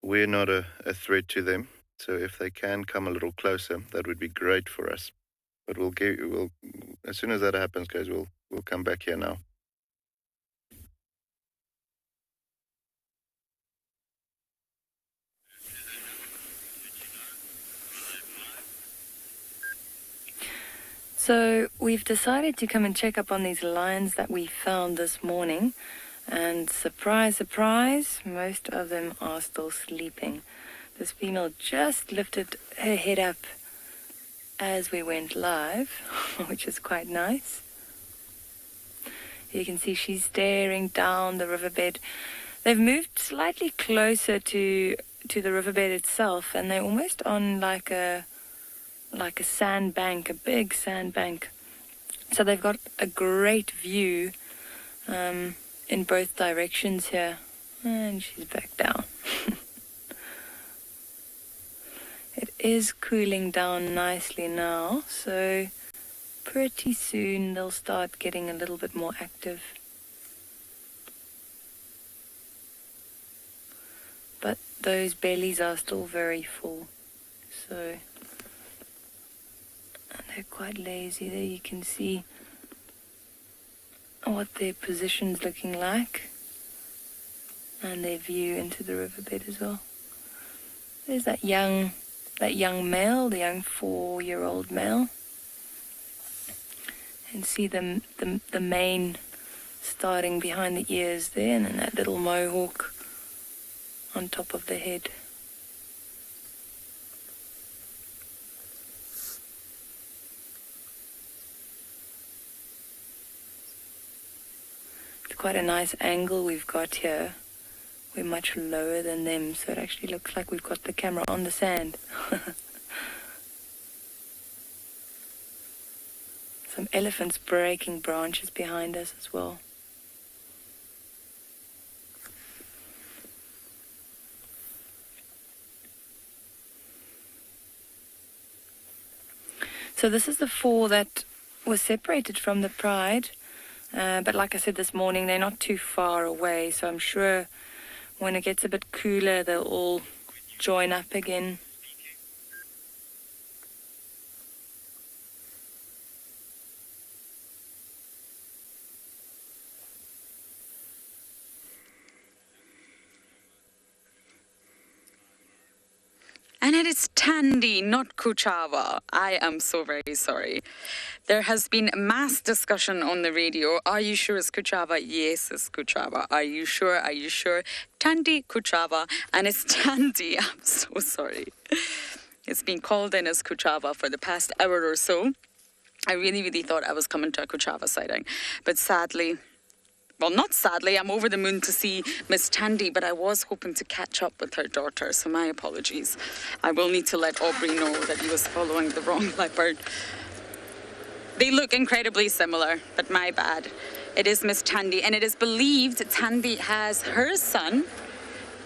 we're not a threat to them. So if they can come a little closer, that would be great for us. But we'll as soon as that happens, guys, we'll come back here now. So we've decided to come and check up on these lions that we found this morning. And surprise, surprise, most of them are still sleeping. This female just lifted her head up as we went live, which is quite nice. You can see she's staring down the riverbed. They've moved slightly closer to the riverbed itself, and they're almost on like a sandbank, a big sandbank. So they've got a great view in both directions here. And she's back down. It is cooling down nicely now, so pretty soon they'll start getting a little bit more active. But those bellies are still very full, so... And they're quite lazy. There you can see what their position's looking like, and their view into the riverbed as well. There's that young male, the young 4-year-old male. And see the mane starting behind the ears there, and then that little mohawk on top of the head. It's quite a nice angle we've got here. We're much lower than them, so it actually looks like we've got the camera on the sand. Some elephants breaking branches behind us as well. So this is the 4 that was separated from the pride. But like I said this morning, they're not too far away, so I'm sure when it gets a bit cooler, they'll all join up again. And it is Tandy, not Kuchava. I am so very sorry. There has been mass discussion on the radio. Are you sure it's Kuchava? Yes, it's Kuchava. Are you sure? Are you sure? Tandy, Kuchava. And it's Tandy. I'm so sorry. It's been called in as Kuchava for the past hour or so. I really thought I was coming to a Kuchava sighting. But sadly, Well, not sadly, I'm over the moon to see Miss Tandy, but I was hoping to catch up with her daughter, so my apologies. I will need to let Aubrey know that he was following the wrong leopard. They look incredibly similar, but my bad. It is Miss Tandy, and it is believed Tandy has her son,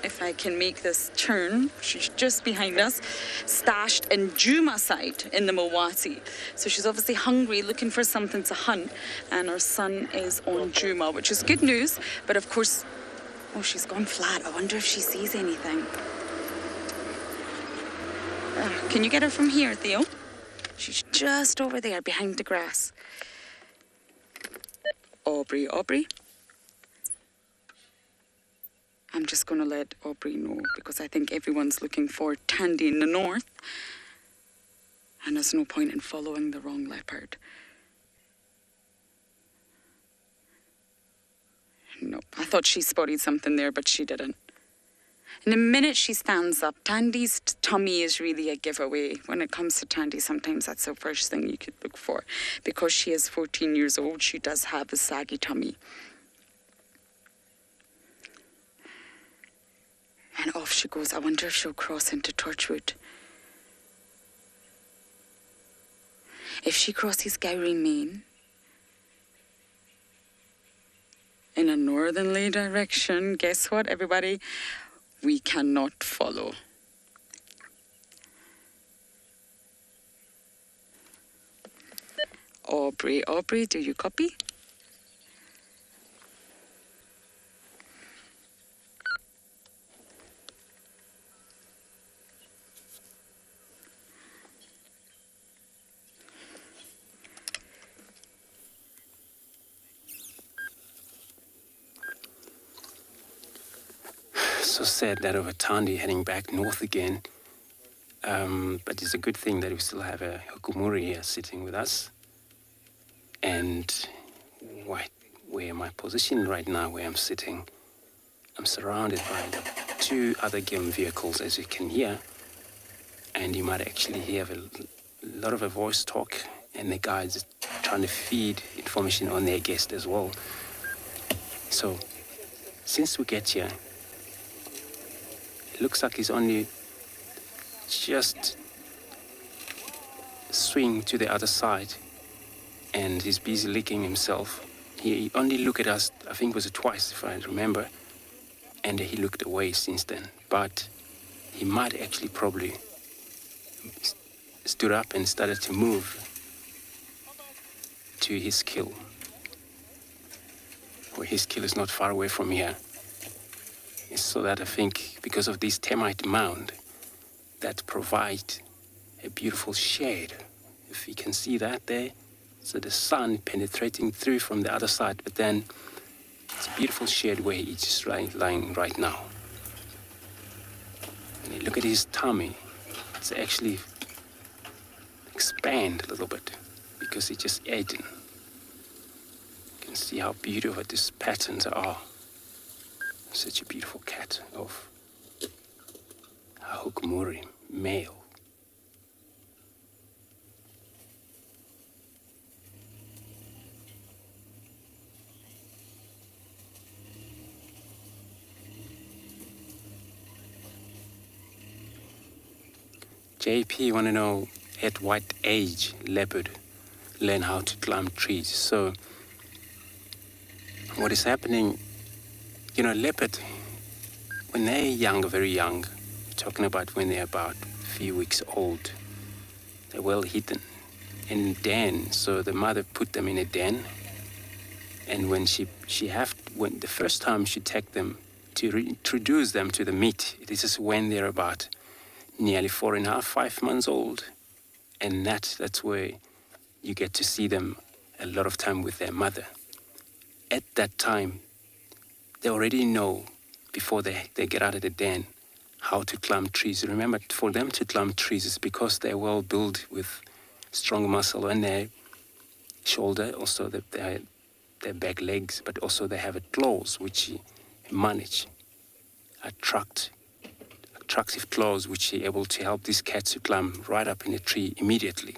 if I can make this turn, she's just behind us, stashed in Djuma side in the Mawati. So she's obviously hungry, looking for something to hunt, and her son is on Djuma, which is good news, but of course, oh, she's gone flat. I wonder if she sees anything. Can you get her from here, Theo? She's just over there behind the grass. Aubrey. I'm just going to let Aubrey know because I think everyone's looking for Tandy in the north. And there's no point in following the wrong leopard. No, I thought she spotted something there, but she didn't. And the minute she stands up, Tandy's tummy is really a giveaway. When it comes to Tandy, sometimes that's the first thing you could look for. Because she is 14 years old, she does have a saggy tummy. And off she goes. I wonder if she'll cross into Torchwood. If she crosses Gowrie Main in a northerly direction, guess what, everybody? We cannot follow. Aubrey, do you copy? So sad that over Tandy heading back north again. But it's a good thing that we still have a Hukumuri here sitting with us. And where my position right now, where I'm sitting, I'm surrounded by 2 other game vehicles, as you can hear. And you might actually hear a lot of a voice talk, and the guys trying to feed information on their guest as well. So, since we get here, it looks like he's only just swing to the other side, and he's busy licking himself. He only looked at us, I think it was twice, if I remember, and he looked away since then. But he might actually probably stood up and started to move to his kill. Well, his kill is not far away from here. It's so that I think because of this termite mound that provide a beautiful shade. If you can see that there, so the sun penetrating through from the other side, but then it's a beautiful shade where he's just lying right now. And you look at his tummy, it's actually expand a little bit because he just ate. You can see how beautiful these patterns are. Such a beautiful cat of a Hukumuri male. JP want to know at what age leopard learn how to climb trees. So what is happening, leopard, when they're young, very young, talking about when they're about a few weeks old, they're well hidden in a den. So the mother put them in a den, and when when the first time she take them to introduce them to the meat, this is when they're about nearly 4.5, 5 months old, and that's where you get to see them a lot of time with their mother. At that time, they already know, before they get out of the den, how to climb trees. Remember, for them to climb trees is because they're well built with strong muscle on their shoulder, also their back legs, but also they have claws which manage attractive claws which are able to help these cats to climb right up in a tree immediately.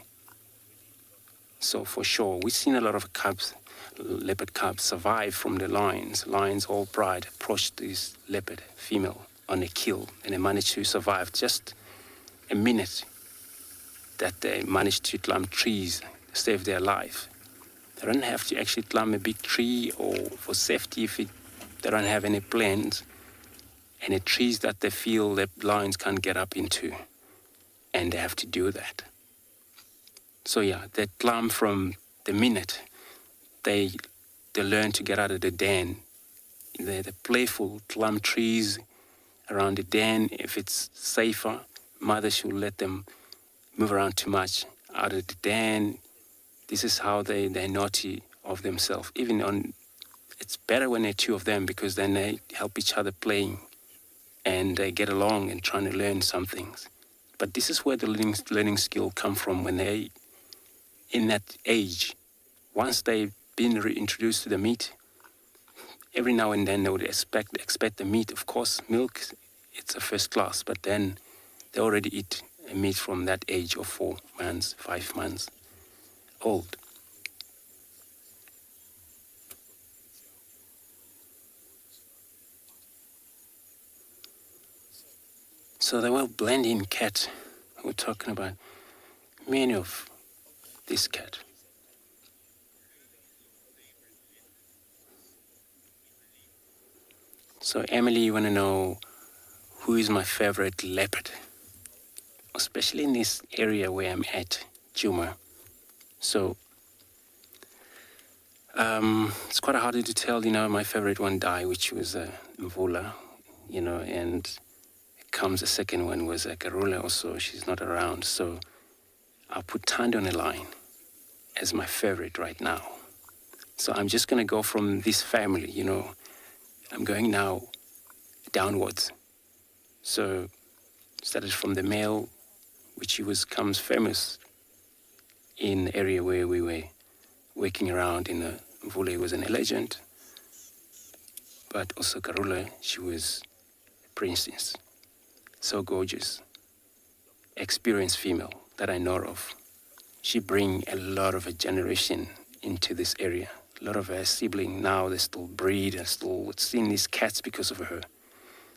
So for sure, we've seen a lot of cubs, leopard cubs, survive from the lions. Lions, all pride, approached this leopard female on a kill, and they managed to survive just a minute that they managed to climb trees, save their life. They don't have to actually climb a big tree or for safety if they don't have any plans, any trees that they feel that lions can't get up into, and they have to do that. So yeah, they climb from the minute they learn to get out of the den. They're playful, climb trees around the den. If it's safer, mother should let them move around too much out of the den. This is how they're naughty of themselves. It's better when there are two of them, because then they help each other playing and they get along and trying to learn some things. But this is where the learning skill come from when they in that age. Once they've been reintroduced to the meat, every now and then they would expect the meat. Of course, milk, it's a first class, but then they already eat meat from that age of 4 months, 5 months old. So they will blend in cat. We're talking about many of this cat. So Emily, you want to know who is my favorite leopard, especially in this area where I'm at, Djuma. So it's quite hard to tell, my favorite one died, which was Mvula, and comes the second one was Karula also. She's not around, so I'll put Thando on the line as my favorite right now. So I'm just going to go from this family, I'm going now downwards. So started from the male, which comes famous in the area where we were working around in Mvula was an legend, but also Karula, she was a princess. So gorgeous, experienced female that I know of. She brings a lot of a generation into this area. A lot of her siblings now, they still breed and still seeing these cats because of her.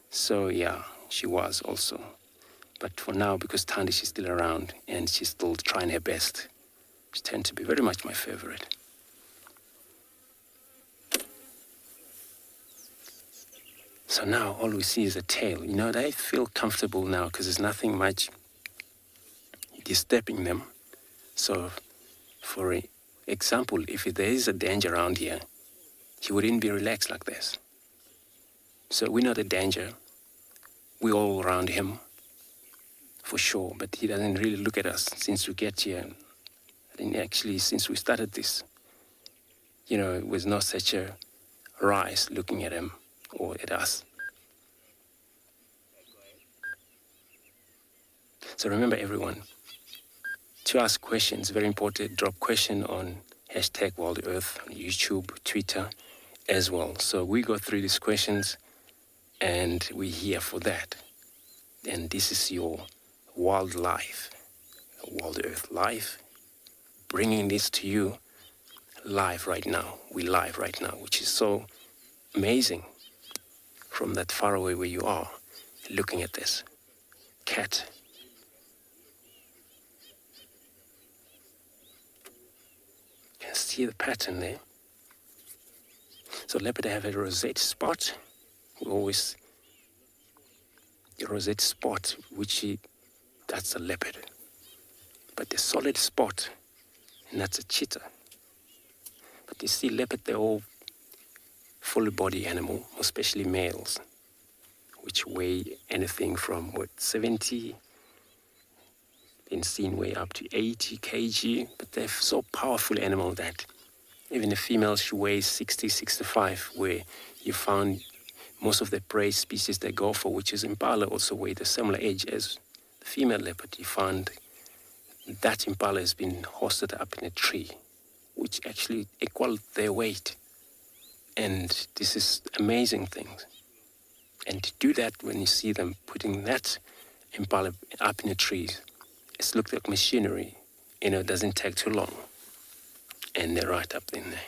So yeah, she was also. But for now, because Thandi, she's still around and she's still trying her best, she tends to be very much my favorite. So now all we see is a tail. They feel comfortable now because there's nothing much disturbing them. So for example, if there is a danger around here, he wouldn't be relaxed like this. So we know the danger. We're all around him, for sure, but he doesn't really look at us since we get here. And actually, since we started this, it was not such a rise looking at him or at us. So remember, everyone, to ask questions, very important, drop question on #WildEarth on YouTube, Twitter as well. So we go through these questions and we're here for that. And this is your wild life, WildEarth life, bringing this to you live right now. We're live right now, which is so amazing from that far away where you are, looking at this cat. You can see the pattern there. So leopard have a rosette spot. We always, a rosette spot, that's a leopard. But the solid spot, and that's a cheetah. But you see leopard, they're all full body animal, especially males, which weigh anything from 70, been seen way up to 80 kg, but they're so powerful animal that even the females should weigh 60, 65, where you found most of the prey species they go for, which is impala, also weigh the similar age as the female leopard. You found that impala has been hosted up in a tree, which actually equals their weight. And this is amazing things. And to do that, when you see them putting that impala up in the trees, it's looked like machinery. It doesn't take too long. and they're right up in there.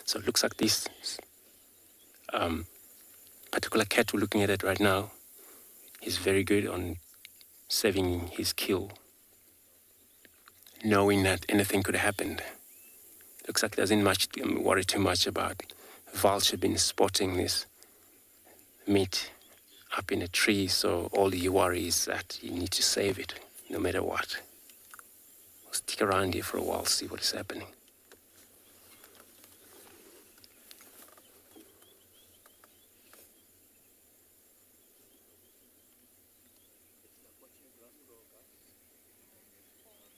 So it looks like this particular cat we're looking at it right now is very good on saving his kill, knowing that anything could have happened. Looks like he doesn't worry too much about vulture been spotting this meat up in a tree, so all you worry is that you need to save it no matter what. We'll stick around here for a while, see what is happening.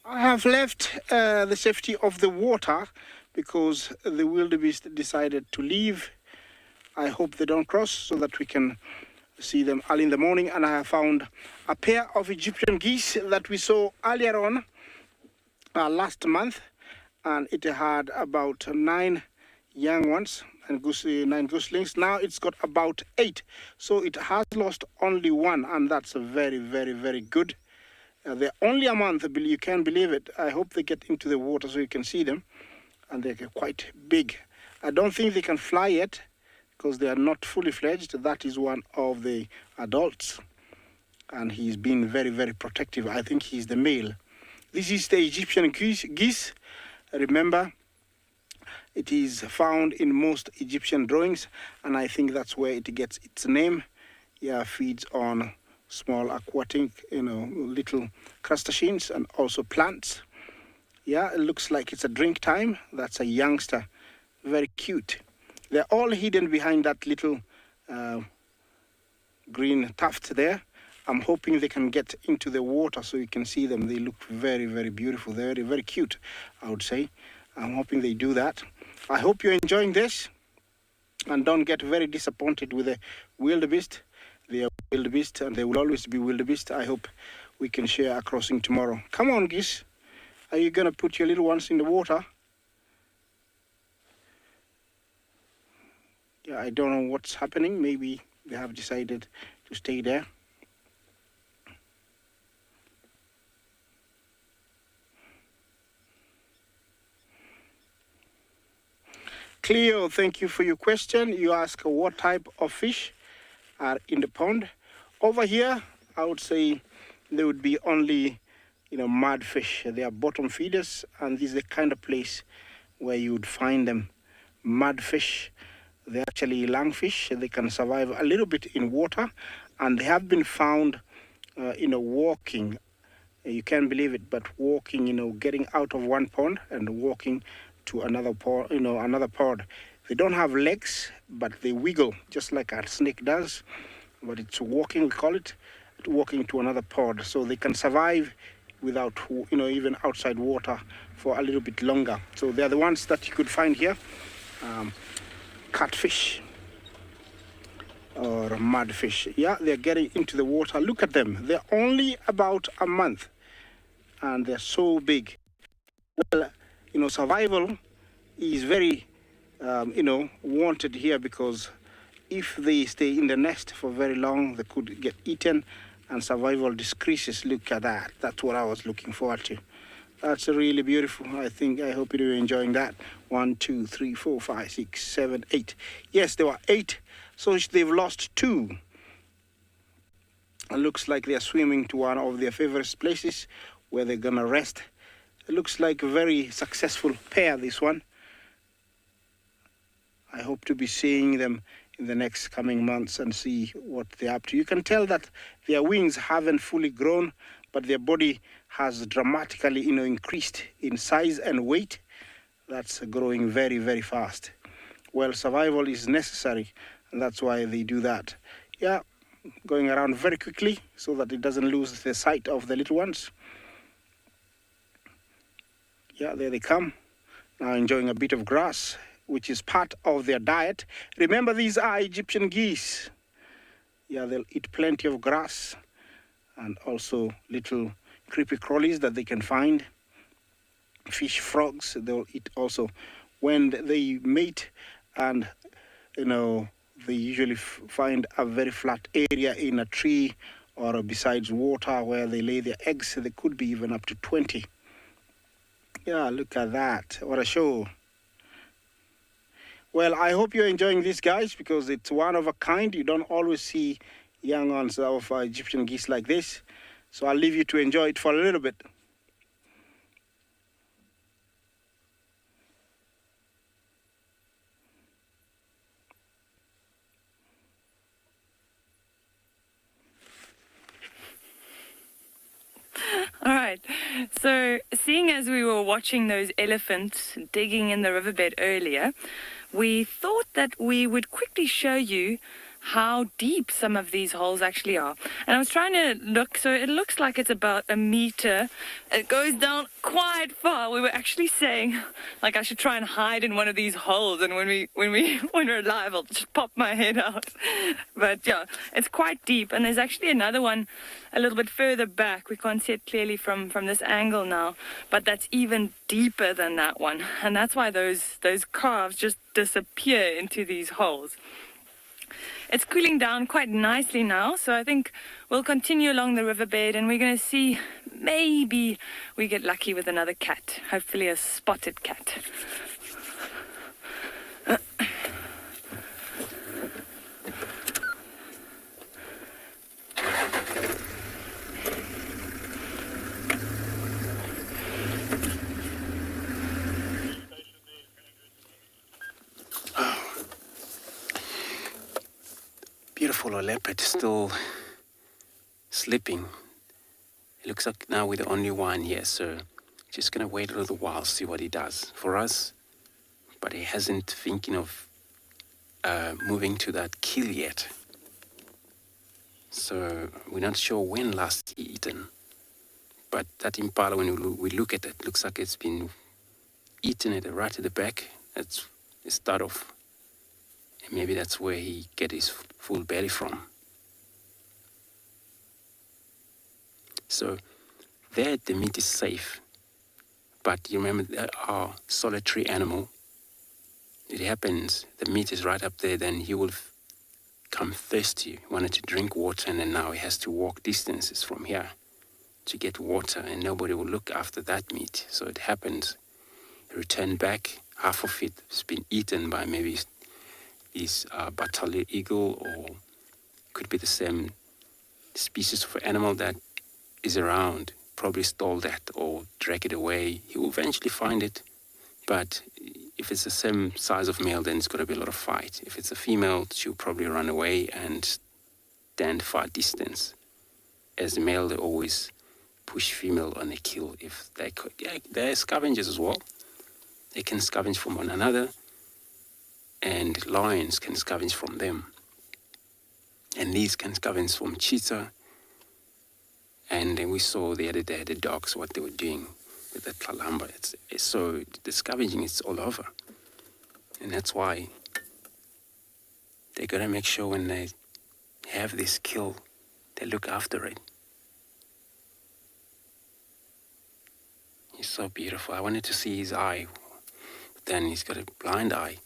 I have left the safety of the water because the wildebeest decided to leave. I hope they don't cross so that we can see them early in the morning. And I have found a pair of Egyptian geese that we saw earlier on last month, and it had about 9 young ones and 9 goslings. Now it's got about 8, so it has lost only 1, and that's very, very, very good. They're only a month, you can't believe it. I hope they get into the water so you can see them, and they're quite big. I don't think they can fly yet because they are not fully fledged. That is one of the adults, and he's been very, very protective. I think he's the male. This is the Egyptian geese. Remember, it is found in most Egyptian drawings, and I think that's where it gets its name. Yeah, feeds on small aquatic, little crustaceans and also plants. Yeah, it looks like it's a drink time. That's a youngster, very cute. They're all hidden behind that little green tuft there. I'm hoping they can get into the water so you can see them. They look very, very beautiful. They're very, very cute, I would say. I'm hoping they do that. I hope you're enjoying this and don't get very disappointed with the wildebeest. They are wildebeest and they will always be wildebeest. I hope we can share a crossing tomorrow. Come on, geese. Are you going to put your little ones in the water? Yeah, I don't know what's happening. Maybe they have decided to stay there. Cleo, thank you for your question. You ask what type of fish are in the pond. Over here, I would say there would be only, mudfish. They are bottom feeders, and this is the kind of place where you would find them. Mudfish, they're actually lungfish. They can survive a little bit in water, and they have been found, walking. You can't believe it, but walking, getting out of one pond and walking to another pond, another pond. They don't have legs, but they wiggle just like a snake does. But it's walking, we call it, walking to another pod. So they can survive without, even outside water for a little bit longer. So they're the ones that you could find here. Catfish or mudfish. Yeah, they're getting into the water. Look at them. They're only about a month, and they're so big. Well, survival is very wanted here, because if they stay in the nest for very long, they could get eaten and survival decreases. Look at that. That's what I was looking forward to. That's really beautiful. I hope you're enjoying that. 1, 2, 3, 4, 5, 6, 7, 8. Yes, there were 8, so they've lost 2. It looks like they're swimming to one of their favorite places where they're gonna rest. It looks like a very successful pair, this one. I hope to be seeing them in the next coming months and see what they're up to. You can tell that their wings haven't fully grown, but their body has dramatically, increased in size and weight. That's growing very, very fast. Well, survival is necessary, and that's why they do that. Yeah, going around very quickly so that it doesn't lose the sight of the little ones. Yeah, there they come. Now enjoying a bit of grass, which is part of their diet. Remember, these are Egyptian geese. Yeah, they'll eat plenty of grass and also little creepy crawlies that they can find. Fish, frogs, they'll eat also. When they mate and, they usually find a very flat area in a tree or besides water where they lay their eggs, there could be even up to 20. Yeah, look at that. What a show. Well, I hope you're enjoying this, guys, because it's one of a kind. You don't always see young ones of Egyptian geese like this. So I'll leave you to enjoy it for a little bit. All right, so seeing as we were watching those elephants digging in the riverbed earlier, we thought that we would quickly show you how deep some of these holes actually are. And I was trying to look, so it looks like it's about 1 meter. It goes down quite far. We were actually saying, like, I should try and hide in one of these holes, and when we're live, I'll just pop my head out. But yeah, it's quite deep, and there's actually another one a little bit further back. We can't see it clearly from this angle now, but that's even deeper than that one, and that's why those calves just disappear into these holes. It's cooling down quite nicely now, so I think we'll continue along the riverbed, and we're going to see, maybe we get lucky with another cat, hopefully a spotted cat. Beautiful leopard still sleeping. It looks like now we're the only one here, so just gonna wait a little while, see what he does for us. But he hasn't thinking of moving to that kill yet. So we're not sure when last he eaten. But that impala, when we look at it, looks like it's been eaten at right at the back. That's the start off. And maybe that's where he get his full belly from. So there the meat is safe. But you remember, they are solitary animal. It happens, the meat is right up there, then he will come thirsty, wanted to drink water, and then now he has to walk distances from here to get water, and nobody will look after that meat. So it happens, he returned back, half of it has been eaten by maybe his battalion eagle, or could be the same species of animal that is around, probably stole that or drag it away. He will eventually find it, but if it's the same size of male, then it's going to be a lot of fight. If it's a female, she'll probably run away and stand far distance. As the male, they always push female on a kill. If they're scavengers as well. They can scavenge from one another, and lions can scavenge from them. And these can scavenge from cheetah. And then we saw the other day the dogs, what they were doing with the kalamba. So the scavenging is all over. And that's why they got to make sure when they have this kill, they look after it. He's so beautiful. I wanted to see his eye. But then he's got a blind eye.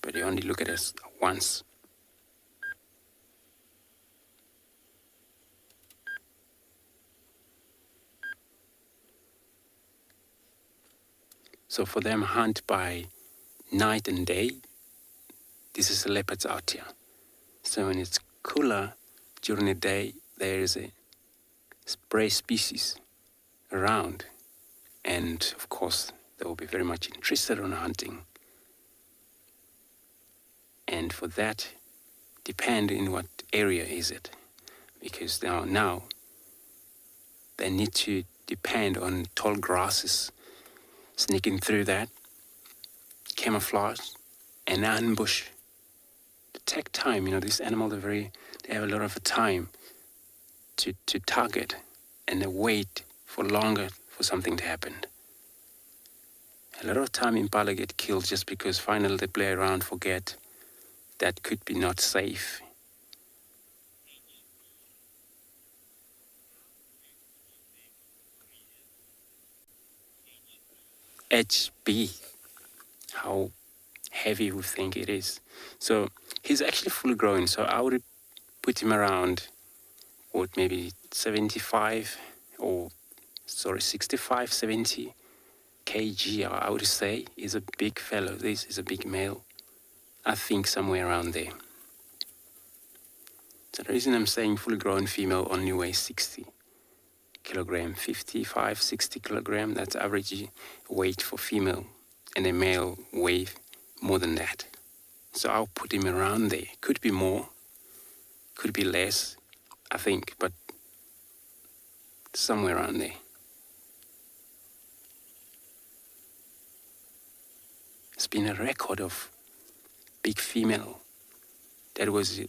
But he only look at us once. So for them, hunt by night and day. This is the leopards out here. So when it's cooler during the day, there is a prey species around. And of course, they will be very much interested in hunting. And for that, depend in what area is it. Because now they need to depend on tall grasses, sneaking through that, camouflage, and ambush. To take time, this animal, they have a lot of time to target, and they wait for longer for something to happen. A lot of time impala get killed just because finally they play around, forget that could be not safe. HB, how heavy we think it is. So he's actually fully grown, so I would put him around or maybe 65 or 65, 70 kg, I would say, is a big fellow. This is a big male. I think somewhere around there. So the reason I'm saying fully grown female only weighs 60 kilogram, 55, 60 kilogram, that's average weight for female, and a male weighs more than that. So I'll put him around there. Could be more, could be less, I think, but somewhere around there. It's been a record of big female that was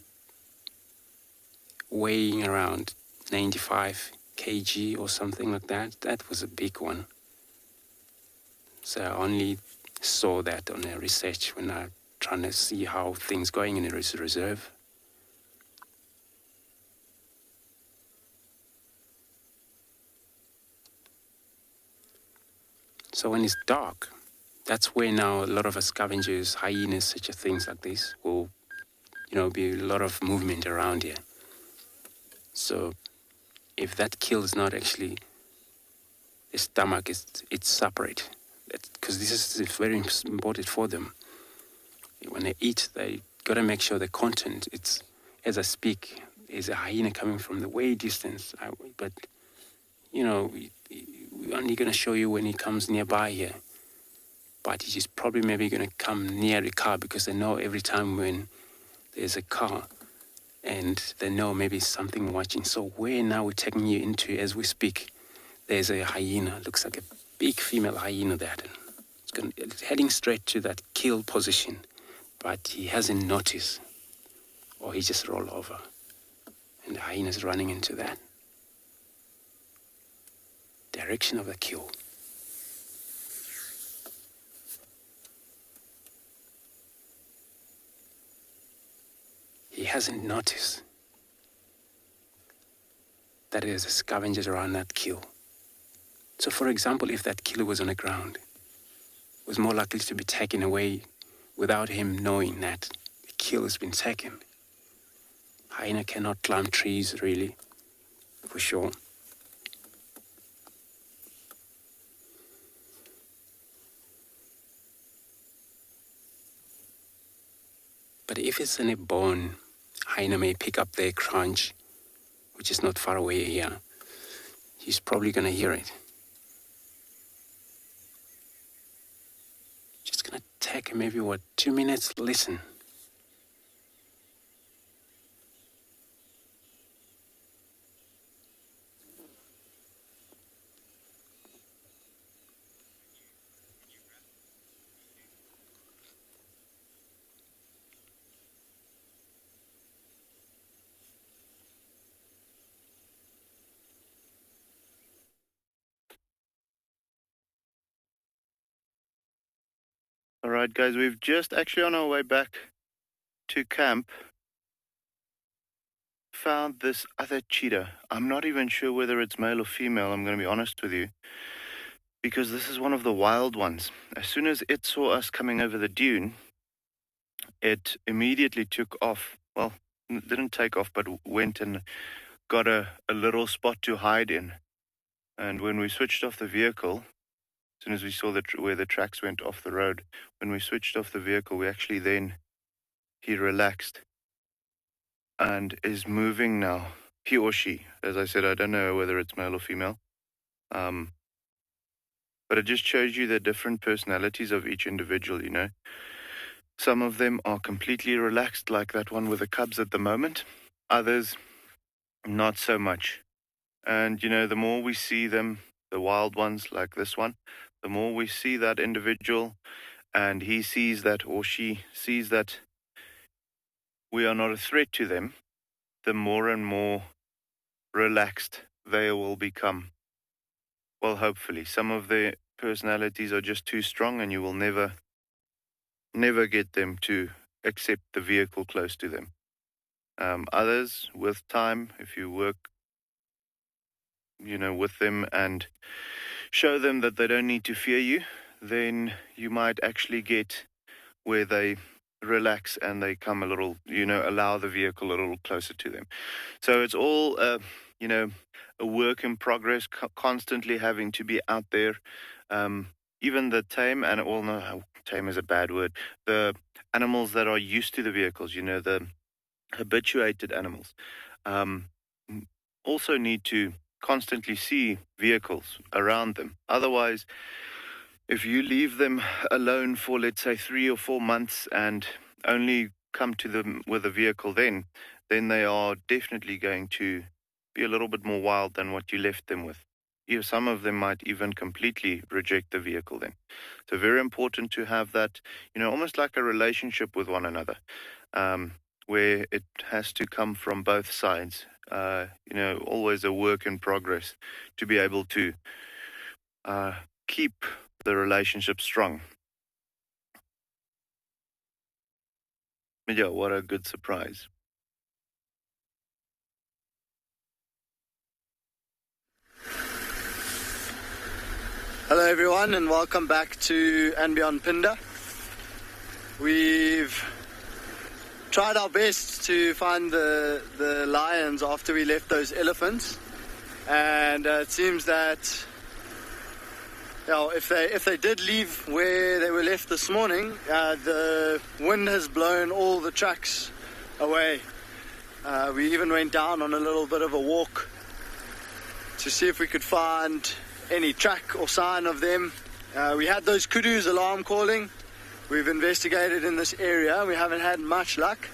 weighing around 95 kg or something like that. That was a big one. So I only saw that on a research when I'm trying to see how things going in the reserve. So when it's dark, that's where now a lot of scavengers, hyenas, such as things like this will, be a lot of movement around here. So if that kill is not actually, the stomach it's separate, because this is very important for them. When they eat, they gotta make sure the content. It's, as I speak, is a hyena coming from the way distance, but we're only gonna show you when he comes nearby here. But he's probably maybe going to come near the car because they know every time when there's a car and they know maybe something watching. So where now we're taking you into, as we speak, there's a hyena. Looks like a big female hyena there. It's heading straight to that kill position, but he hasn't noticed, or he just rolled over. And the hyena's running into that direction of the kill. He hasn't noticed that there's scavengers around that kill. So for example, if that killer was on the ground, it was more likely to be taken away without him knowing that the kill has been taken. Hyena cannot climb trees, really, for sure. But if it's in a bone, hyena may pick up their crunch, which is not far away here. He's probably going to hear it. Just going to take maybe, 2 minutes, listen. All right, guys, we've just actually on our way back to camp found this other cheetah. I'm not even sure whether it's male or female, I'm going to be honest with you, because this is one of the wild ones. As soon as it saw us coming over the dune, it immediately took off. Well, it didn't take off, but went and got a little spot to hide in. And when we switched off the vehicle, as soon as we saw where the tracks went off the road, when we switched off the vehicle, we actually he relaxed and is moving now. He or she, as I said, I don't know whether it's male or female. But it just shows you the different personalities of each individual, Some of them are completely relaxed, like that one with the cubs at the moment. Others, not so much. And, the more we see them, the wild ones like this one, the more we see that individual and he sees that, or she sees that we are not a threat to them, the more and more relaxed they will become. Well, hopefully. Some of their personalities are just too strong and you will never get them to accept the vehicle close to them. Others, with time, if you work, with them and show them that they don't need to fear you, then you might actually get where they relax and they come a little, allow the vehicle a little closer to them. So it's all, a work in progress, constantly having to be out there. Even the tame, and no, tame is a bad word. The animals that are used to the vehicles, the habituated animals, also need to constantly see vehicles around them. Otherwise, if you leave them alone for, let's say, 3 or 4 months and only come to them with a vehicle then they are definitely going to be a little bit more wild than what you left them with. Some of them might even completely reject the vehicle then. So very important to have that, almost like a relationship with one another, where it has to come from both sides. Always a work in progress to be able to keep the relationship strong. But yeah, what a good surprise. Hello everyone and welcome back to andBeyond Phinda. We've tried our best to find the lions after we left those elephants, and it seems that if they did leave where they were left this morning, the wind has blown all the tracks away. We even went down on a little bit of a walk to see if we could find any track or sign of them. We had those kudus alarm calling. We've investigated in this area. We haven't had much luck.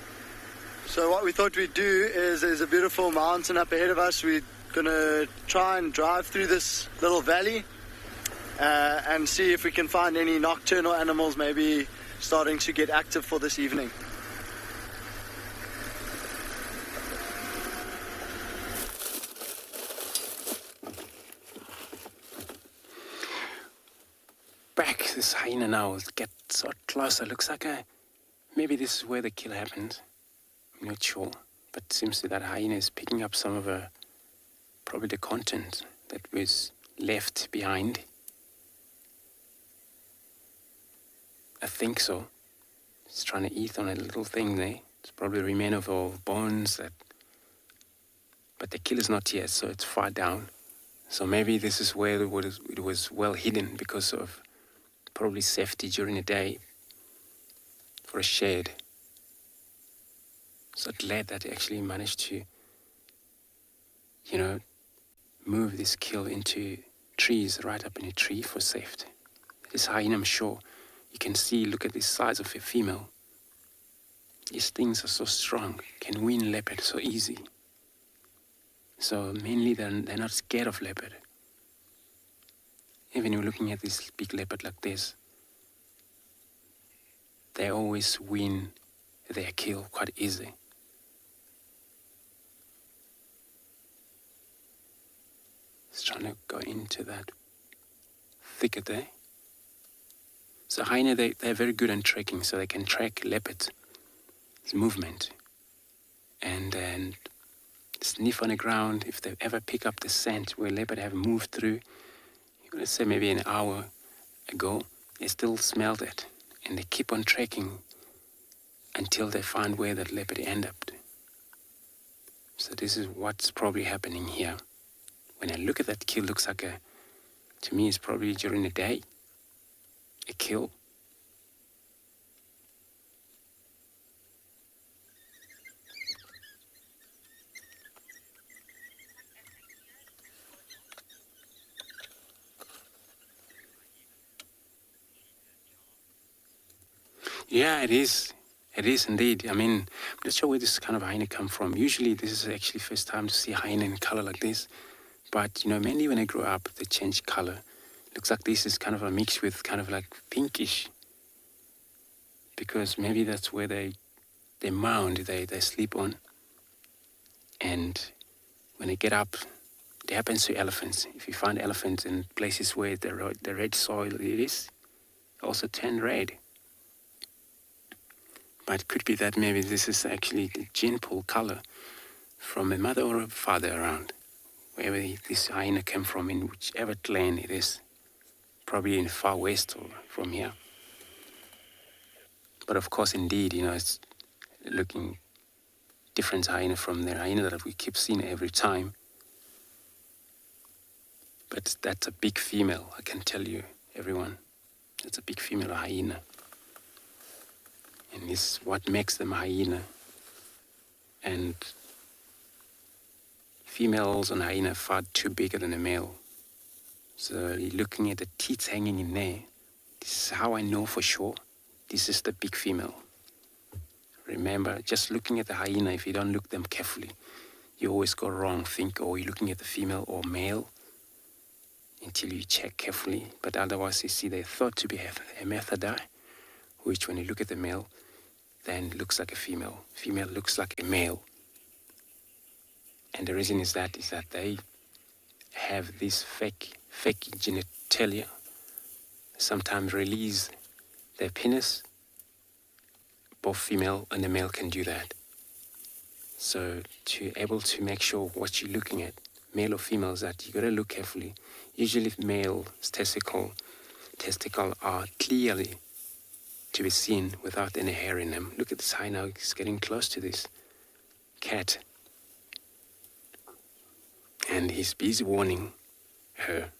So what we thought we'd do is there's a beautiful mountain up ahead of us. We're going to try and drive through this little valley and see if we can find any nocturnal animals maybe starting to get active for this evening. Back, this hyena now gets so closer. Looks like maybe this is where the kill happened. I'm not sure, but it seems that hyena is picking up some of probably the content that was left behind. I think so. It's trying to eat on a little thing there. It's probably remain of bones but the kill is not here, so it's far down. So maybe this is where it was well hidden because of probably safety during the day for a shade. So glad that they actually managed to, move this kill into trees, right up in a tree for safety. This hyena, I'm sure, you can see, look at the size of a female. These things are so strong, can win leopard so easy. So mainly they're not scared of leopard. Even when you're looking at this big leopard like this, they always win their kill quite easy. Just trying to go into that thicket there. So hyena, they're very good on tracking, so they can track leopard's movement and then sniff on the ground. If they ever pick up the scent where leopard have moved through, let's say maybe an hour ago, they still smell that, and they keep on tracking until they find where that leopard ended up. So this is what's probably happening here. When I look at that kill, looks like to me it's probably during the day, a kill. Yeah, it is. It is indeed. I mean, I'm not sure where this kind of hyena come from. Usually this is actually first time to see a hyena in color like this. But, mainly when I grew up, they change color. Looks like this is kind of a mix with kind of like pinkish. Because maybe that's where they mound, they sleep on. And when they get up, it happens to elephants. If you find elephants in places where the red soil is, also turn red. But it could be that maybe this is actually the gene pool color from a mother or a father around, wherever this hyena came from, in whichever clan it is, probably in the far west or from here. But of course, indeed, it's looking different hyena from the hyena that we keep seeing every time. But that's a big female, I can tell you, everyone. It's a big female hyena. And it's what makes them hyena. And females on hyena are far too bigger than a male. So you're looking at the teeth hanging in there. This is how I know for sure this is the big female. Remember, just looking at the hyena, if you don't look them carefully, you always go wrong. Think, oh, you're looking at the female or male until you check carefully. But otherwise, you see they're thought to be hermaphrodites, which when you look at the male, then looks like a female. Female looks like a male. And the reason is that they have this fake genitalia. Sometimes release their penis. Both female and the male can do that. So to able to make sure what you're looking at, male or female, is that you got to look carefully. Usually male testicle are clearly to be seen without any hair in them. Look at this hyena, it's getting close to this cat. And he's busy warning her.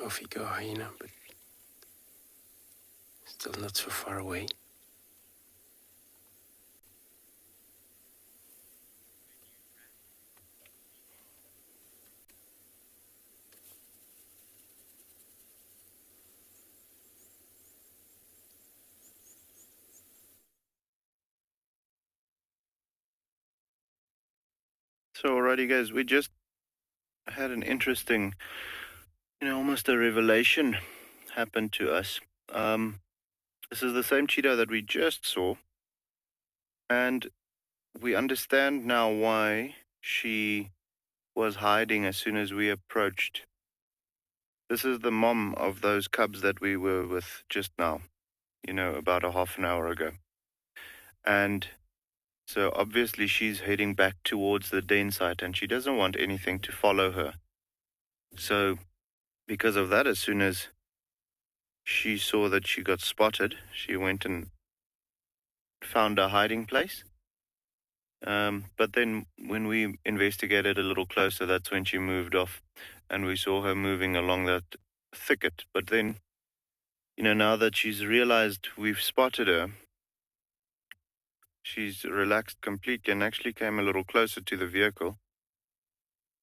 Off you go, hyena, but still not so far away. So alrighty guys, we just had an interesting, almost a revelation happen to us. This is the same cheetah that we just saw, and we understand now why she was hiding as soon as we approached. This is the mom of those cubs that we were with just now, about a half an hour ago. And so obviously she's heading back towards the den site, and she doesn't want anything to follow her. So because of that, as soon as she saw that she got spotted, she went and found a hiding place. But then when we investigated a little closer, that's when she moved off, and we saw her moving along that thicket. But then, now that she's realized we've spotted her, she's relaxed completely and actually came a little closer to the vehicle.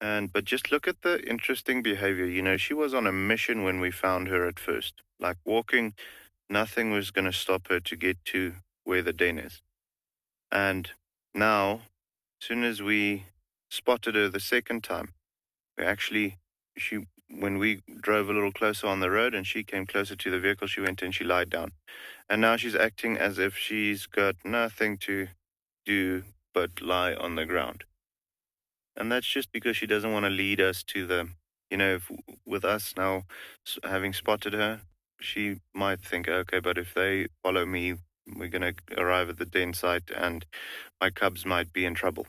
But just look at the interesting behavior. She was on a mission when we found her at first. Like walking, nothing was going to stop her to get to where the den is. And now, as soon as we spotted her the second time, when we drove a little closer on the road and she came closer to the vehicle, she went and she lied down. And now she's acting as if she's got nothing to do but lie on the ground. And that's just because she doesn't want to lead us to the, with us now having spotted her, she might think, okay, but if they follow me, we're going to arrive at the den site and my cubs might be in trouble.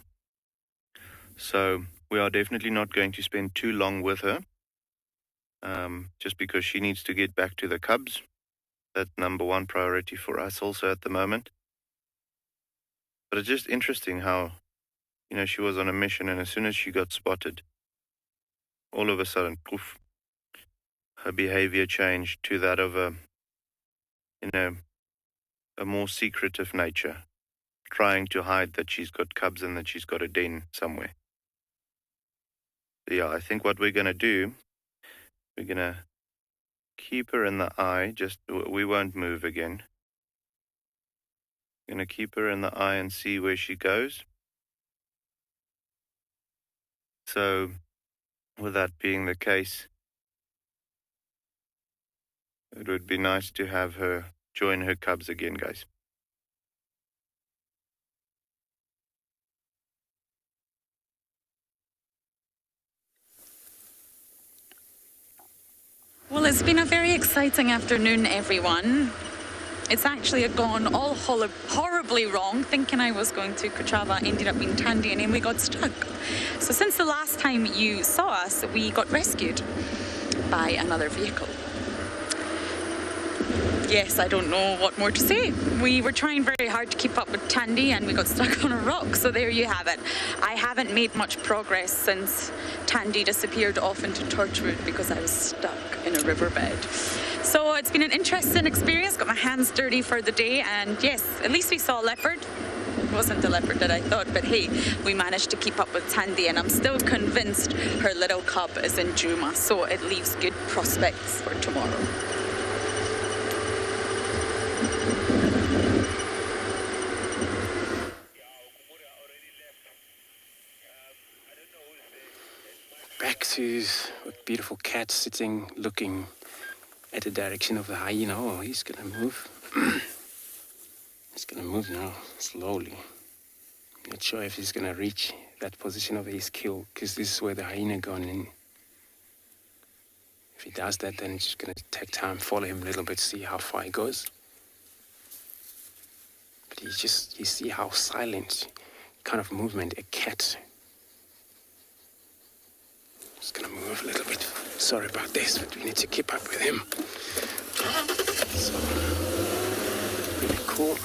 So we are definitely not going to spend too long with her, just because she needs to get back to the cubs. That's number one priority for us also at the moment. But it's just interesting how, she was on a mission, and as soon as she got spotted, all of a sudden, poof, her behavior changed to that of a more secretive nature, trying to hide that she's got cubs and that she's got a den somewhere. Yeah, I think what we're going to do, we're going to keep her in the eye, we won't move again. We're going to keep her in the eye and see where she goes. So, with that being the case, it would be nice to have her join her cubs again, guys. it's been a very exciting afternoon, everyone. It's actually gone all horribly wrong. Thinking I was going to KHOZA ended up being Tandy, and then we got stuck. So since the last time you saw us, we got rescued by another vehicle. Yes, I don't know what more to say. We were trying very hard to keep up with Tandy and we got stuck on a rock, so there you have it. I haven't made much progress since Tandy disappeared off into Torchwood because I was stuck in a riverbed. So it's been an interesting experience, got my hands dirty for the day, and yes, at least we saw a leopard. It wasn't the leopard that I thought, but hey, we managed to keep up with Tandy, and I'm still convinced her little cub is in Djuma, so it leaves good prospects for tomorrow. Back to a beautiful cat sitting, looking at the direction of the hyena. Oh, he's gonna move. He's gonna move now, slowly. Not sure if he's gonna reach that position of his kill, because this is where the hyena gone in. If he does that, then it's just gonna take time, follow him a little bit, see how far he goes. But you see how silent kind of movement a cat. Just gonna move a little bit. Sorry about this, but we need to keep up with him. So, really cool.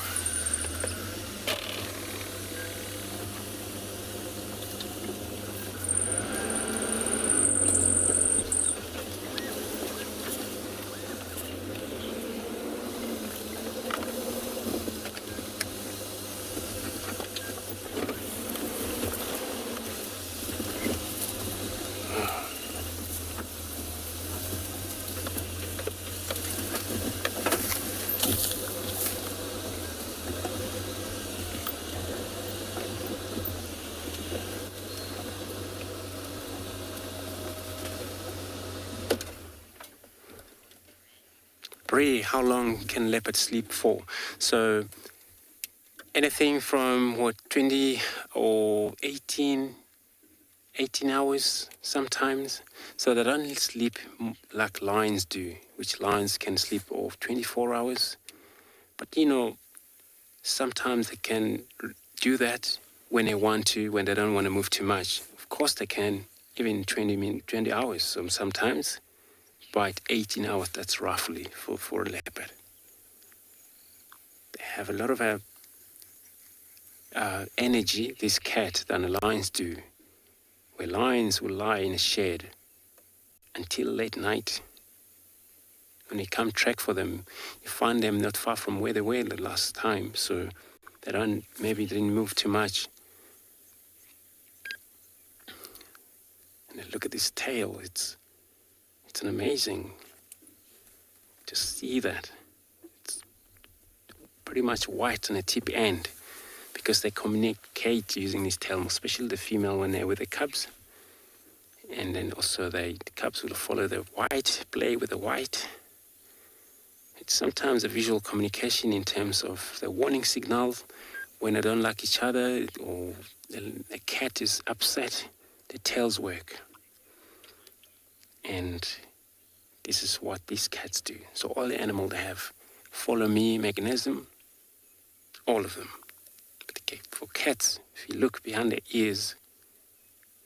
How long can leopards sleep for? So anything from 20 or 18 hours sometimes. So they don't sleep like lions do, which lions can sleep off 24 hours. But sometimes they can do that when they want to, when they don't want to move too much. Of course they can, even 20 hours sometimes. But 18 hours, that's roughly for a leopard. They have a lot of energy, this cat, than the lions do. Where lions will lie in a shed until late night. When you come track for them, you find them not far from where they were the last time. So they didn't move too much. And then look at this tail, it's an amazing to see that. It's pretty much white on the tip end because they communicate using this tail, especially the female when they're with the cubs. And then also the cubs will follow the white, play with the white. It's sometimes a visual communication in terms of the warning signal when they don't like each other or the cat is upset, the tails work. And this is what these cats do. So all the animals, they have follow me mechanism, all of them. But for cats, if you look behind their ears,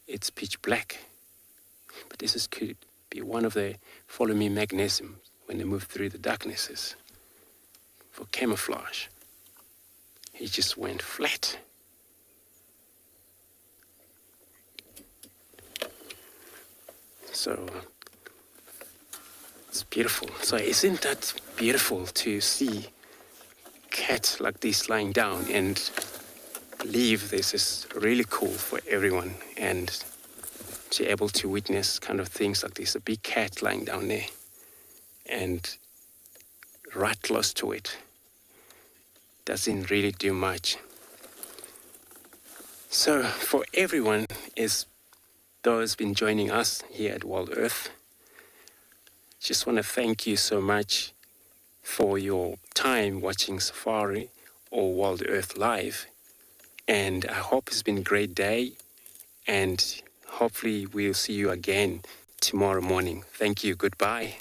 it's pitch black. But this could be one of the follow me mechanisms when they move through the darknesses for camouflage. He just went flat. So it's beautiful. So isn't that beautiful to see cats like this lying down and believe this is really cool for everyone and to be able to witness kind of things like this, a big cat lying down there and right close to it. Doesn't really do much. So for everyone those been joining us here at WildEarth, just want to thank you so much for your time watching Safari or WildEarth Live. And I hope it's been a great day. And hopefully we'll see you again tomorrow morning. Thank you. Goodbye.